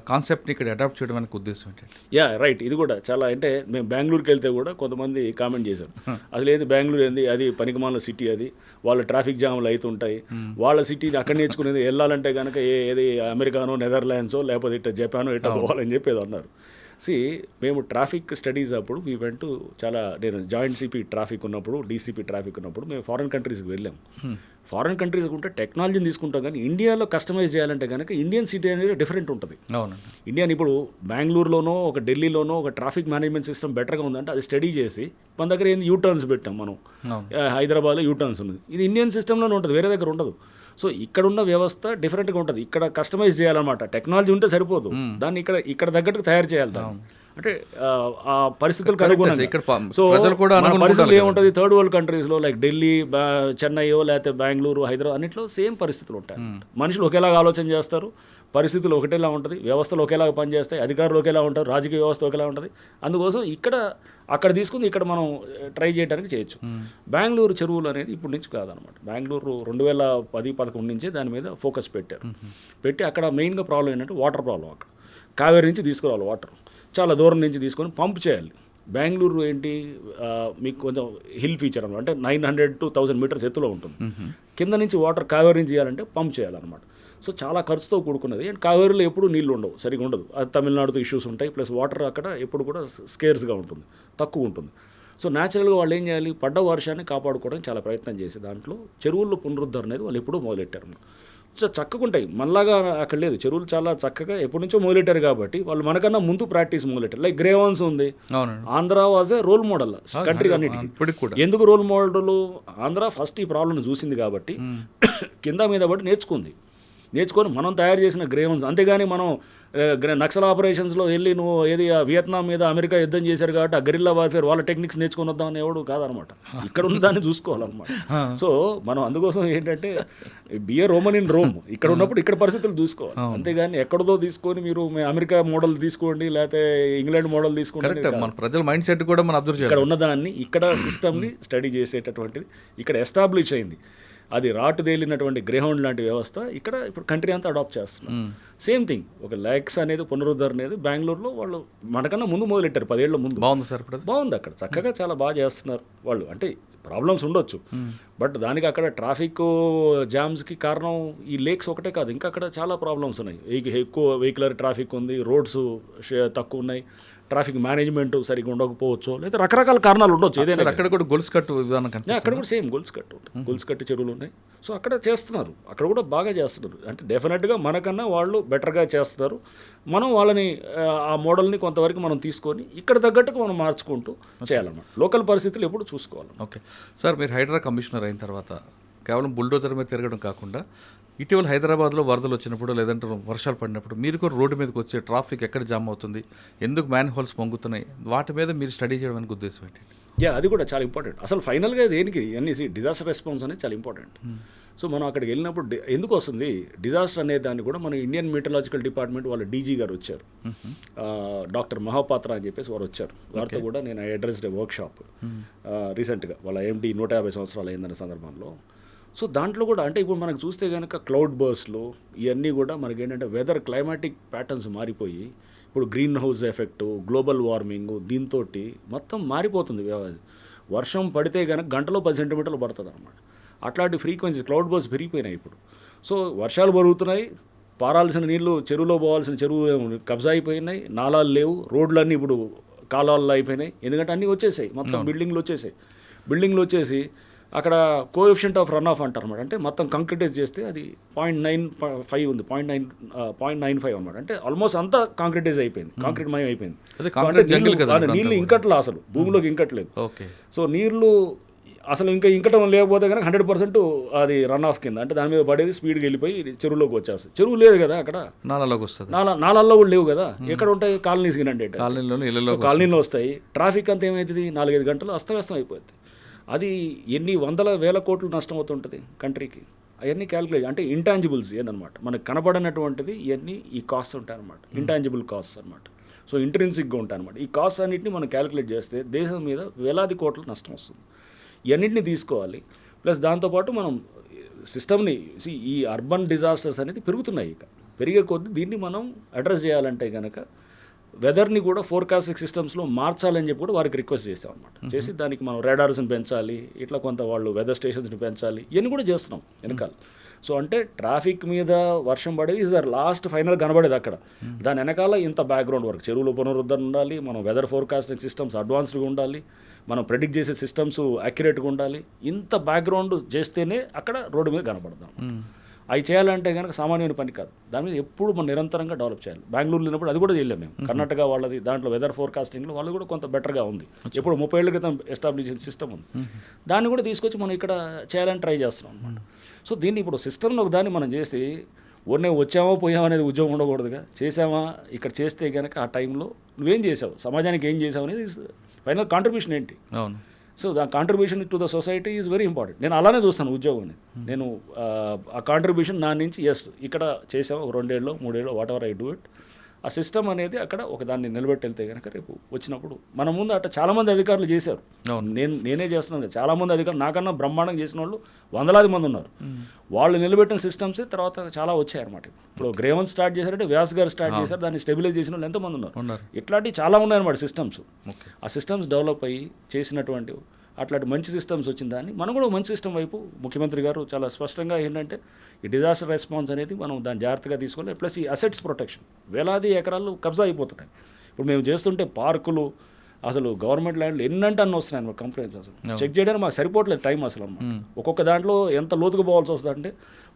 కాన్సెప్ట్ని ఇక్కడ అడాప్ట్ చేయడం అనే ఉద్దేశం ఏంటంటే? యా రైట్, ఇది కూడా చాలా. అంటే మేము బెంగళూరుకి వెళ్తే కూడా కొంతమంది కామెంట్ చేశారు, అసలు ఏంది బెంగళూరు ఏంది, అది పనికిమాల సిటీ, అది వాళ్ళ ట్రాఫిక్ జామ్లు అవుతుంటాయి, వాళ్ళ సిటీని అక్కడ నేర్చుకునేది వెళ్ళాలంటే కనుక ఏది అమెరికానో నెదర్లాండ్సో లేకపోతే ఇట్లా జపానో ఇట్లా పోవాలని చెప్పి ఏదో అన్నారు. మేము ట్రాఫిక్ స్టడీస్ అప్పుడు నేను జాయింట్ సిపి ట్రాఫిక్ ఉన్నప్పుడు, డీసీపీ ట్రాఫిక్ ఉన్నప్పుడు మేము ఫారిన్ కంట్రీస్కి వెళ్ళాం. ఫారిన్ కంట్రీస్కి ఉంటే టెక్నాలజీని తీసుకుంటాం, కానీ ఇండియాలో కస్టమైజ్ చేయాలంటే కనుక ఇండియన్ సిటీ అనేది డిఫరెంట్ ఉంటుంది. ఇండియన్ ఇప్పుడు బెంగళూరులోనో ఒక ఢిల్లీలోనో ఒక ట్రాఫిక్ మేనేజ్మెంట్ సిస్టమ్ బెటర్గా ఉందంటే అది స్టడీ చేసి మన దగ్గర ఏంది యూటర్న్స్ పెట్టాం మనం. హైదరాబాద్లో యూటర్న్స్ ఉంది, ఇది ఇండియన్ సిస్టంలోనే ఉంటుంది, వేరే దగ్గర ఉండదు. సో ఇక్కడున్న వ్యవస్థ డిఫరెంట్గా ఉంటుంది, ఇక్కడ కస్టమైజ్ చేయాలన్నమాట. టెక్నాలజీ ఉంటే సరిపోదు, దాన్ని ఇక్కడ తగ్గట్టుకు తయారు చేయాలి. అంటే ఆ పరిస్థితులకు అనుగుణంగా. సో మన పరిస్థితులు ఏముంటుంది, థర్డ్ వరల్డ్ కంట్రీస్లో లైక్ ఢిల్లీ, చెన్నైయో లేకపోతే బెంగళూరు, హైదరాబాద్ అన్నింటిలో సేమ్ పరిస్థితులు ఉంటాయి. మనుషులు ఒకేలాగా ఆలోచన చేస్తారు, పరిస్థితులు ఒకటేలా ఉంటుంది, వ్యవస్థలు ఒకేలాగా పనిచేస్తాయి, అధికారులు ఒకేలా ఉంటారు, రాజకీయ వ్యవస్థ ఒకేలా ఉంటుంది. అందుకోసం అక్కడ తీసుకుని ఇక్కడ మనం ట్రై చేయడానికి చేయొచ్చు. బెంగళూరు చెరువులు అనేది ఇప్పుడు నుంచి కాదనమాట. బెంగళూరు 2010-11 నుంచే దాని మీద ఫోకస్ పెట్టి అక్కడ మెయిన్గా ప్రాబ్లం ఏంటంటే వాటర్ ప్రాబ్లం. అక్కడ కావేరీ నుంచి తీసుకురావాలి వాటర్, చాలా దూరం నుంచి తీసుకొని పంప్ చేయాలి. బెంగళూరు ఏంటి మీకు కొంచెం హిల్ ఫీచర్ అనమాట, అంటే 900 to 1000 మీటర్స్ ఎత్తులో ఉంటుంది. కింద నుంచి వాటర్ కావేరీ నుంచి చేయాలంటే పంప్ చేయాలన్నమాట. సో చాలా ఖర్చుతో కూడుకున్నది. అండ్ కావేరీలో ఎప్పుడు నీళ్ళు ఉండవు, సరిగా ఉండదు, అది తమిళనాడుతో ఇష్యూస్ ఉంటాయి. ప్లస్ వాటర్ అక్కడ ఎప్పుడు కూడా స్కేర్స్గా ఉంటుంది, తక్కువ ఉంటుంది. సో న్యాచురల్గా వాళ్ళు ఏం చేయాలి, పడ్డ వర్షాన్ని కాపాడుకోవడానికి చాలా ప్రయత్నం చేసి దాంట్లో చెరువుల్లో పునరుద్ధరణ అనేది వాళ్ళు ఎప్పుడూ మొదలెట్టారు. సో చక్కగా ఉంటాయి, మనలాగా అక్కడ లేదు. చెరువులు చాలా చక్కగా ఎప్పటి నుంచో మొదలెట్టారు కాబట్టి వాళ్ళు మనకన్నా ముందు ప్రాక్టీస్ మొదలెట్టారు. లైక్ గ్రేవాన్స్ ఉంది, Andhra was a role model country అన్నిటికీ. ఎందుకు రోల్ మోడల్? ఆంధ్ర ఫస్ట్ ఈ ప్రాబ్లం చూసింది కాబట్టి కింద మీద పడి నేర్చుకొని మనం తయారు చేసిన గ్రేవన్స్. అంతేగాని మనం నక్సల్ ఆపరేషన్స్లో వెళ్ళి నువ్వు ఏది వియత్నాం మీద అమెరికా యుద్ధం చేశారు కాబట్టి ఆ గెరిల్లా వార్ఫేర్ వాళ్ళ టెక్నిక్స్ నేర్చుకొని వద్దామని ఎవడు కాదనమాట. ఇక్కడ ఉన్న దాన్ని చూసుకోవాలన్నమాట. సో మనం అందుకోసం ఏంటంటే బిఏ రోమన్ ఇన్ రోమ్, ఇక్కడ ఉన్నప్పుడు ఇక్కడ పరిస్థితులు చూసుకోవాలి. అంతేగాని ఎక్కడదో తీసుకొని మీరు అమెరికా మోడల్ తీసుకోండి లేకపోతే ఇంగ్లాండ్ మోడల్ తీసుకోండి. మన ప్రజల మైండ్ సెట్ కూడా మనం అబ్జర్వ్ చేయాలి. ఇక్కడ ఉన్నదాన్ని ఇక్కడ సిస్టమ్ని స్టడీ చేసేటటువంటిది ఇక్కడ ఎస్టాబ్లిష్ అయింది. అది రాటు తేలినటువంటి గ్రేహౌండ్ లాంటి వ్యవస్థ ఇక్కడ ఇప్పుడు కంట్రీ అంతా అడాప్ట్ చేస్తున్నారు. సేమ్ థింగ్ ఒక లేక్స్ అనేది పునరుద్ధరణ అనేది బెంగళూరులో వాళ్ళు మనకన్నా ముందు మొదలెట్టారు, 10 ఏళ్ళ ముందు. బాగుంది సార్, బాగుంది అక్కడ చక్కగా చాలా బాగా చేస్తున్నారు వాళ్ళు. అంటే ప్రాబ్లమ్స్ ఉండొచ్చు, బట్ దానికి అక్కడ ట్రాఫిక్ జామ్స్కి కారణం ఈ లేక్స్ ఒకటే కాదు, ఇంకా అక్కడ చాలా ప్రాబ్లమ్స్ ఉన్నాయి. ఎక్కువ వెహికులర్ ట్రాఫిక్ ఉంది, రోడ్స్ తక్కువ ఉన్నాయి, ట్రాఫిక్ మేనేజ్మెంట్ సరిగ్గా ఉండకపోవచ్చు, లేదా రకరకాల కారణాలు ఉండొచ్చు. ఏదైనా అక్కడ కూడా గొలుసు కట్టు విధానం అక్కడ కూడా సేమ్ గొలుసు కట్టు ఉంటుంది, గొలుసు కట్టు చెరువులు ఉన్నాయి. సో అక్కడ చేస్తున్నారు, అక్కడ కూడా బాగా చేస్తున్నారు. అంటే డెఫినెట్గా మనకన్నా వాళ్ళు బెటర్గా చేస్తున్నారు. మనం వాళ్ళని ఆ మోడల్ని కొంతవరకు మనం తీసుకొని ఇక్కడ తగ్గట్టుకు మనం మార్చుకుంటూ చేయాలన్నమాట. లోకల్ పరిస్థితులు ఎప్పుడు చూసుకోవాలి. ఓకే సార్, మీరు హైడ్రా కమిషనర్ అయిన తర్వాత కేవలం బుల్డోజర్ మీద తిరగడం కాకుండా ఇటీవల హైదరాబాద్లో వరదలు వచ్చినప్పుడు లేదంటే వర్షాలు పడినప్పుడు మీరు కూడా రోడ్డు మీదకి వచ్చే ట్రాఫిక్ ఎక్కడ జామ్ అవుతుంది, ఎందుకు మ్యాన్ హోల్స్ పొంగుతున్నాయి, వాటి మీద మీరు స్టడీ చేయడానికి ఉద్దేశం ఏంటి? అది కూడా చాలా ఇంపార్టెంట్. అసలు ఫైనల్గా దేనికి అన్ని డిజాస్టర్ రెస్పాన్స్ అనేది చాలా ఇంపార్టెంట్. సో మనం అక్కడికి వెళ్ళినప్పుడు ఎందుకు వస్తుంది డిజాస్టర్ అనే దాన్ని కూడా మన ఇండియన్ మెటలాజికల్ డిపార్ట్మెంట్ వాళ్ళ డీజీ గారు వచ్చారు, డాక్టర్ మహాపాత్ర అని చెప్పేసి వారు వచ్చారు. వారితో కూడా నేను అడ్రస్డ్ వర్క్ షాప్ రీసెంట్గా వాళ్ళ ఎండి 150 సంవత్సరాలు అయిందన్న సందర్భంలో. సో దాంట్లో కూడా అంటే ఇప్పుడు మనకు చూస్తే కనుక క్లౌడ్ బర్స్ట్లు ఇవన్నీ కూడా మనకి ఏంటంటే వెదర్ క్లైమాటిక్ ప్యాటర్న్స్ మారిపోయి ఇప్పుడు green house effect, global warming, దీంతో మొత్తం మారిపోతుంది. వర్షం పడితే కనుక గంటలో 10 సెంటీమీటర్లు పడుతుంది అనమాట. అట్లాంటి ఫ్రీక్వెన్సీ క్లౌడ్ బర్స్ పెరిగిపోయినాయి ఇప్పుడు. సో వర్షాలు పెరుగుతున్నాయి, పారాల్సిన నీళ్లు చెరువులో పోవాల్సిన చెరువు కబ్జా అయిపోయినాయి, నాలాలు లేవు, రోడ్లన్నీ ఇప్పుడు కాలువల్లో అయిపోయినాయి. ఎందుకంటే అన్నీ వచ్చేసాయి, మొత్తం బిల్డింగ్లు వచ్చేసి అక్కడ కోఎఫిషియంట్ ఆఫ్ రన్ ఆఫ్ అంటారు అనమాట. అంటే మొత్తం కంక్రీటైజ్ చేస్తే అది 0.95 ఉంది, 0.95 అనమాట. అంటే ఆల్మోస్ట్ అంతా కాంక్రీటైజ్ అయిపోయింది, కాంక్రీట్ మయం అయిపోయింది. నీళ్ళు ఇంకట్లా, అసలు భూమిలోకి ఇంకట్లేదు. సో నీళ్లు అసలు ఇంకా ఇంకటం లేకపోతే కనుక 100% అది రన్ ఆఫ్ కింద, అంటే దాని మీద పడేది స్పీడ్గా వెళ్ళిపోయి చెరువులోకి వచ్చేస్తుంది. చెరువు లేదు కదా అక్కడ, నాలాలోకి వస్తుంది, నాలాల్లో కూడా లేవు కదా. ఎక్కడ ఉంటాయి? కాలనీస్ కింద కాలనీలో వస్తాయి. ట్రాఫిక్ అంతా ఏమవుతుంది? 4-5 గంటలు అస్తవ్యస్తం అయిపోతుంది. అది ఎన్ని వందల వేల కోట్లు నష్టం అవుతుంటుంది కంట్రీకి. అవన్నీ క్యాలిక్యులేట్ అంటే ఇంటాంజిబుల్స్ ఏంటనమాట, మనకు కనబడినటువంటిది ఇవన్నీ ఈ కాస్ట్ ఉంటాయి అనమాట, ఇంటాంజిబుల్ కాస్ట్ అనమాట. సో ఇంట్రెన్సిక్గా ఉంటాయి అనమాట. ఈ కాస్ట్ అన్నింటినీ మనం క్యాలిక్యులేట్ చేస్తే దేశం మీద వేలాది కోట్ల నష్టం వస్తుంది. ఇవన్నింటినీ తీసుకోవాలి. ప్లస్ దాంతోపాటు మనం సిస్టమ్ని ఈ అర్బన్ డిజాస్టర్స్ అనేది పెరుగుతున్నాయి. ఇక పెరిగే కొద్దీ దీన్ని మనం అడ్రస్ చేయాలంటే కనుక వెదర్ని కూడా ఫోర్కాస్టింగ్ సిస్టమ్స్లో మార్చాలని చెప్పి కూడా వారికి రిక్వెస్ట్ చేసాం అనమాట. చేసి దానికి మనం రాడార్స్ని పెంచాలి, ఇట్లా కొంత వాళ్ళు వెదర్ స్టేషన్స్ని పెంచాలి, ఇవన్నీ కూడా చేస్తున్నాం వెనకాల. సో అంటే ట్రాఫిక్ మీద వర్షం పడేది ఇస్ ద లాస్ట్ ఫైనల్ కనబడేది అక్కడ. దాని వెనకాల ఇంత బ్యాక్గ్రౌండ్ వర్క్, చెరువులు పునరుద్ధరణ ఉండాలి, మనం వెదర్ ఫోర్కాస్టింగ్ సిస్టమ్స్ అడ్వాన్స్డ్గా ఉండాలి, మనం ప్రెడిక్ట్ చేసే సిస్టమ్స్ యాక్యురేట్గా ఉండాలి. ఇంత బ్యాక్గ్రౌండ్ చేస్తేనే అక్కడ రోడ్డు మీద కనబడదాం. అవి చేయాలంటే కనుక సామాన్యమైన పని కాదు. దాని మీద ఎప్పుడు మనం నిరంతరంగా డెవలప్ చేయాలి. బెంగళూరులో ఉన్నప్పుడు అది కూడా చేయలేము మేము. కర్ణాటక వాళ్ళది దాంట్లో వెదర్ ఫోర్కాస్టింగ్లో వాళ్ళు కూడా కొంత బెటర్గా ఉంది. ఎప్పుడు 30 ఏళ్ళ క్రితం ఎస్టాబ్లిష్ చేసిన సిస్టమ్ ఉంది. దాన్ని కూడా తీసుకొచ్చి మనం ఇక్కడ చేయాలని ట్రై చేస్తున్నాం అనమాట. సో దీన్ని ఇప్పుడు సిస్టమ్లో ఒక దాన్ని మనం చేసి వచ్చామా పోయామా అనేది ఉద్యోగం ఉండకూడదుగా. చేసామా ఇక్కడ చేస్తే కనుక ఆ టైంలో నువ్వేం చేసావు, సమాజానికి ఏం చేసావు అనేది ఫైనల్ కాంట్రిబ్యూషన్ ఏంటి. అవును. So the contribution to the society is very important. నేను అలానే చూస్తాను ఉద్యోగాన్ని. నేను ఆ కాంట్రిబ్యూషన్ నా నుంచి ఇక్కడ చేసాము 2 ఏళ్ళు 3 ఏళ్ళు what ever I do it. ఆ సిస్టమ్ అనేది అక్కడ ఒక దాన్ని నిలబెట్టి వెళ్తే కనుక రేపు వచ్చినప్పుడు మన ముందు అట్లా చాలామంది అధికారులు చేశారు. నేనే చేస్తున్నాను. చాలామంది అధికారులు నాకన్నా బ్రహ్మాండం చేసిన వాళ్ళు వందలాది మంది ఉన్నారు. వాళ్ళు నిలబెట్టిన సిస్టమ్స్ తర్వాత చాలా వచ్చాయన్నమాట. ఇప్పుడు గ్రేవన్ స్టార్ట్ చేశారంటే వ్యాస్ గారు స్టార్ట్ చేశారు, దాన్ని స్టెబిలైజ్ చేసిన వాళ్ళు ఎంతోమంది ఉన్నారు. ఇట్లాంటివి చాలా ఉన్నాయన్నమాట సిస్టమ్స్. ఆ సిస్టమ్స్ డెవలప్ అయ్యి చేసినటువంటి అట్లాంటి మంచి సిస్టమ్స్ వచ్చిన దాన్ని మనం కూడా మంచి సిస్టమ్ వైపు ముఖ్యమంత్రి గారు చాలా స్పష్టంగా ఏంటంటే ఈ డిజాస్టర్ రెస్పాన్స్ అనేది మనం దాన్ని జాగ్రత్తగా తీసుకోవాలి. ప్లస్ ఈ అసెట్స్ ప్రొటెక్షన్, వేలాది ఎకరాలు కబ్జా అయిపోతున్నాయి. ఇప్పుడు మేము చేస్తుంటే పార్కులు అసలు గవర్నమెంట్ ల్యాండ్లు ఎన్నంటే అన్నీ వస్తున్నాయి అన్నమాట కంప్లైంట్స్. అసలు చెక్ చేయడానికి మాకు సరిపోవట్లేదు టైం అసలు అన్నమాట. ఒక్కొక్క దాంట్లో ఎంత లోతుకు పోవాల్సి వస్తుంది అంటే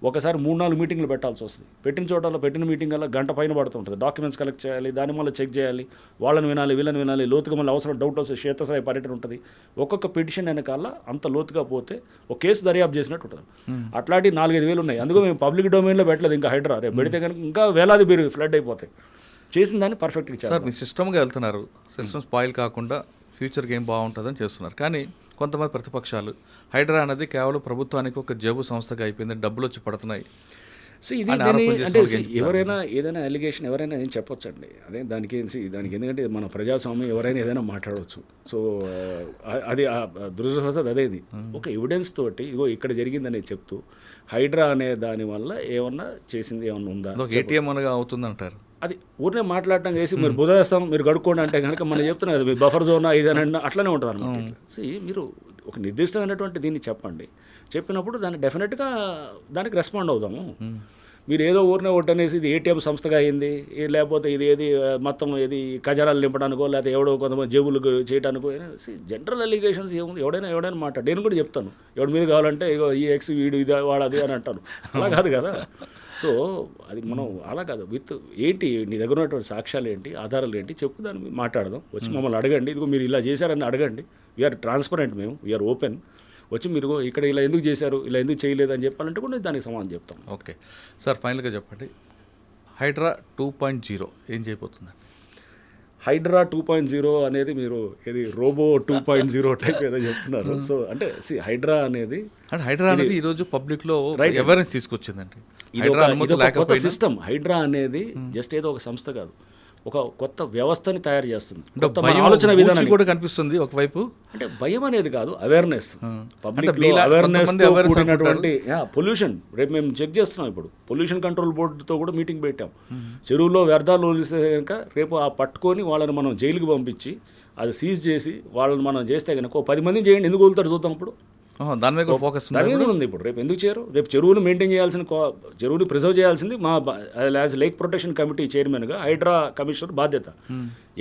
ఒకసారి 3-4 మీటింగ్లు పెట్టాల్సి వస్తుంది. పెట్టిన చోటలో పెట్టిన మీటింగ్ వల్ల గంట పైన పడుతుంటుంది. డాక్యుమెంట్స్ కలెక్ట్ చేయాలి, దాని వల్ల చెక్ చేయాలి, వాళ్ళని వినాలి వీళ్ళని వినాలి, లోతుగా మళ్ళీ అవసరం డౌట్ వస్తే క్షేత్రస్థాయి పర్యటన ఉంటుంది. ఒక్కొక్క పిటిషన్ వెనకాల అంత లోతుగా పోతే ఒక కేసు దర్యాప్తు చేసినట్టు ఉంటుంది. అట్లాంటి 4-5 వేలు ఉన్నాయి. అందుకు మేము పబ్లిక్ డొమైన్లో పెట్టలేదు ఇంకా హైడ్రా. రేపు పెడితే కనుక ఇంకా వేలాది బీరు ఫ్లడ్ అయిపోతాయి. చేసిన దాన్ని పర్ఫెక్ట్గా చేయాలి. సార్ మీ సిస్టమ్గా వెళ్తున్నారు, సిస్టమ్ స్పాయిల్ కాకుండా ఫ్యూచర్కి ఏం బాగుంటుందని చేస్తున్నారు. కానీ కొంతమంది ప్రతిపక్షాలు హైడ్రా అనేది కేవలం ప్రభుత్వానికి ఒక జేబు సంస్థగా అయిపోయింది, డబ్బులు వచ్చి పడుతున్నాయి. సో ఇది అంటే ఎవరైనా ఏదైనా అలిగేషన్ ఎవరైనా ఏం చెప్పొచ్చండి. అదే దానికి ఎందుకంటే మన ప్రజాస్వామ్యం ఎవరైనా ఏదైనా మాట్లాడవచ్చు. సో అది దురదృష్టవశాత్తు అదేది ఒక ఎవిడెన్స్ తోటి ఇగో ఇక్కడ జరిగిందనేది చెప్తూ హైడ్రా అనే దానివల్ల ఏమన్నా చేసింది ఏమన్నా ఉందా, ఏటీఎం అనగా అవుతుందంటారు. అది ఊరినే మాట్లాడటం చేసి మీరు బుధవేస్తాం మీరు గడుక్కోండి అంటే కనుక మనం చెప్తున్నాం కదా బఫర్ జోన్ ఇదనండి అట్లనే ఉంటుంది అనమాట. సో మీరు ఒక నిర్దిష్టమైనటువంటి దీన్ని చెప్పండి, చెప్పినప్పుడు దాన్ని డెఫినెట్గా దానికి రెస్పాండ్ అవుదాము. మీరు ఏదో ఊరినే ఒట్టనేసి ఇది ఏటీఎం సంస్థగా అయింది, లేకపోతే ఇది ఏది మొత్తం ఏది ఖజానాలు నింపడానికో లేకపోతే ఎవడో కొంతమంది జేబులు చేయడానికో, జనరల్ అలిగేషన్స్ ఏముంది, ఎవడైనా మాట నేను కూడా చెప్తాను, ఎవడి మీద కావాలంటే ఇగో ఈ ఎక్స్ వీడు ఇది వాడది అని అంటాను. అలా కాదు కదా. సో అది మనం అలా కాదు, విత్ ఏంటి నీ దగ్గర ఉన్నటువంటి సాక్ష్యాలు ఏంటి, ఆధారాలు ఏంటి చెప్పు, దాన్ని మీద మాట్లాడదాం. వచ్చి మమ్మల్ని అడగండి, ఇదిగో మీరు ఇలా చేశారని అడగండి. వీఆర్ ట్రాన్స్పరెంట్, మేము వీఆర్ ఓపెన్. వచ్చి మీరు ఇక్కడ ఇలా ఎందుకు చేశారు, ఇలా ఎందుకు చేయలేదు అని చెప్పాలంటే కూడా దానికి సమాధానం చెప్తాం. ఓకే సార్, ఫైనల్గా చెప్పండి, హైడ్రా 2.0 ఏం చేయబోతుందండి? హైడ్రా 2.0 అనేది మీరు ఏది రోబో 2.0 టైప్ ఏదో చెప్తున్నారు. సో అంటే హైడ్రా అనేది ఈరోజు పబ్లిక్లో అవేర్నెస్ తీసుకొచ్చిందండి. ఇది ఒక కొత్త సిస్టమ్. హైడ్రా అనేది జస్ట్ ఏదో ఒక సంస్థ కాదు, ఒక కొత్త వ్యవస్థని తయారు చేస్తుంది. ఆలోచన విధానం కూడా కనిపిస్తుంది ఒకవైపు. అంటే భయం అనేది కాదు, అవేర్నెస్. పబ్లిక్ అవేర్నెస్ కూడినటువంటి పొల్యూషన్. రేపు మేము చెక్ చేస్తున్నాం, ఇప్పుడు పొల్యూషన్ కంట్రోల్ బోర్డుతో కూడా మీటింగ్ పెట్టాం. చెరువుల్లో వ్యర్థాలు వదిలిస్తే కనుక రేపు ఆ పట్టుకొని వాళ్ళని మనం జైలుకి పంపించి అది సీజ్ చేసి వాళ్ళని మనం చేస్తే కనుక 10 మందిని చేయండి, ఎందుకు వదులుతారు చూద్దాం. ఇప్పుడు దాని మీద ఫోకస్ ఉంది. ఇప్పుడు రేపు ఎందుకు చేయరు? రేపు చెరువులు మెయింటైన్ చేయాల్సిన, చెరువుని ప్రిజర్వ్ చేయాల్సింది మా యాజ్ లేక్ ప్రొటెక్షన్ కమిటీ చైర్మన్గా హైడ్రా కమిషనర్ బాధ్యత.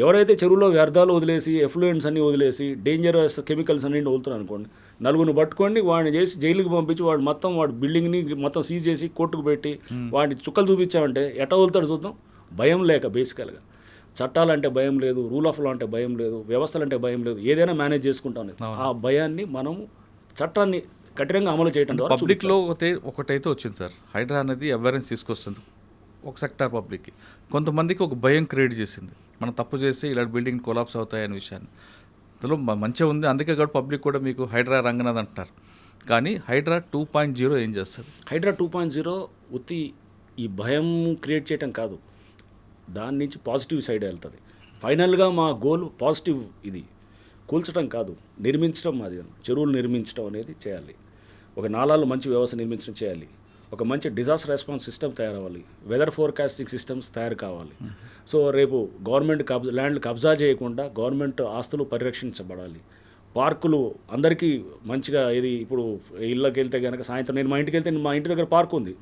ఎవరైతే చెరువులో వ్యర్థాలు వదిలేసి ఎఫ్లూయెంట్స్ అన్ని వదిలేసి డేంజరస్ కెమికల్స్ అన్ని వదులుతున్నారు అనుకోండి, నలుగురిని పట్టుకోండి, వాడిని చేసి జైలుకి పంపించి వాడి బిల్డింగ్ని మొత్తం సీజ్ చేసి కోర్టుకు పెట్టి వాడిని చుక్కలు చూపించామంటే ఎట్లా వదులుతాడు చూద్దాం. భయం లేక, బేసికల్గా చట్టాలంటే భయం లేదు, రూల్ ఆఫ్ లా అంటే భయం లేదు, వ్యవస్థలంటే భయం లేదు, ఏదైనా మేనేజ్ చేసుకుంటాం. ఆ భయాన్ని మనం చట్టాన్ని కఠినంగా అమలు చేయడం ద్వారా పబ్లిక్లో ఒకటైతే వచ్చింది సార్, హైడ్రా అనేది అవేర్నెస్ తీసుకొస్తుంది ఒక సెక్టార్ పబ్లిక్కి. కొంతమందికి ఒక భయం క్రియేట్ చేసింది, మనం తప్పు చేసి ఇలాంటి బిల్డింగ్ కొలాప్స్ అవుతాయనే విషయాన్ని. అందులో మంచిగా ఉంది, అందుకే కూడా పబ్లిక్ కూడా మీకు హైడ్రా రంగనాథ్ అంటున్నారు. కానీ హైడ్రా 2.0 ఏం చేస్తారు? హైడ్రా 2.0 ఉత్తి ఈ భయం క్రియేట్ చేయటం కాదు, దాని నుంచి పాజిటివ్ సైడ్ వెళ్తుంది. ఫైనల్గా మా గోల్ పాజిటివ్, ఇది కూల్చడం కాదు, నిర్మించడం. అది చెరువులు నిర్మించడం అనేది చేయాలి, ఒక నాలాలు మంచి వ్యవస్థ నిర్మించడం చేయాలి, ఒక మంచి డిజాస్టర్ రెస్పాన్స్ సిస్టమ్ తయారవ్వాలి, వెదర్ ఫోర్కాస్టింగ్ సిస్టమ్స్ తయారు కావాలి. సో రేపు గవర్నమెంట్ ల్యాండ్లు కబ్జా చేయకుండా గవర్నమెంట్ ఆస్తులు పరిరక్షించబడాలి. పార్కులు అందరికీ మంచిగా, ఇది ఇప్పుడు ఇళ్ళకి వెళ్తే కనుక సాయంత్రం నేను మా ఇంటికి వెళ్తే మా ఇంటి దగ్గర పార్క్ ఉంది,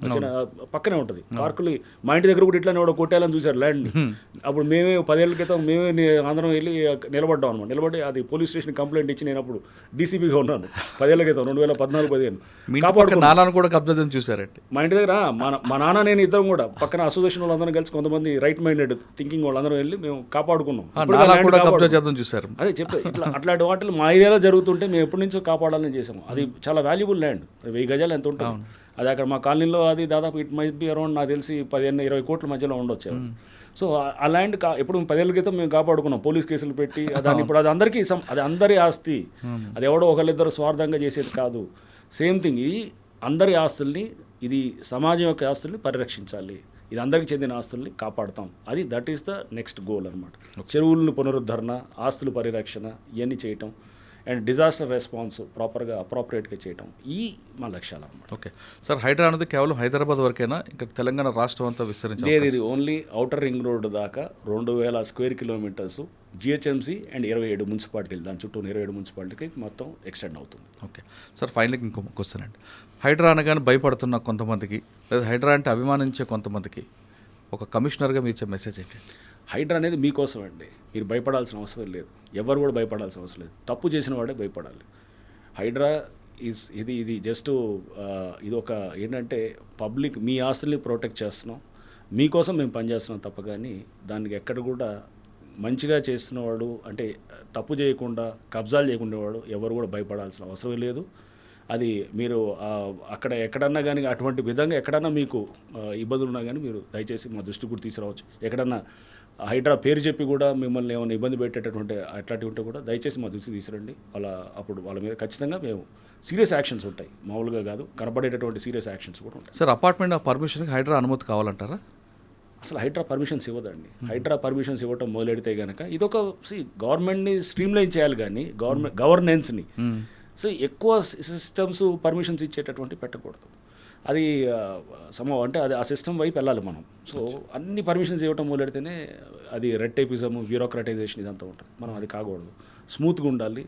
పక్కనే ఉంటుంది పార్కులు. మా ఇంటి దగ్గర కూడా ఇట్లా కూడా కొట్టేయాలని చూశారు ల్యాండ్ని. అప్పుడు మేమే 10 ఏళ్ల క్రితం మేమే అందరం వెళ్ళి నిలబడ్డాం అనమాట. నిలబడి అది పోలీస్ స్టేషన్ కంప్లైంట్ ఇచ్చి నేను అప్పుడు డీసీపీగా ఉన్నాను 10 ఏళ్ల క్రితం, 2014-15. కాపాడుకున్నాను కూడా కబ్జా చూసారంటే మా ఇంటి దగ్గర మా నాన్న నేను ఇద్దరం కూడా పక్కన అసోసియేషన్ వాళ్ళందరం కలిసి, కొంతమంది రైట్ మైండెడ్ థింకింగ్ వాళ్ళందరం వెళ్ళి మేము కాపాడుకున్నాం. చూసారు. అదే చెప్పే ఇట్లా అట్లాంటి వాటిలో మా ఏరియాలో జరుగుతుంటే మేము ఎప్పటి నుంచో కాపాడాలని చేసాము. అది చాలా వాల్యుబుల్ ల్యాండ్, 1000 గజాలు ఎంత ఉంటుంది అది. అక్కడ మా కాలనీలో అది దాదాపు ఇట్ మైట్ బి అరౌండ్ నాకు తెలిసి 15-20 కోట్ల మధ్యలో ఉండొచ్చు. సో ఆ ల్యాండ్ ఎప్పుడు 10 ఏళ్ల క్రితం మేము కాపాడుకున్నాం, పోలీస్ కేసులు పెట్టి. దాన్ని ఇప్పుడు అది అందరికీ, అది అందరి ఆస్తి, అది ఎవడో ఒకళ్ళిద్దరు స్వార్థంగా చేసేది కాదు. సేమ్ థింగ్, ఇది అందరి ఆస్తుల్ని, ఇది సమాజం యొక్క ఆస్తుల్ని పరిరక్షించాలి, ఇది అందరికీ చెందిన ఆస్తుల్ని కాపాడుతాం. అది that is the next goal అనమాట. చెరువులను పునరుద్ధరణ, ఆస్తుల పరిరక్షణ, ఇవన్నీ చేయటం, అండ్ డిజాస్టర్ రెస్పాన్స్ ప్రాపర్గా అప్రాప్రియేట్గా చేయటం, ఈ మా లక్ష్యాలు అనమాట. ఓకే సార్, హైడ్రా అనేది కేవలం హైదరాబాద్ వరకేనా, ఇంకా తెలంగాణ రాష్ట్రం అంతా విస్తరించాలి? లేదు, ఇది ఓన్లీ ఔటర్ రింగ్ రోడ్ దాకా 2000 స్క్వేర్ కిలోమీటర్స్, జిహెచ్ఎంసీ అండ్ 27 మున్సిపాలిటీలు, దాని చుట్టూ 27 మున్సిపాలిటీకి మొత్తం ఎక్స్టెండ్ అవుతుంది. ఓకే సార్, ఫైనల్గా ఇంకో క్వశ్చన్ అండి. హైడ్రా అనగానే భయపడుతున్న కొంతమందికి, లేదా హైడ్రా అంటే అభిమానించే కొంతమందికి ఒక కమిషనర్గా మీరు ఇచ్చే మెసేజ్ ఏంటి? హైడ్రా అనేది మీకోసం అండి, మీరు భయపడాల్సిన అవసరం లేదు, ఎవరు కూడా భయపడాల్సిన అవసరం లేదు. తప్పు చేసిన వాడే భయపడాలి. హైడ్రా ఇది జస్ట్ ఇది ఒక ఏంటంటే పబ్లిక్, మీ ఆస్తుల్ని ప్రొటెక్ట్ చేస్తున్నాం, మీకోసం మేము పనిచేస్తున్నాం తప్ప. కానీ దానికి ఎక్కడ కూడా మంచిగా చేస్తున్నవాడు, అంటే తప్పు చేయకుండా కబ్జాలు చేయకుండేవాడు ఎవరు కూడా భయపడాల్సిన అవసరం లేదు. అది మీరు అక్కడ ఎక్కడన్నా కానీ అటువంటి విధంగా ఎక్కడన్నా మీకు ఇబ్బందులు ఉన్నా కానీ మీరు దయచేసి మా దృష్టి కూడా తీసుకురావచ్చు. ఎక్కడన్నా హైడ్రా పేరు చెప్పి కూడా మిమ్మల్ని ఏమైనా ఇబ్బంది పెట్టేటటువంటి అట్లాంటివి ఉంటే కూడా దయచేసి మా దృష్టి తీసుకురండి. అప్పుడు వాళ్ళ మీద ఖచ్చితంగా మేము సీరియస్ యాక్షన్స్ ఉంటాయి, మామూలుగా కాదు, కనబడేటటువంటి సీరియస్ యాక్షన్స్ కూడా ఉంటాయి. సార్, అపార్ట్మెంట్ పర్మిషన్కి హైడ్రా అనుమతి కావాలంటారా? అసలు హైడ్రా పర్మిషన్స్ ఇవ్వదండి. హైడ్రా పర్మిషన్స్ ఇవ్వటం మొదలెడితే కనుక ఇదొక గవర్నమెంట్ని స్ట్రీమ్లైన్ చేయాలి, కానీ గవర్నెన్స్ని. సో ఎక్కువ సిస్టమ్స్ పర్మిషన్స్ ఇచ్చేటటువంటి పెట్టకూడదు. అది అంటే అది ఆ సిస్టమ్ వైపు వెళ్ళాలి మనం. సో అన్ని పర్మిషన్స్ ఇవ్వటం మొదలెడితేనే అది రెడ్ టైపిజం, బ్యూరోక్రటైజేషన్ ఇదంతా ఉంటుంది. మనం అది కాకూడదు, స్మూత్గా ఉండాలి,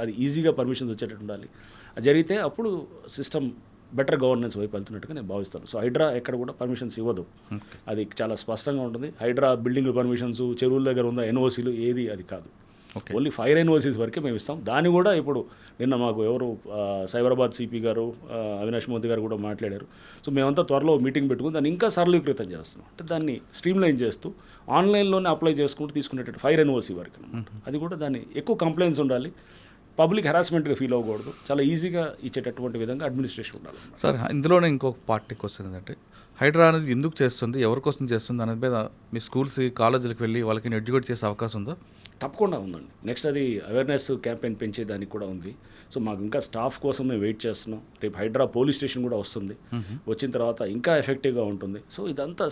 అది ఈజీగా పర్మిషన్స్ వచ్చేటట్టు ఉండాలి. అది జరిగితే అప్పుడు సిస్టమ్ బెటర్ గవర్నెన్స్ వైపు వెళ్తున్నట్టుగా నేను భావిస్తాను. సో హైడ్రా ఎక్కడ కూడా పర్మిషన్స్ ఇవ్వదు, అది చాలా స్పష్టంగా ఉంటుంది. హైడ్రా బిల్డింగ్ పర్మిషన్స్, చెరువుల దగ్గర ఉన్న ఎన్ఓసీలు ఏది అది కాదు. ఓన్లీ ఫైర్ ఎన్ఓసీస్ వరకే మేము ఇస్తాం. దాన్ని కూడా ఇప్పుడు నిన్న మాకు ఎవరు సైబరాబాద్ సిపి గారు అవినాష్ మోదీ గారు కూడా మాట్లాడారు. సో మేమంతా త్వరలో మీటింగ్ పెట్టుకుని దాన్ని ఇంకా సరళీకృతం చేస్తున్నాం. అంటే దాన్ని స్ట్రీమ్లైన్ చేస్తూ ఆన్లైన్లోనే అప్లై చేసుకుంటూ తీసుకునేటట్టు ఫైర్ ఎన్ఓసీ వరకు అనమాట. అది కూడా దాన్ని ఎక్కువ కంప్లైంట్స్ ఉండాలి, పబ్లిక్ హెరాస్మెంట్గా ఫీల్ అవ్వకూడదు, చాలా ఈజీగా ఇచ్చేటటువంటి విధంగా అడ్మినిస్ట్రేషన్ ఉండాలి. సార్ ఇందులోనే ఇంకొక పార్టీకి వస్తుంది ఏంటంటే హైడ్రా అనేది ఎందుకు చేస్తుంది, ఎవరి కోసం చేస్తుంది అనేది మీద మీ స్కూల్స్ కాలేజీలకు వెళ్ళి వాళ్ళకి ఎడ్యుకేట్ చేసే అవకాశం ఉందా? తప్పకుండా ఉందండి. నెక్స్ట్ అది అవేర్నెస్ క్యాంపెయిన్ పెంచేదానికి కూడా ఉంది. సో మాకు ఇంకా స్టాఫ్ కోసం మేము వెయిట్ చేస్తున్నాం. రేపు హైడ్రా పోలీస్ స్టేషన్ కూడా వస్తుంది, వచ్చిన తర్వాత ఇంకా ఎఫెక్టివ్గా ఉంటుంది. సో ఇదంతా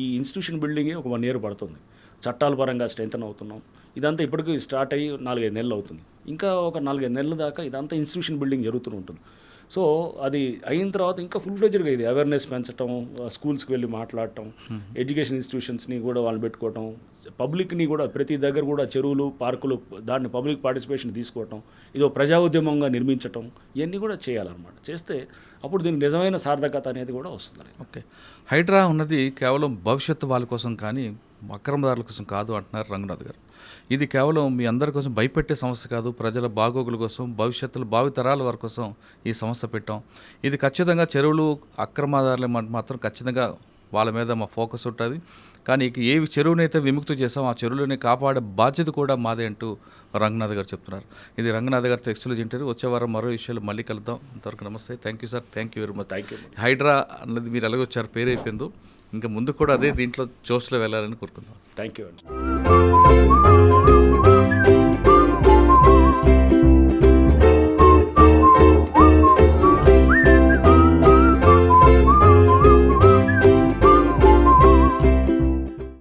ఈ ఇన్స్టిట్యూషన్ బిల్డింగే ఒక 1 year పడుతుంది. చట్టాల పరంగా స్ట్రెంథన్ అవుతున్నాం. ఇదంతా ఇప్పటికీ స్టార్ట్ అయ్యి 4-5 నెలలు అవుతుంది. ఇంకా ఒక 4-5 నెలల దాకా ఇదంతా ఇన్స్టిట్యూషన్ బిల్డింగ్ జరుగుతూ ఉంటుంది. సో అది అయిన తర్వాత ఇంకా ఫుల్ ఫ్లెడ్జ్డ్గా ఇది అవేర్నెస్ పెంచడం, స్కూల్స్కి వెళ్ళి మాట్లాడటం, ఎడ్యుకేషన్ ఇన్స్టిట్యూషన్స్ని కూడా వాళ్ళు పెట్టుకోవటం, పబ్లిక్ని కూడా ప్రతి దగ్గర కూడా చెరువులు, పార్కులు దాన్ని పబ్లిక్ పార్టిసిపేషన్ తీసుకోవటం, ఇదో ప్రజా ఉద్యమంగా నిర్మించటం, ఇవన్నీ కూడా చేయాలన్నమాట. చేస్తే అప్పుడు దీనికి నిజమైన సార్థకత అనేది కూడా వస్తుంది. ఓకే, హైడ్రా ఉన్నది కేవలం భవిష్యత్తు వాళ్ళ కోసం కానీ అక్రమదారుల కోసం కాదు అంటున్నారు రంగనాథ్ గారు. ఇది కేవలం మీ అందరి కోసం భయపెట్టే సమస్య కాదు, ప్రజల బాగోగుల కోసం, భవిష్యత్తులో భావితరాల వారి కోసం ఈ సమస్య పెట్టాం. ఇది ఖచ్చితంగా చెరువులు అక్రమదారులు మాత్రం ఖచ్చితంగా వాళ్ళ మీద మా ఫోకస్ ఉంటుంది. కానీ ఏ చెరువునైతే విముక్తి చేసాం ఆ చెరువులని కాపాడే బాధ్యత కూడా మాదే అంటూ రంగనాథ్ గారు చెప్తున్నారు. ఇది రంగనాథ్ గారితో ఎక్స్క్లూజివ్ ఇంటర్వ్యూ. వచ్చే వారం మరో విషయాలు మళ్ళీ కలుద్దాం. అంతవరకు నమస్తే. Thank you sir. Thank you very much. Thank you. Hydraa అన్నది మీరు ఎలాగొచ్చారు, పేరు అయిపోయిందో ఇంకా ముందు కూడా అదే దీంట్లో జోష్లో వెళ్ళాలని కోరుకుందాం. థ్యాంక్ యూ అండి.